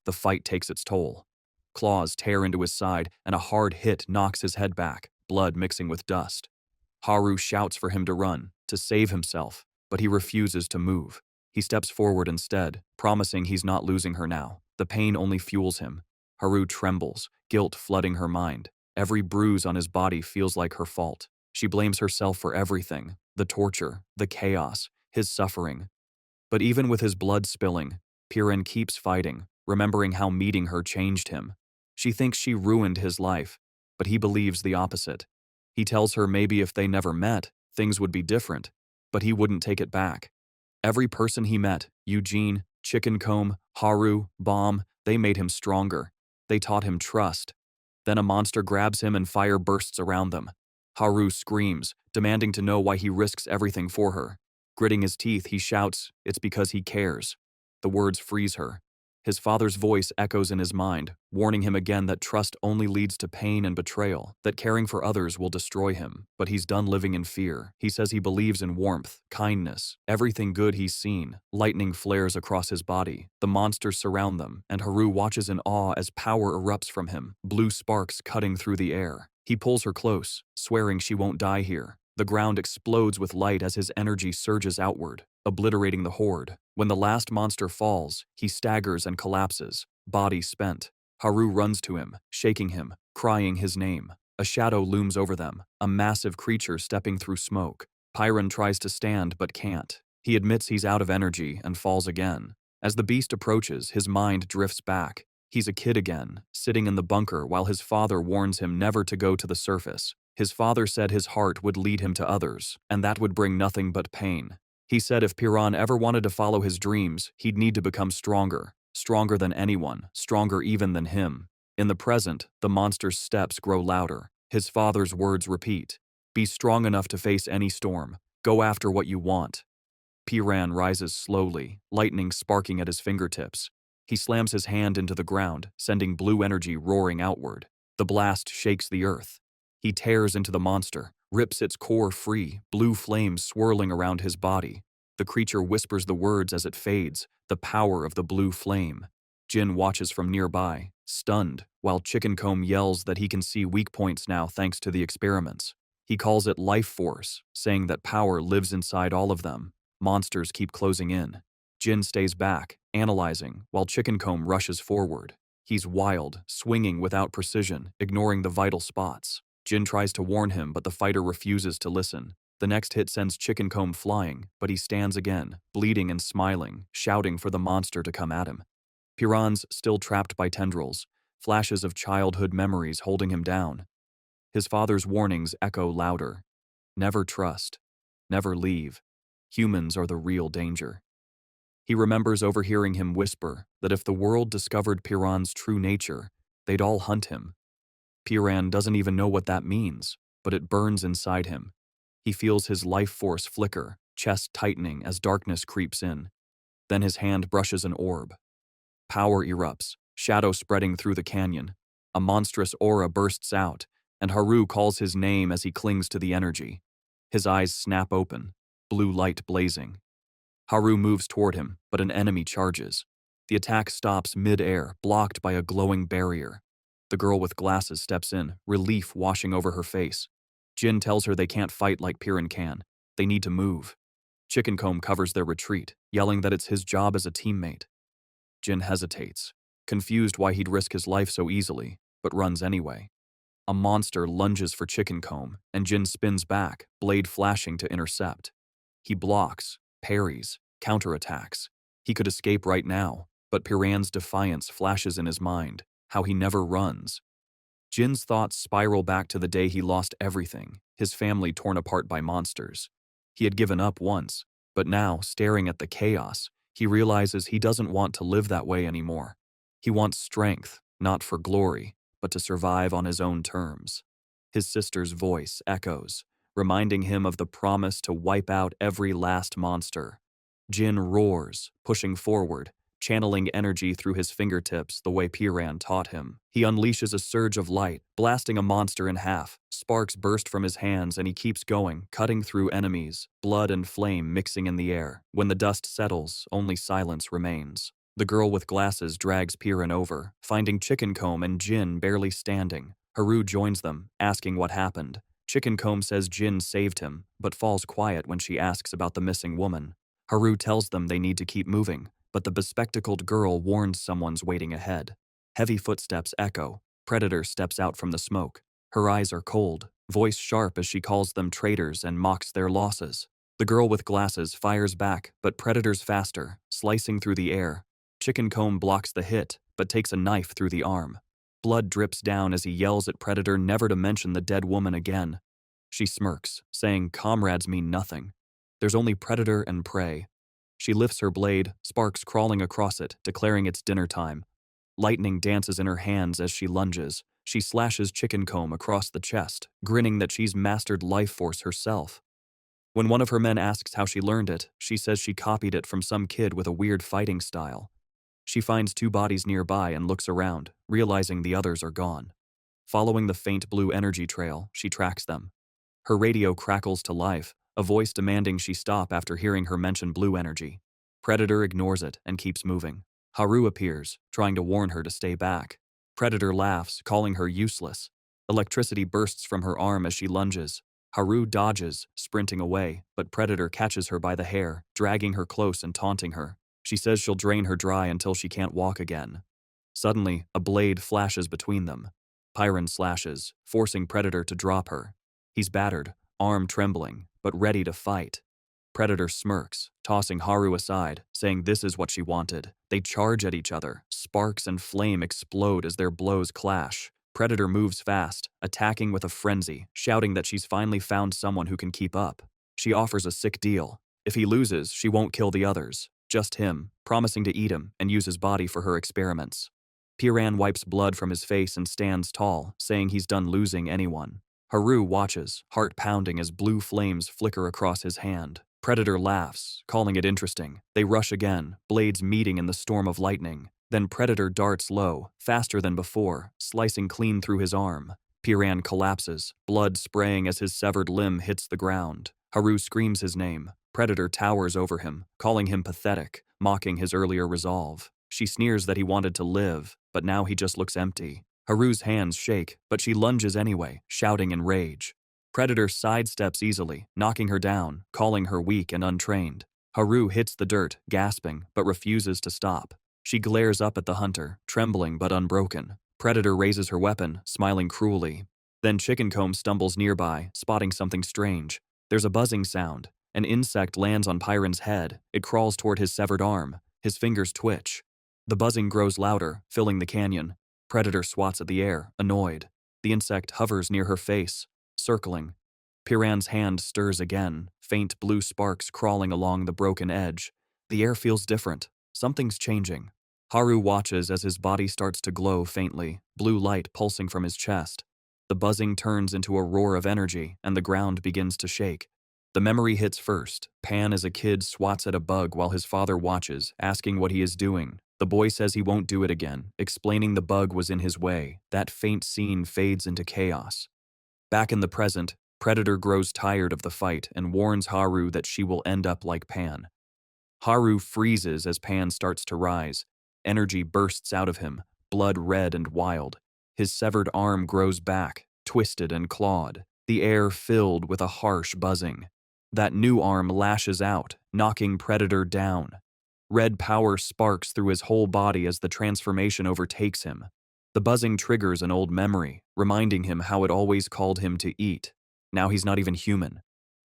The fight takes its toll. Claws tear into his side, and a hard hit knocks his head back, blood mixing with dust. Haru shouts for him to run, to save himself, but he refuses to move. He steps forward instead, promising he's not losing her now. The pain only fuels him. Haru trembles, guilt flooding her mind. Every bruise on his body feels like her fault. She blames herself for everything, the torture, the chaos, his suffering. But even with his blood spilling, Piran keeps fighting, remembering how meeting her changed him. She thinks she ruined his life, but he believes the opposite. He tells her maybe if they never met, things would be different, but he wouldn't take it back. Every person he met, Eugene, Chickencomb, Haru, Bomb, they made him stronger. They taught him trust. Then a monster grabs him and fire bursts around them. Haru screams, demanding to know why he risks everything for her. Gritting his teeth, he shouts, "It's because he cares." The words freeze her. His father's voice echoes in his mind, warning him again that trust only leads to pain and betrayal, that caring for others will destroy him. But he's done living in fear. He says he believes in warmth, kindness, everything good he's seen. Lightning flares across his body. The monsters surround them, and Haru watches in awe as power erupts from him, blue sparks cutting through the air. He pulls her close, swearing she won't die here. The ground explodes with light as his energy surges outward, obliterating the horde. When the last monster falls, he staggers and collapses, body spent. Haru runs to him, shaking him, crying his name. A shadow looms over them, a massive creature stepping through smoke. Piran tries to stand but can't. He admits he's out of energy and falls again. As the beast approaches, his mind drifts back. He's a kid again, sitting in the bunker while his father warns him never to go to the surface. His father said his heart would lead him to others, and that would bring nothing but pain. He said if Piran ever wanted to follow his dreams, he'd need to become stronger. Stronger than anyone, stronger even than him. In the present, the monster's steps grow louder. His father's words repeat. Be strong enough to face any storm. Go after what you want. Piran rises slowly, lightning sparking at his fingertips. He slams his hand into the ground, sending blue energy roaring outward. The blast shakes the earth. He tears into the monster, rips its core free, blue flames swirling around his body. The creature whispers the words as it fades, the power of the blue flame. Jin watches from nearby, stunned, while Chickencomb yells that he can see weak points now thanks to the experiments. He calls it life force, saying that power lives inside all of them. Monsters keep closing in. Jin stays back, analyzing, while Chickencomb rushes forward. He's wild, swinging without precision, ignoring the vital spots. Jin tries to warn him, but the fighter refuses to listen. The next hit sends Chickencomb flying, but he stands again, bleeding and smiling, shouting for the monster to come at him. Piran's still trapped by tendrils, flashes of childhood memories holding him down. His father's warnings echo louder. Never trust. Never leave. Humans are the real danger. He remembers overhearing him whisper that if the world discovered Piran's true nature, they'd all hunt him. Piran doesn't even know what that means, but it burns inside him. He feels his life force flicker, chest tightening as darkness creeps in. Then his hand brushes an orb. Power erupts, shadow spreading through the canyon. A monstrous aura bursts out, and Haru calls his name as he clings to the energy. His eyes snap open, blue light blazing. Haru moves toward him, but an enemy charges. The attack stops mid-air, blocked by a glowing barrier. The girl with glasses steps in, relief washing over her face. Jin tells her they can't fight like Piran can. They need to move. Chickencomb covers their retreat, yelling that it's his job as a teammate. Jin hesitates, confused why he'd risk his life so easily, but runs anyway. A monster lunges for Chickencomb, and Jin spins back, blade flashing to intercept. He blocks, parries, counterattacks. He could escape right now, but Piran's defiance flashes in his mind, how he never runs. Jin's thoughts spiral back to the day he lost everything, his family torn apart by monsters. He had given up once, but now, staring at the chaos, he realizes he doesn't want to live that way anymore. He wants strength, not for glory, but to survive on his own terms. His sister's voice echoes, reminding him of the promise to wipe out every last monster. Jin roars, pushing forward, channeling energy through his fingertips the way Piran taught him. He unleashes a surge of light, blasting a monster in half. Sparks burst from his hands and he keeps going, cutting through enemies, blood and flame mixing in the air. When the dust settles, only silence remains. The girl with glasses drags Piran over, finding Chickencomb and Jin barely standing. Haru joins them, asking what happened. Chickencomb says Jin saved him, but falls quiet when she asks about the missing woman. Haru tells them they need to keep moving, but the bespectacled girl warns someone's waiting ahead. Heavy footsteps echo. Predator steps out from the smoke. Her eyes are cold, voice sharp as she calls them traitors and mocks their losses. The girl with glasses fires back, but Predator's faster, slicing through the air. Chickencomb blocks the hit, but takes a knife through the arm. Blood drips down as he yells at Predator never to mention the dead woman again. She smirks, saying comrades mean nothing. There's only predator and prey. She lifts her blade, sparks crawling across it, declaring it's dinner time. Lightning dances in her hands as she lunges. She slashes Chickencomb across the chest, grinning that she's mastered life force herself. When one of her men asks how she learned it, she says she copied it from some kid with a weird fighting style. She finds two bodies nearby and looks around, realizing the others are gone. Following the faint blue energy trail, she tracks them. Her radio crackles to life, a voice demanding she stop after hearing her mention blue energy. Predator ignores it and keeps moving. Haru appears, trying to warn her to stay back. Predator laughs, calling her useless. Electricity bursts from her arm as she lunges. Haru dodges, sprinting away, but Predator catches her by the hair, dragging her close and taunting her. She says she'll drain her dry until she can't walk again. Suddenly, a blade flashes between them. Piran slashes, forcing Predator to drop her. He's battered, arm trembling, but ready to fight. Predator smirks, tossing Haru aside, saying this is what she wanted. They charge at each other. Sparks and flame explode as their blows clash. Predator moves fast, attacking with a frenzy, shouting that she's finally found someone who can keep up. She offers a sick deal. If he loses, she won't kill the others. Just him, promising to eat him and use his body for her experiments. Piran wipes blood from his face and stands tall, saying he's done losing anyone. Haru watches, heart pounding as blue flames flicker across his hand. Predator laughs, calling it interesting. They rush again, blades meeting in the storm of lightning. Then Predator darts low, faster than before, slicing clean through his arm. Piran collapses, blood spraying as his severed limb hits the ground. Haru screams his name. Predator towers over him, calling him pathetic, mocking his earlier resolve. She sneers that he wanted to live, but now he just looks empty. Haru's hands shake, but she lunges anyway, shouting in rage. Predator sidesteps easily, knocking her down, calling her weak and untrained. Haru hits the dirt, gasping, but refuses to stop. She glares up at the hunter, trembling but unbroken. Predator raises her weapon, smiling cruelly. Then Chickencomb stumbles nearby, spotting something strange. There's a buzzing sound. An insect lands on Piran's head. It crawls toward his severed arm. His fingers twitch. The buzzing grows louder, filling the canyon. Predator swats at the air, annoyed. The insect hovers near her face, circling. Piran's hand stirs again, faint blue sparks crawling along the broken edge. The air feels different. Something's changing. Haru watches as his body starts to glow faintly, blue light pulsing from his chest. The buzzing turns into a roar of energy, and the ground begins to shake. The memory hits first. Pan as a kid swats at a bug while his father watches, asking what he is doing. The boy says he won't do it again, explaining the bug was in his way. That faint scene fades into chaos. Back in the present, Predator grows tired of the fight and warns Haru that she will end up like Pan. Haru freezes as Pan starts to rise. Energy bursts out of him, blood red and wild. His severed arm grows back, twisted and clawed, the air filled with a harsh buzzing. That new arm lashes out, knocking Predator down. Red power sparks through his whole body as the transformation overtakes him. The buzzing triggers an old memory, reminding him how it always called him to eat. Now he's not even human.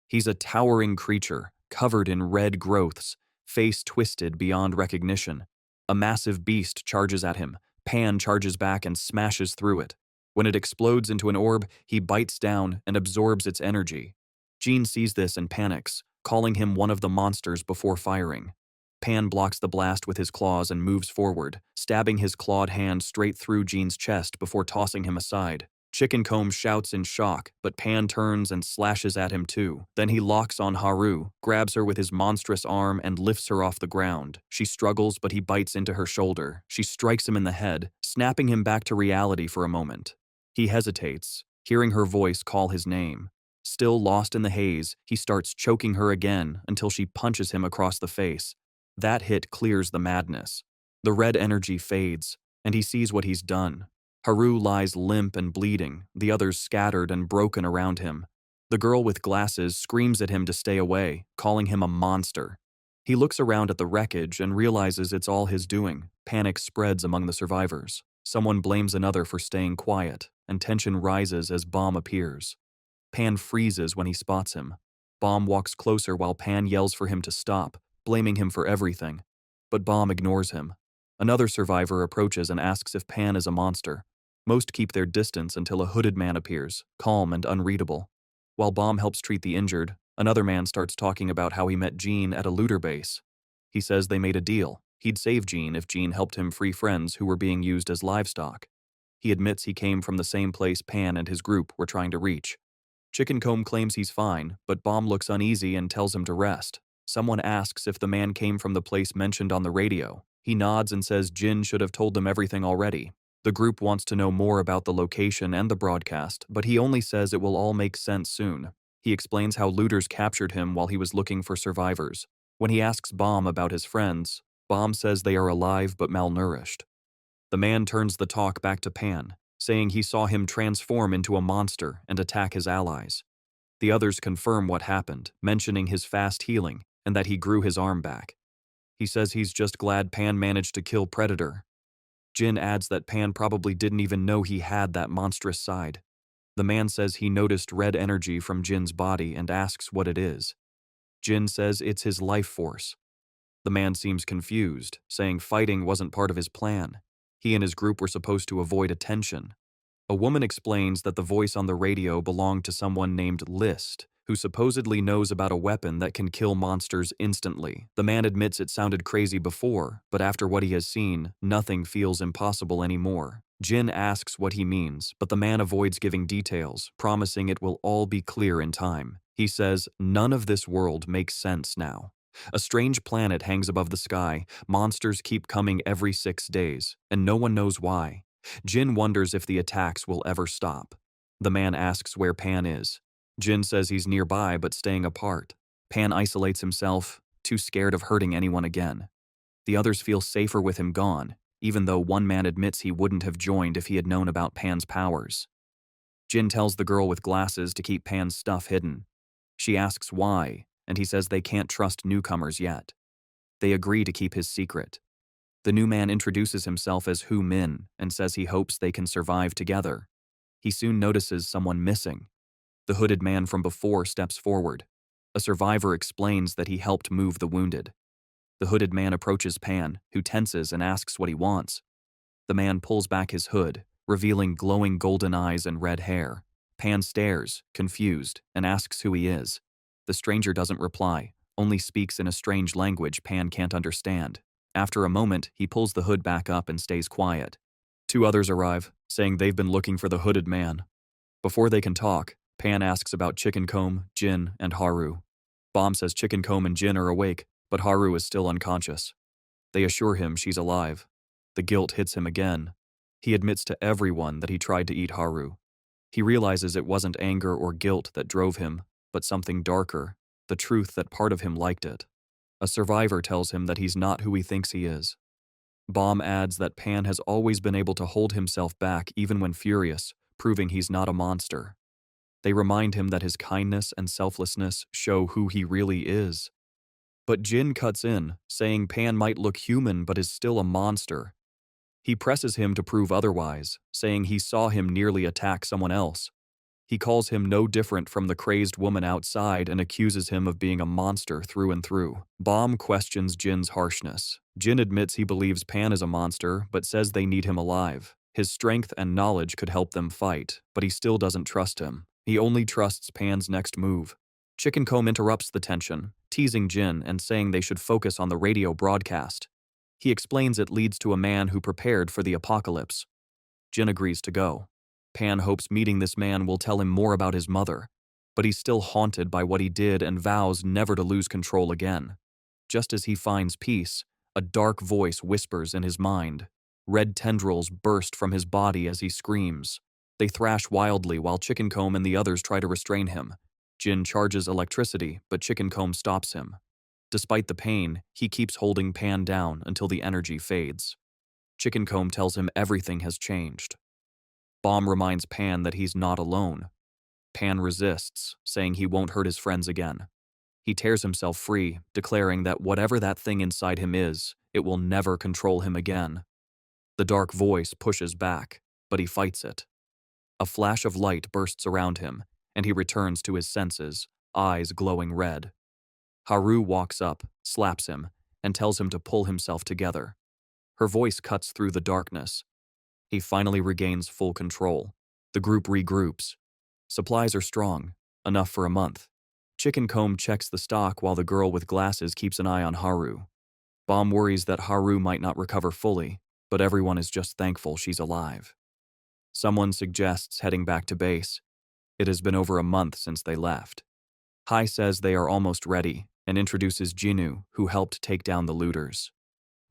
He's a towering creature, covered in red growths, face twisted beyond recognition. A massive beast charges at him. Pan charges back and smashes through it. When it explodes into an orb, he bites down and absorbs its energy. Jean sees this and panics, calling him one of the monsters before firing. Pan blocks the blast with his claws and moves forward, stabbing his clawed hand straight through Jean's chest before tossing him aside. Chickencomb shouts in shock, but Pan turns and slashes at him too. Then he locks on Haru, grabs her with his monstrous arm and lifts her off the ground. She struggles, but he bites into her shoulder. She strikes him in the head, snapping him back to reality for a moment. He hesitates, hearing her voice call his name. Still lost in the haze, he starts choking her again until she punches him across the face. That hit clears the madness. The red energy fades, and he sees what he's done. Haru lies limp and bleeding, the others scattered and broken around him. The girl with glasses screams at him to stay away, calling him a monster. He looks around at the wreckage and realizes it's all his doing. Panic spreads among the survivors. Someone blames another for staying quiet, and tension rises as Bomb appears. Pan freezes when he spots him. Bomb walks closer while Pan yells for him to stop, blaming him for everything. But Bomb ignores him. Another survivor approaches and asks if Pan is a monster. Most keep their distance until a hooded man appears, calm and unreadable. While Bomb helps treat the injured, another man starts talking about how he met Jean at a looter base. He says they made a deal. He'd save Jean if Jean helped him free friends who were being used as livestock. He admits he came from the same place Pan and his group were trying to reach. Chickencomb claims he's fine, but Bomb looks uneasy and tells him to rest. Someone asks if the man came from the place mentioned on the radio. He nods and says Jin should have told them everything already. The group wants to know more about the location and the broadcast, but he only says it will all make sense soon. He explains how looters captured him while he was looking for survivors. When he asks Bomb about his friends, Bomb says they are alive but malnourished. The man turns the talk back to Pan, saying he saw him transform into a monster and attack his allies. The others confirm what happened, mentioning his fast healing and that he grew his arm back. He says he's just glad Pan managed to kill Predator. Jin adds that Pan probably didn't even know he had that monstrous side. The man says he noticed red energy from Jin's body and asks what it is. Jin says it's his life force. The man seems confused, saying fighting wasn't part of his plan. He and his group were supposed to avoid attention. A woman explains that the voice on the radio belonged to someone named List, who supposedly knows about a weapon that can kill monsters instantly. The man admits it sounded crazy before, but after what he has seen, nothing feels impossible anymore. Jin asks what he means, but the man avoids giving details, promising it will all be clear in time. He says, none of this world makes sense now. A strange planet hangs above the sky, monsters keep coming every 6 days, and no one knows why. Jin wonders if the attacks will ever stop. The man asks where Pan is. Jin says he's nearby but staying apart. Pan isolates himself, too scared of hurting anyone again. The others feel safer with him gone, even though one man admits he wouldn't have joined if he had known about Pan's powers. Jin tells the girl with glasses to keep Pan's stuff hidden. She asks why, and he says they can't trust newcomers yet. They agree to keep his secret. The new man introduces himself as Hu Min and says he hopes they can survive together. He soon notices someone missing. The hooded man from before steps forward. A survivor explains that he helped move the wounded. The hooded man approaches Pan, who tenses and asks what he wants. The man pulls back his hood, revealing glowing golden eyes and red hair. Pan stares, confused, and asks who he is. The stranger doesn't reply, only speaks in a strange language Pan can't understand. After a moment, he pulls the hood back up and stays quiet. 2 others arrive, saying they've been looking for the hooded man. Before they can talk, Pan asks about Chickencomb, Jin, and Haru. Bomb says Chickencomb and Jin are awake, but Haru is still unconscious. They assure him she's alive. The guilt hits him again. He admits to everyone that he tried to eat Haru. He realizes it wasn't anger or guilt that drove him, but something darker, the truth that part of him liked it. A survivor tells him that he's not who he thinks he is. Baum adds that Pan has always been able to hold himself back even when furious, proving he's not a monster. They remind him that his kindness and selflessness show who he really is. But Jin cuts in, saying Pan might look human but is still a monster. He presses him to prove otherwise, saying he saw him nearly attack someone else. He calls him no different from the crazed woman outside and accuses him of being a monster through and through. Baum questions Jin's harshness. Jin admits he believes Pan is a monster, but says they need him alive. His strength and knowledge could help them fight, but he still doesn't trust him. He only trusts Pan's next move. Chicken Comb interrupts the tension, teasing Jin and saying they should focus on the radio broadcast. He explains it leads to a man who prepared for the apocalypse. Jin agrees to go. Pan hopes meeting this man will tell him more about his mother, but he's still haunted by what he did and vows never to lose control again. Just as he finds peace, a dark voice whispers in his mind. Red tendrils burst from his body as he screams. They thrash wildly while Chicken Comb and the others try to restrain him. Jin charges electricity, but Chicken Comb stops him. Despite the pain, he keeps holding Pan down until the energy fades. Chicken Comb tells him everything has changed. Baum reminds Pan that he's not alone. Pan resists, saying he won't hurt his friends again. He tears himself free, declaring that whatever that thing inside him is, it will never control him again. The dark voice pushes back, but he fights it. A flash of light bursts around him, and he returns to his senses, eyes glowing red. Haru walks up, slaps him, and tells him to pull himself together. Her voice cuts through the darkness. He finally regains full control. The group regroups. Supplies are strong, enough for a month. Chicken Comb checks the stock while the girl with glasses keeps an eye on Haru. Baum worries that Haru might not recover fully, but everyone is just thankful she's alive. Someone suggests heading back to base. It has been over a month since they left. Hai says they are almost ready and introduces Jinu, who helped take down the looters.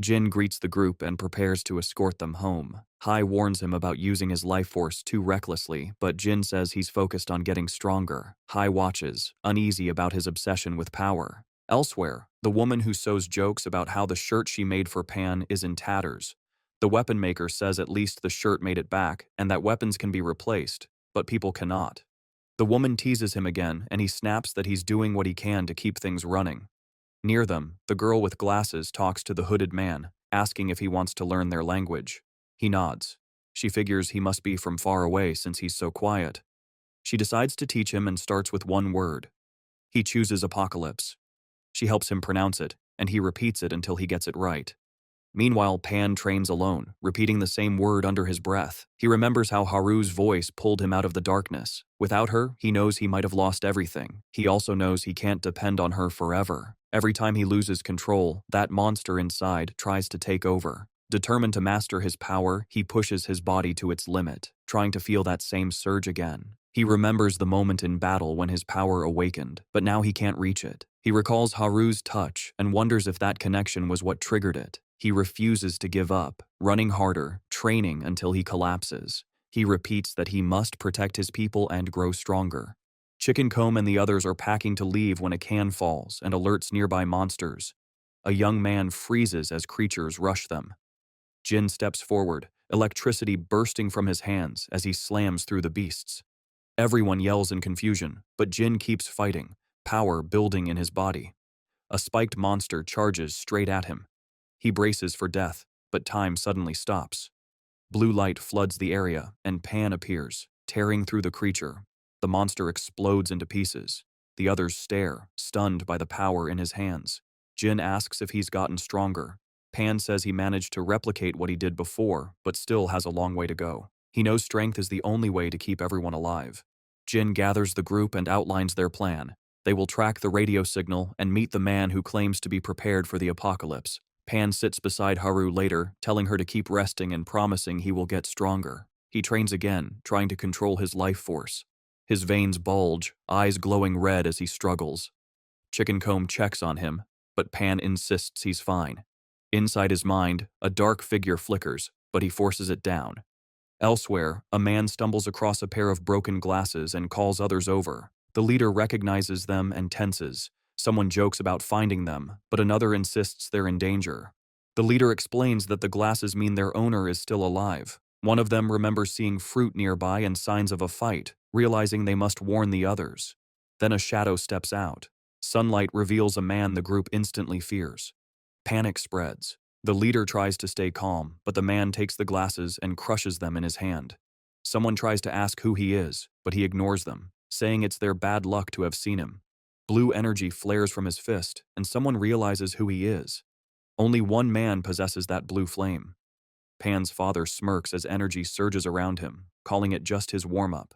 Jin greets the group and prepares to escort them home. Hai warns him about using his life force too recklessly, but Jin says he's focused on getting stronger. Hai watches, uneasy about his obsession with power. Elsewhere, the woman who sews jokes about how the shirt she made for Pan is in tatters. The weapon maker says at least the shirt made it back and that weapons can be replaced, but people cannot. The woman teases him again and he snaps that he's doing what he can to keep things running. Near them, the girl with glasses talks to the hooded man, asking if he wants to learn their language. He nods. She figures he must be from far away since he's so quiet. She decides to teach him and starts with one word. He chooses Apocalypse. She helps him pronounce it, and he repeats it until he gets it right. Meanwhile, Pan trains alone, repeating the same word under his breath. He remembers how Haru's voice pulled him out of the darkness. Without her, he knows he might have lost everything. He also knows he can't depend on her forever. Every time he loses control, that monster inside tries to take over. Determined to master his power, he pushes his body to its limit, trying to feel that same surge again. He remembers the moment in battle when his power awakened, but now he can't reach it. He recalls Haru's touch and wonders if that connection was what triggered it. He refuses to give up, running harder, training until he collapses. He repeats that he must protect his people and grow stronger. Chicken Comb and the others are packing to leave when a can falls and alerts nearby monsters. A young man freezes as creatures rush them. Jin steps forward, electricity bursting from his hands as he slams through the beasts. Everyone yells in confusion, but Jin keeps fighting, power building in his body. A spiked monster charges straight at him. He braces for death, but time suddenly stops. Blue light floods the area, and Pan appears, tearing through the creature. The monster explodes into pieces. The others stare, stunned by the power in his hands. Jin asks if he's gotten stronger. Pan says he managed to replicate what he did before, but still has a long way to go. He knows strength is the only way to keep everyone alive. Jin gathers the group and outlines their plan. They will track the radio signal and meet the man who claims to be prepared for the apocalypse. Pan sits beside Haru later, telling her to keep resting and promising he will get stronger. He trains again, trying to control his life force. His veins bulge, eyes glowing red as he struggles. Chicken Comb checks on him, but Pan insists he's fine. Inside his mind, a dark figure flickers, but he forces it down. Elsewhere, a man stumbles across a pair of broken glasses and calls others over. The leader recognizes them and tenses. Someone jokes about finding them, but another insists they're in danger. The leader explains that the glasses mean their owner is still alive. One of them remembers seeing fruit nearby and signs of a fight, realizing they must warn the others. Then a shadow steps out. Sunlight reveals a man the group instantly fears. Panic spreads. The leader tries to stay calm, but the man takes the glasses and crushes them in his hand. Someone tries to ask who he is, but he ignores them, saying it's their bad luck to have seen him. Blue energy flares from his fist, and someone realizes who he is. Only one man possesses that blue flame. Pan's father smirks as energy surges around him, calling it just his warm-up.